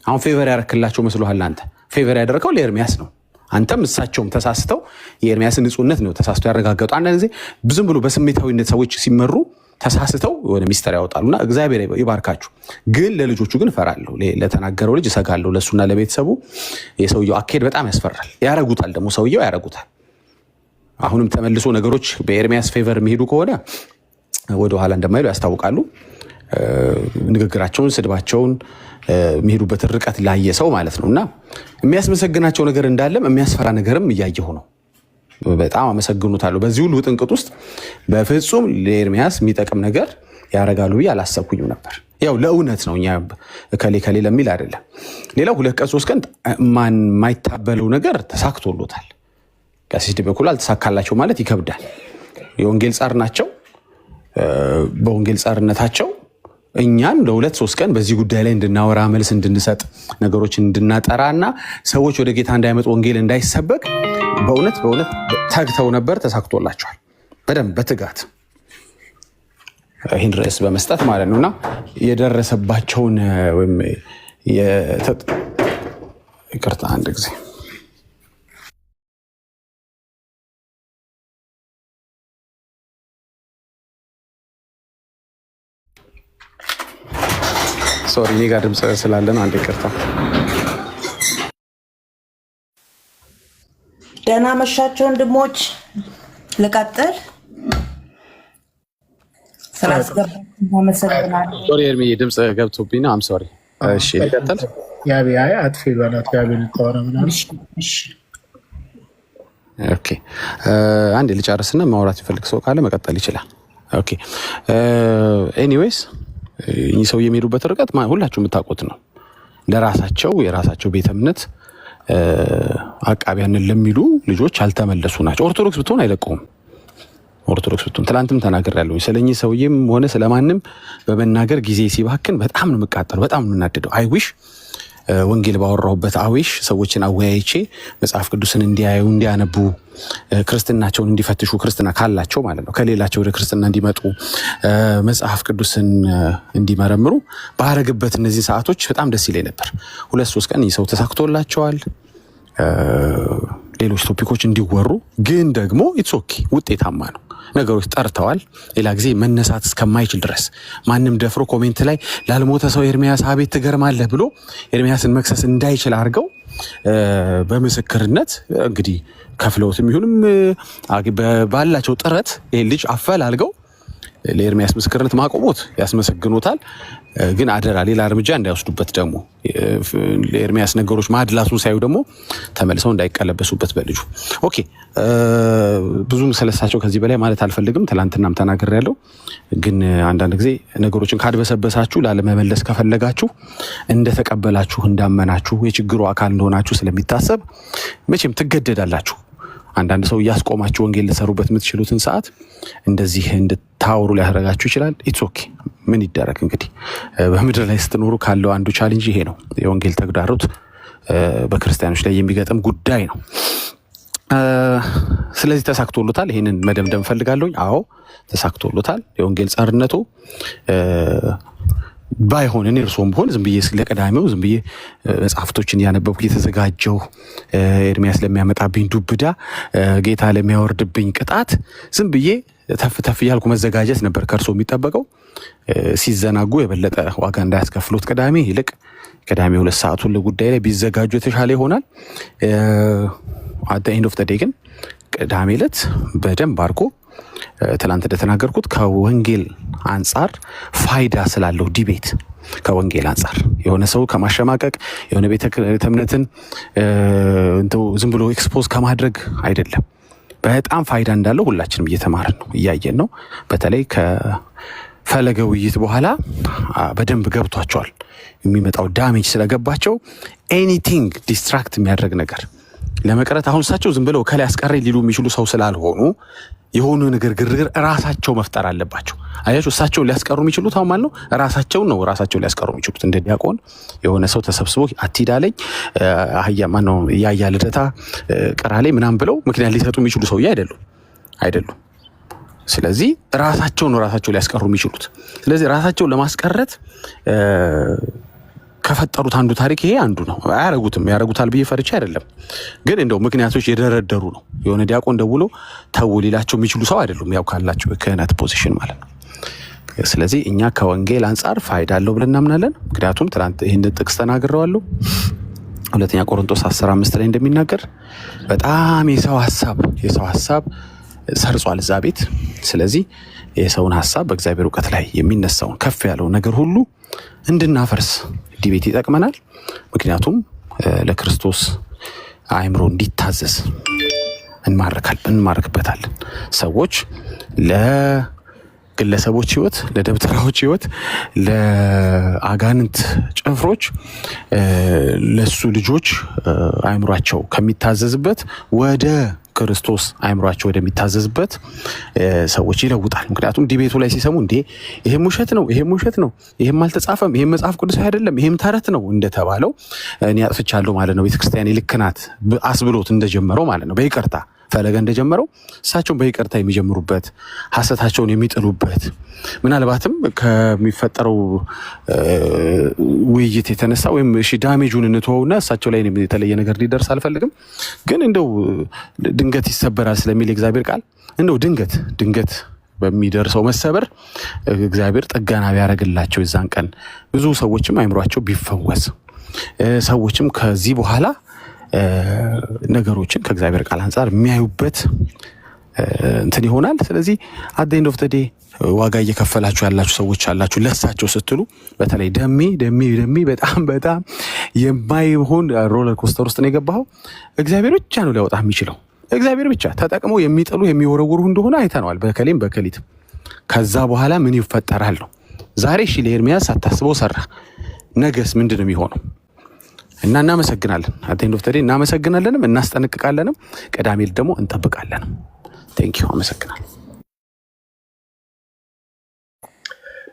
አሁን ፌቨር ያረክላቸው መስሎሃል አንተ። ፌቨር ያደረከው ለኤርሚያስ ነው። አንተም እሳቸውም ተሳስተው የኤርሚያስን ንጹህነት ነው ተሳስቶ ያረጋገጡ። አንዳንድ ጊዜ ብዙም ብሎ በስሜታዊነት ሰዎች ሲመሩ ተሳስተው ወደ ሚስጥር ያወጣሉና እግዚአብሔር ይባርካችሁ። ግን ለልጆቹ ግን እፈራለሁ። ለተናገረው ልጅ እሰጋለሁ። ለሱና ለቤተሰቡ የሰውየው አካሄድ በጣም ያስፈራል። ያረጉታል ደግሞ ሰውየው ያረጉታል። አሁንም ተመልሶ ነገሮች በኤርሚያስ ፌቨር የሚሄዱ ከሆነ ወደኋላ እንደማይሉ ያስታውቃሉ። ንግግራቸውን፣ ስድባቸውን የሚሄዱበትን ርቀት ላየ ሰው ማለት ነው። እና የሚያስመሰግናቸው ነገር እንዳለም የሚያስፈራ ነገርም እያየሁ ነው። በጣም አመሰግኑታለሁ። በዚህ ሁሉ ጥንቅጥ ውስጥ በፍጹም ለኤርሚያስ የሚጠቅም ነገር ያረጋሉ ብዬ አላሰብኩኝም ነበር። ያው ለእውነት ነው፣ እኛ ከሌ ለሚል አይደለም። ሌላው 2 ቀን 3 ቀን የማይታበለው ነገር ተሳክቶሎታል። ቀሲስ ደበኩል አልተሳካላቸው ማለት ይከብዳል። የወንጌል ጻር ናቸው። በወንጌል ጻርነታቸው እኛን ለ2-3 ቀን በዚህ ጉዳይ ላይ እንድናወራ መልስ እንድንሰጥ ነገሮችን እንድናጠራና ሰዎች ወደ ጌታ እንዳይመጡ ወንጌል እንዳይሰበክ በእውነት ታግተው ነበር። ተሳክቶላቸዋል በደንብ በትጋት ይህን ርዕስ በመስጠት ማለት ነውና የደረሰባቸውን ወይም ይቅርታ አንድ ጊዜ ሶሪ እኔ ጋር ድምፅ ስላለ ነው። አንድ ይቅርታ። ደህና መሻቸው ወንድሞች። ልቀጥል። ስላስገባችሁ ሶሪ ኤርሚ ድምፅ ገብቶብኝ ነው። አም ሶሪ። እሺ ልቀጥል። ያቢ አጥፊ ባላት ያቢ ልታወራ ምናምን። ኦኬ አንዴ ልጨርስና ማውራት ይፈልግ ሰው ካለ መቀጠል ይችላል። ኦኬ ኤኒዌይስ እኚህ ሰው የሚሄዱበት ርቀት ሁላችሁ የምታውቁት ነው። ለራሳቸው የራሳቸው ቤተ እምነት አቃቢያንን ለሚሉ ልጆች አልተመለሱ ናቸው። ኦርቶዶክስ ብትሆን አይለቀውም። ኦርቶዶክስ ብትሆን ትላንትም ተናግሬያለሁ። ስለኚህ ሰውዬም ሆነ ስለማንም በመናገር ጊዜ ሲባክን በጣም ነው የምቃጠለው፣ በጣም ነው የምናደደው። አይዊሽ ወንጌል ባወራሁበት አዊሽ ሰዎችን አወያይቼ መጽሐፍ ቅዱስን እንዲያዩ እንዲያነቡ ክርስትናቸውን እንዲፈትሹ ክርስትና ካላቸው ማለት ነው ከሌላቸው ወደ ክርስትና እንዲመጡ መጽሐፍ ቅዱስን እንዲመረምሩ ባረግበት እነዚህ ሰዓቶች በጣም ደስ ይለኝ ነበር። 2-3 ቀን ይሰው ተሳክቶላቸዋል። ሌሎች ቶፒኮች እንዲወሩ ግን ደግሞ ኢትስ ኦኬ ውጤታማ ነው። ነገሮች ጠርተዋል። ሌላ ጊዜ መነሳት እስከማይችል ድረስ ማንም ደፍሮ ኮሜንት ላይ ላልሞተ ሰው ኤርሚያስ አቤት ትገርማለህ ብሎ ኤርሚያስን መክሰስ እንዳይችል አድርገው በምስክርነት እንግዲህ ከፍለውትም ይሁንም ባላቸው ጥረት ይሄን ልጅ አፈላልገው ለኤርሚያስ ምስክርነት ማቆሞት ያስመሰግኑታል። ግን አደራ ሌላ እርምጃ እንዳይወስዱበት ደግሞ ለኤርሚያስ ነገሮች ማድላሱን ሳይው ደግሞ ተመልሰው እንዳይቀለበሱበት በልጁ። ኦኬ ብዙም ስለሳቸው ከዚህ በላይ ማለት አልፈልግም። ትላንትናም ተናግሬያለሁ። ግን አንዳንድ ጊዜ ነገሮችን ካድበሰበሳችሁ ላለመመለስ ከፈለጋችሁ እንደተቀበላችሁ እንዳመናችሁ የችግሩ አካል እንደሆናችሁ ስለሚታሰብ መቼም ትገደዳላችሁ። አንዳንድ ሰው እያስቆማችሁ ወንጌል ልሰሩበት የምትችሉትን ሰዓት እንደዚህ እንድታወሩ ሊያደርጋችሁ ይችላል። ኢትስ ኦኬ ምን ይደረግ እንግዲህ በምድር ላይ ስትኖሩ ካለው አንዱ ቻሌንጅ ይሄ ነው። የወንጌል ተግዳሮት በክርስቲያኖች ላይ የሚገጥም ጉዳይ ነው። ስለዚህ ተሳክቶሎታል። ይሄንን መደምደም ፈልጋለሁ። አዎ ተሳክቶሎታል። የወንጌል ጻርነቱ ባይሆን እኔ እርሶም ቢሆን ዝም ብዬ ለቀዳሚው ዝም ብዬ መጽሐፍቶችን ያነበብኩ እየተዘጋጀው ኤርሚያስ ለሚያመጣብኝ ዱብዳ ጌታ ለሚያወርድብኝ ቅጣት ዝም ብዬ ተፍ እያልኩ መዘጋጀት ነበር ከእርሶ የሚጠበቀው። ሲዘናጉ የበለጠ ዋጋ እንዳያስከፍሉት ቅዳሜ ይልቅ ቅዳሜ 2 ሰዓቱን ለጉዳይ ላይ ቢዘጋጁ የተሻለ ይሆናል። አት ዘ ኤንድ ኦፍ ዘ ዴይ ግን ቅዳሜ ዕለት በደንብ አድርጎ ትላንት እንደተናገርኩት ከወንጌል አንጻር ፋይዳ ስላለው ዲቤት ከወንጌል አንጻር የሆነ ሰው ከማሸማቀቅ የሆነ ቤተ እምነትን ዝም ብሎ ኤክስፖዝ ከማድረግ አይደለም። በጣም ፋይዳ እንዳለው ሁላችንም እየተማርን ነው፣ እያየን ነው። በተለይ ከፈለገ ውይይት በኋላ በደንብ ገብቷቸዋል። የሚመጣው ዳሜጅ ስለገባቸው ኤኒቲንግ ዲስትራክት የሚያደርግ ነገር ለመቅረት አሁን እሳቸው ዝም ብለው ከላይ አስቀረኝ ሊሉ የሚችሉ ሰው ስላልሆኑ የሆኑ ነገር ግርግር ራሳቸው መፍጠር አለባቸው። አያችሁ እሳቸውን ሊያስቀሩ የሚችሉት አሁን ማለት ነው ራሳቸውን ሊያስቀሩ የሚችሉት። እንደ ዲያቆን የሆነ ሰው ተሰብስቦ አትሂዳለኝ አህያ ማነው ያያ ልደታ ቀራሌ ምናምን ብለው ምክንያት ሊሰጡ የሚችሉ ሰውዬ አይደሉም። ስለዚህ ራሳቸው ሊያስቀሩ የሚችሉት። ስለዚህ ራሳቸውን ለማስቀረት ከፈጠሩት አንዱ ታሪክ ይሄ አንዱ ነው። ያረጉታል ብዬ ፈርቼ አይደለም፣ ግን እንደው ምክንያቶች የደረደሩ ነው። የሆነ ዲያቆን ደውሎ ተው ሊላቸው የሚችሉ ሰው አይደሉም፣ ያው ካላቸው የክህነት ፖዚሽን ማለት ነው። ስለዚህ እኛ ከወንጌል አንጻር ፋይዳ አለው ብለን እናምናለን። ምክንያቱም ትናንት ይህን ጥቅስ ተናግሬዋለሁ። ሁለተኛ ቆሮንቶስ 10:5 ላይ እንደሚናገር በጣም የሰው ሀሳብ ሰርጿል እዛ ቤት። ስለዚህ የሰውን ሀሳብ በእግዚአብሔር እውቀት ላይ የሚነሳውን ከፍ ያለው ነገር ሁሉ እንድናፈርስ ዲቤት ይጠቅመናል። ምክንያቱም ለክርስቶስ አእምሮ እንዲታዘዝ እንማርክበታለን። ሰዎች ለግለሰቦች ህይወት፣ ለደብተራዎች ህይወት፣ ለአጋንንት ጭፍሮች፣ ለሱ ልጆች አእምሯቸው ከሚታዘዝበት ወደ ክርስቶስ አእምሯቸው ወደሚታዘዝበት ሰዎች ይለውጣል። ምክንያቱም ዲቤቱ ላይ ሲሰሙ እንዴ ይሄም ውሸት ነው፣ ይሄም አልተጻፈም፣ ይሄም መጽሐፍ ቅዱስ አይደለም፣ ይሄም ተረት ነው እንደተባለው እኔ አጥፍቻለሁ ማለት ነው፣ ቤተክርስቲያን ልክ ናት አስብሎት እንደጀመረው ማለት ነው፣ በይቅርታ ፈለገ እንደጀመረው እሳቸውን በይቅርታ የሚጀምሩበት ሐሰታቸውን የሚጥሉበት ምናልባትም ከሚፈጠረው ውይይት የተነሳ ወይም ዳሜጁን እንተወውና እሳቸው ላይ የተለየ ነገር ሊደርስ አልፈልግም፣ ግን እንደው ድንገት ይሰበራል ስለሚል የእግዚአብሔር ቃል እንደው ድንገት በሚደርሰው መሰበር እግዚአብሔር ጥገና ቢያደርግላቸው የዛን ቀን ብዙ ሰዎችም አእምሯቸው ቢፈወስ ሰዎችም ከዚህ በኋላ ነገሮችን ከእግዚአብሔር ቃል አንጻር የሚያዩበት እንትን ይሆናል። ስለዚህ አት ኤንድ ኦፍ ዘ ዴይ ዋጋ እየከፈላችሁ ያላችሁ ሰዎች አላችሁ ለሳቸው ስትሉ፣ በተለይ ደሜ በጣም የማይሆን ሮለር ኮስተር ውስጥ ነው የገባኸው። እግዚአብሔር ብቻ ነው ሊያወጣ የሚችለው። እግዚአብሔር ብቻ ተጠቅመው የሚጥሉ የሚወረውሩ እንደሆነ አይተነዋል፣ በከሊትም። ከዛ በኋላ ምን ይፈጠራል ነው። ዛሬ እሺ ለኤርሚያስ ሳታስበው ሰራ፣ ነገስ ምንድን ነው የሚሆነው? እና እናመሰግናለን። አት ኤንድ ኦፍ ዘ ዴይ እናመሰግናለንም እናስጠነቅቃለንም፣ ቅዳሜ ደግሞ እንጠብቃለንም። ቴንክ ዩ አመሰግናለሁ።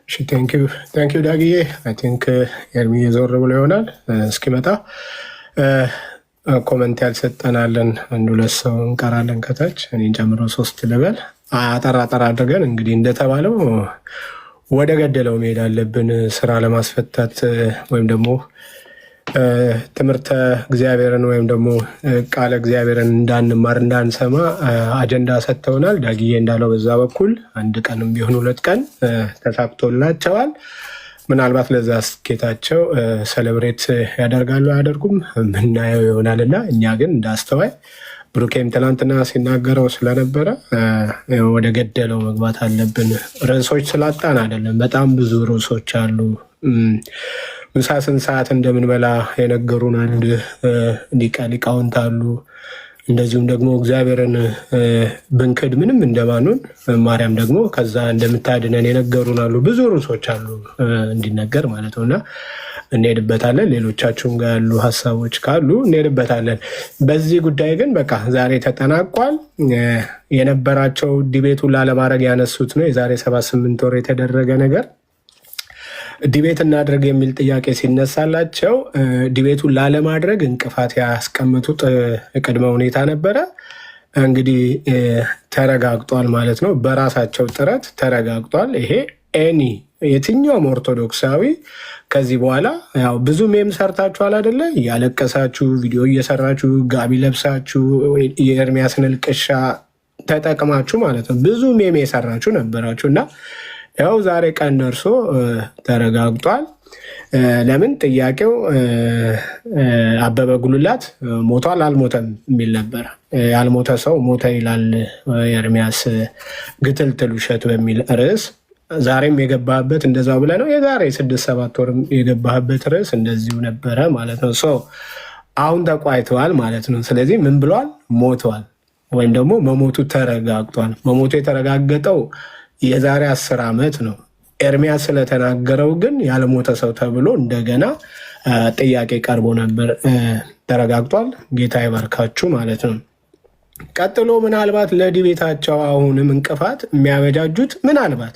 እሺ ቴንክ ዩ ዳግዬ። አይ ቲንክ ኤርሚ ዞር ብሎ ይሆናል እስኪመጣ። ኮመንት ያልሰጠናለን አንድ ሁለት ሰው እንቀራለን ከታች፣ እኔን ጨምሮ 3 ልበል። አጠራ አድርገን እንግዲህ እንደተባለው ወደ ገደለው መሄድ አለብን። ስራ ለማስፈታት ወይም ደግሞ ትምህርተ እግዚአብሔርን ወይም ደግሞ ቃለ እግዚአብሔርን እንዳንማር እንዳንሰማ አጀንዳ ሰጥተውናል። ዳግዬ እንዳለው በዛ በኩል 1 ቀንም ቢሆን 2 ቀን ተሳክቶላቸዋል። ምናልባት ለዛ ስኬታቸው ሴሌብሬት ያደርጋሉ አያደርጉም ምናየው ይሆናል። እና እኛ ግን እንዳስተዋይ ብሩኬም ትናንትና ሲናገረው ስለነበረ ወደ ገደለው መግባት አለብን። ርዕሶች ስላጣን አይደለም፣ በጣም ብዙ ርዕሶች አሉ። ምሳ ስንት ሰዓት እንደምንበላ የነገሩን አንድ ሊቃውንት አሉ። እንደዚሁም ደግሞ እግዚአብሔርን ብንክድ ምንም እንደማኑን ማርያም ደግሞ ከዛ እንደምታድነን የነገሩን አሉ። ብዙ ርዕሶች አሉ እንዲነገር ማለት ነው እና እንሄድበታለን። ሌሎቻችሁም ጋር ያሉ ሀሳቦች ካሉ እንሄድበታለን። በዚህ ጉዳይ ግን በቃ ዛሬ ተጠናቋል። የነበራቸው ዲቤቱን ላለማድረግ ያነሱት ነው የዛሬ 7-8 ወር የተደረገ ነገር ዲቤት እናድርግ የሚል ጥያቄ ሲነሳላቸው ዲቤቱን ላለማድረግ እንቅፋት ያስቀምጡት ቅድመ ሁኔታ ነበረ። እንግዲህ ተረጋግጧል ማለት ነው። በራሳቸው ጥረት ተረጋግጧል። ይሄ የትኛውም ኦርቶዶክሳዊ ከዚህ በኋላ ያው ብዙ ሜም ሰርታችኋል አይደለ? እያለቀሳችሁ ቪዲዮ እየሰራችሁ ጋቢ ለብሳችሁ የኤርሚያስን እልቅሻ ተጠቅማችሁ ማለት ነው ብዙ ሜም የሰራችሁ ነበራችሁ እና ያው ዛሬ ቀን ደርሶ ተረጋግጧል። ለምን ጥያቄው አበበ ጉልላት ሞቷል አልሞተም የሚል ነበር። ያልሞተ ሰው ሞተ ይላል ኤርሚያስ ግትልትል ውሸት በሚል ርዕስ ዛሬም የገባህበት እንደዛው ብለህ ነው። የዛሬ 6-7 ወርም የገባህበት ርዕስ እንደዚሁ ነበረ ማለት ነው። አሁን ተቋይተዋል ማለት ነው። ስለዚህ ምን ብሏል? ሞቷል ወይም ደግሞ መሞቱ ተረጋግጧል። መሞቱ የተረጋገጠው የዛሬ 10 ዓመት ነው። ኤርሚያስ ስለተናገረው ግን ያልሞተ ሰው ተብሎ እንደገና ጥያቄ ቀርቦ ነበር። ተረጋግጧል። ጌታ ይባርካችሁ ማለት ነው። ቀጥሎ ምናልባት ለዲቤታቸው አሁንም እንቅፋት የሚያበጃጁት ምናልባት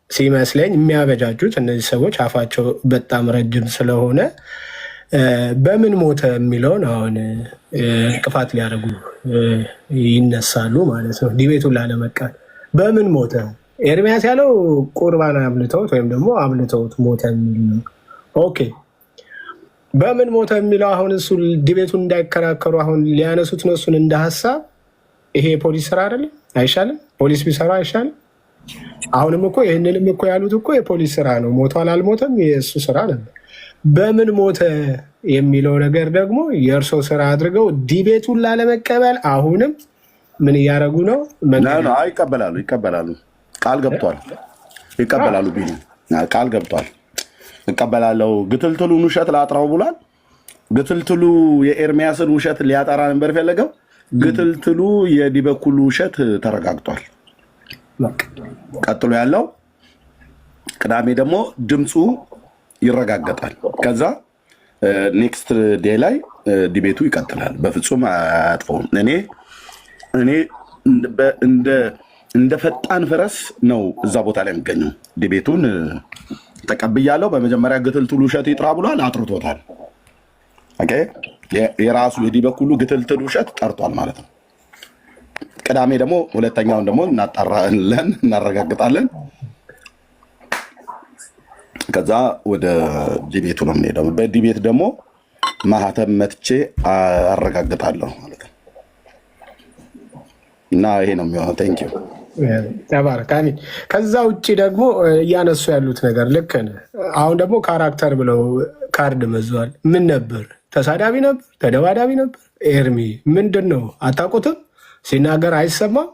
ሲመስለኝ የሚያበጃጁት እነዚህ ሰዎች አፋቸው በጣም ረጅም ስለሆነ በምን ሞተ የሚለውን አሁን እንቅፋት ሊያደርጉ ይነሳሉ ማለት ነው። ዲቤቱን ላለመቃል በምን ሞተ ኤርሚያስ ያለው ቁርባን አብልተውት ወይም ደግሞ አብልተውት ሞተ የሚል ነው። ኦኬ በምን ሞተ የሚለው አሁን እሱ ዲቤቱን እንዳይከራከሩ አሁን ሊያነሱት ነው እሱን እንደ ሀሳብ። ይሄ የፖሊስ ስራ አይደለም? አይሻልም? ፖሊስ ቢሰራ አይሻልም? አሁንም እኮ ይህንንም እኮ ያሉት እኮ የፖሊስ ስራ ነው። ሞቷል አልሞተም የእሱ ስራ ነበር። በምን ሞተ የሚለው ነገር ደግሞ የእርሶ ስራ አድርገው ዲቤቱን ላለመቀበል አሁንም ምን እያደረጉ ነው? ይቀበላሉ። ቃል ገብቷል። ይቀበላሉ። ቢሉ ቃል ገብቷል። እቀበላለሁ። ግትልትሉን ውሸት ላጥራው ብሏል። ግትልትሉ የኤርሚያስን ውሸት ሊያጠራ ነበር የፈለገው። ግትልትሉ የዲበኩሉ ውሸት ተረጋግጧል። ቀጥሎ ያለው ቅዳሜ ደግሞ ድምፁ ይረጋገጣል። ከዛ ኔክስት ዴይ ላይ ዲቤቱ ይቀጥላል። በፍጹም አያጥፈውም። እኔ እንደ ፈጣን ፈረስ ነው እዛ ቦታ ላይ የሚገኘው። ዲቤቱን ተቀብያለሁ። በመጀመሪያ ግትልትሉ ውሸት ይጥራ ብሏል፣ አጥርቶታል። የራሱ የዲበኩሉ ግትልትል ውሸት ጠርቷል ማለት ነው። ቅዳሜ ደግሞ ሁለተኛውን ደግሞ እናጣራለን፣ እናረጋግጣለን። ከዛ ወደ ዲቤቱ ነው የምንሄደው። በዲቤት ደግሞ ማህተም መትቼ አረጋግጣለሁ ማለት ነው። እና ይሄ ነው የሚሆነው። ቴንክ ዩ ተባረክ። አሚን። ከዛ ውጭ ደግሞ እያነሱ ያሉት ነገር ልክ ነህ። አሁን ደግሞ ካራክተር ብለው ካርድ መዟል። ምን ነበር? ተሳዳቢ ነበር? ተደባዳቢ ነበር? ኤርሚ ምንድን ነው? አታውቁትም? ሲናገር አይሰማም?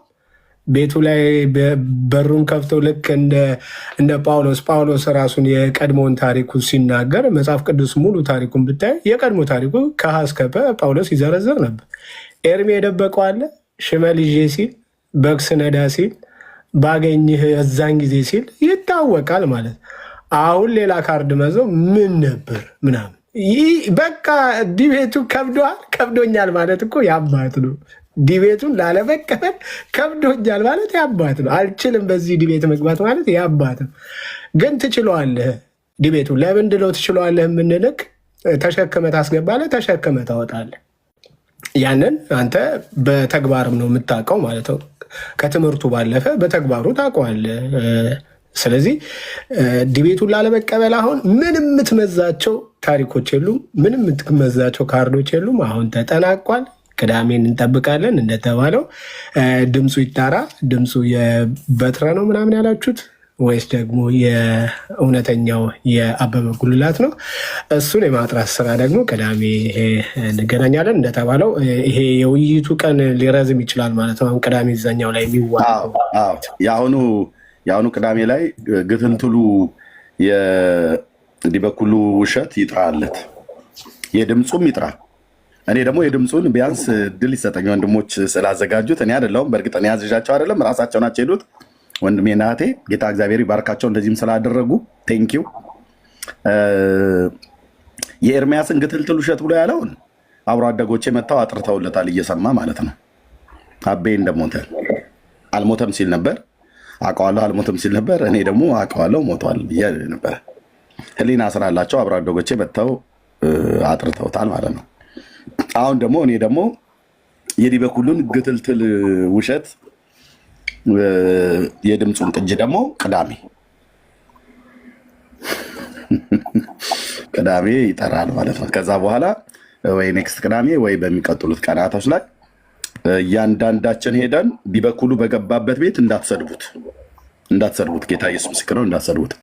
ቤቱ ላይ በሩን ከፍተው ልክ እንደ ጳውሎስ ራሱን የቀድሞውን ታሪኩ ሲናገር መጽሐፍ ቅዱስ ሙሉ ታሪኩን ብታይ የቀድሞ ታሪኩ ከሀ እስከ ፐ ጳውሎስ ይዘረዝር ነበር። ኤርሚ የደበቀው አለ። ሽመል ይዤ ሲል፣ በግ ስነዳ ሲል፣ ባገኝህ እዛን ጊዜ ሲል ይታወቃል ማለት። አሁን ሌላ ካርድ መዘው ምን ነበር ምናምን። ይህ በቃ ዲቤቱ ከብዶኛል ማለት እኮ ያባት ነው። ዲቤቱን ላለመቀበል ከብዶኛል ማለት ያባት ነው። አልችልም በዚህ ዲቤት መግባት ማለት ያባት ነው። ግን ትችለዋለህ። ዲቤቱን ለምንድን ነው ትችለዋለህ የምንልክ? ተሸክመ ታስገባለህ፣ ተሸክመ ታወጣለህ። ያንን አንተ በተግባርም ነው የምታውቀው ማለት ነው። ከትምህርቱ ባለፈ በተግባሩ ታውቀዋለህ። ስለዚህ ዲቤቱን ላለመቀበል አሁን ምንም የምትመዛቸው ታሪኮች የሉም፣ ምንም የምትመዛቸው ካርዶች የሉም። አሁን ተጠናቋል። ቅዳሜን እንጠብቃለን። እንደተባለው ድምፁ ይጣራ። ድምፁ የበትረ ነው ምናምን ያላችሁት ወይስ ደግሞ የእውነተኛው የአበበ ጉልላት ነው? እሱን የማጥራት ስራ ደግሞ ቅዳሜ እንገናኛለን። እንደተባለው ይሄ የውይይቱ ቀን ሊረዝም ይችላል ማለት ነው። አሁን ቅዳሜ እዛኛው ላይ የአሁኑ ቅዳሜ ላይ ግትልትሉ የዲበኩሉ ውሸት ይጥራለት፣ የድምፁም ይጥራ። እኔ ደግሞ የድምፁን ቢያንስ ድል ይሰጠኝ ወንድሞች ስላዘጋጁት። እኔ አይደለሁም፣ በእርግጥ እኔ ያዘዣቸው አይደለም፣ ራሳቸው ናቸው ሄዱት። ወንድሜ ናቴ ጌታ እግዚአብሔር ይባርካቸው እንደዚህም ስላደረጉ ቴንኪው። የኤርሚያስን ግትልትል ውሸት ብሎ ያለውን አብሮ አደጎቼ መጥተው አጥርተውለታል፣ እየሰማ ማለት ነው። አቤ እንደሞተ አልሞተም ሲል ነበር፣ አውቀዋለሁ አልሞተም ሲል ነበር። እኔ ደግሞ አውቀዋለሁ ሞቷል እያለ ነበረ። ህሊና ስላላቸው አብሮ አደጎቼ መጥተው አጥርተውታል ማለት ነው። አሁን ደግሞ እኔ ደግሞ የዲበኩሉን ግትልትል ውሸት የድምፁን ቅጅ ደግሞ ቅዳሜ ይጠራል ማለት ነው። ከዛ በኋላ ወይ ኔክስት ቅዳሜ ወይ በሚቀጥሉት ቀናቶች ላይ እያንዳንዳችን ሄደን ዲበኩሉ በገባበት ቤት እንዳትሰድቡት። ጌታ ኢየሱስ ምስክር ነው፣ እንዳትሰድቡት።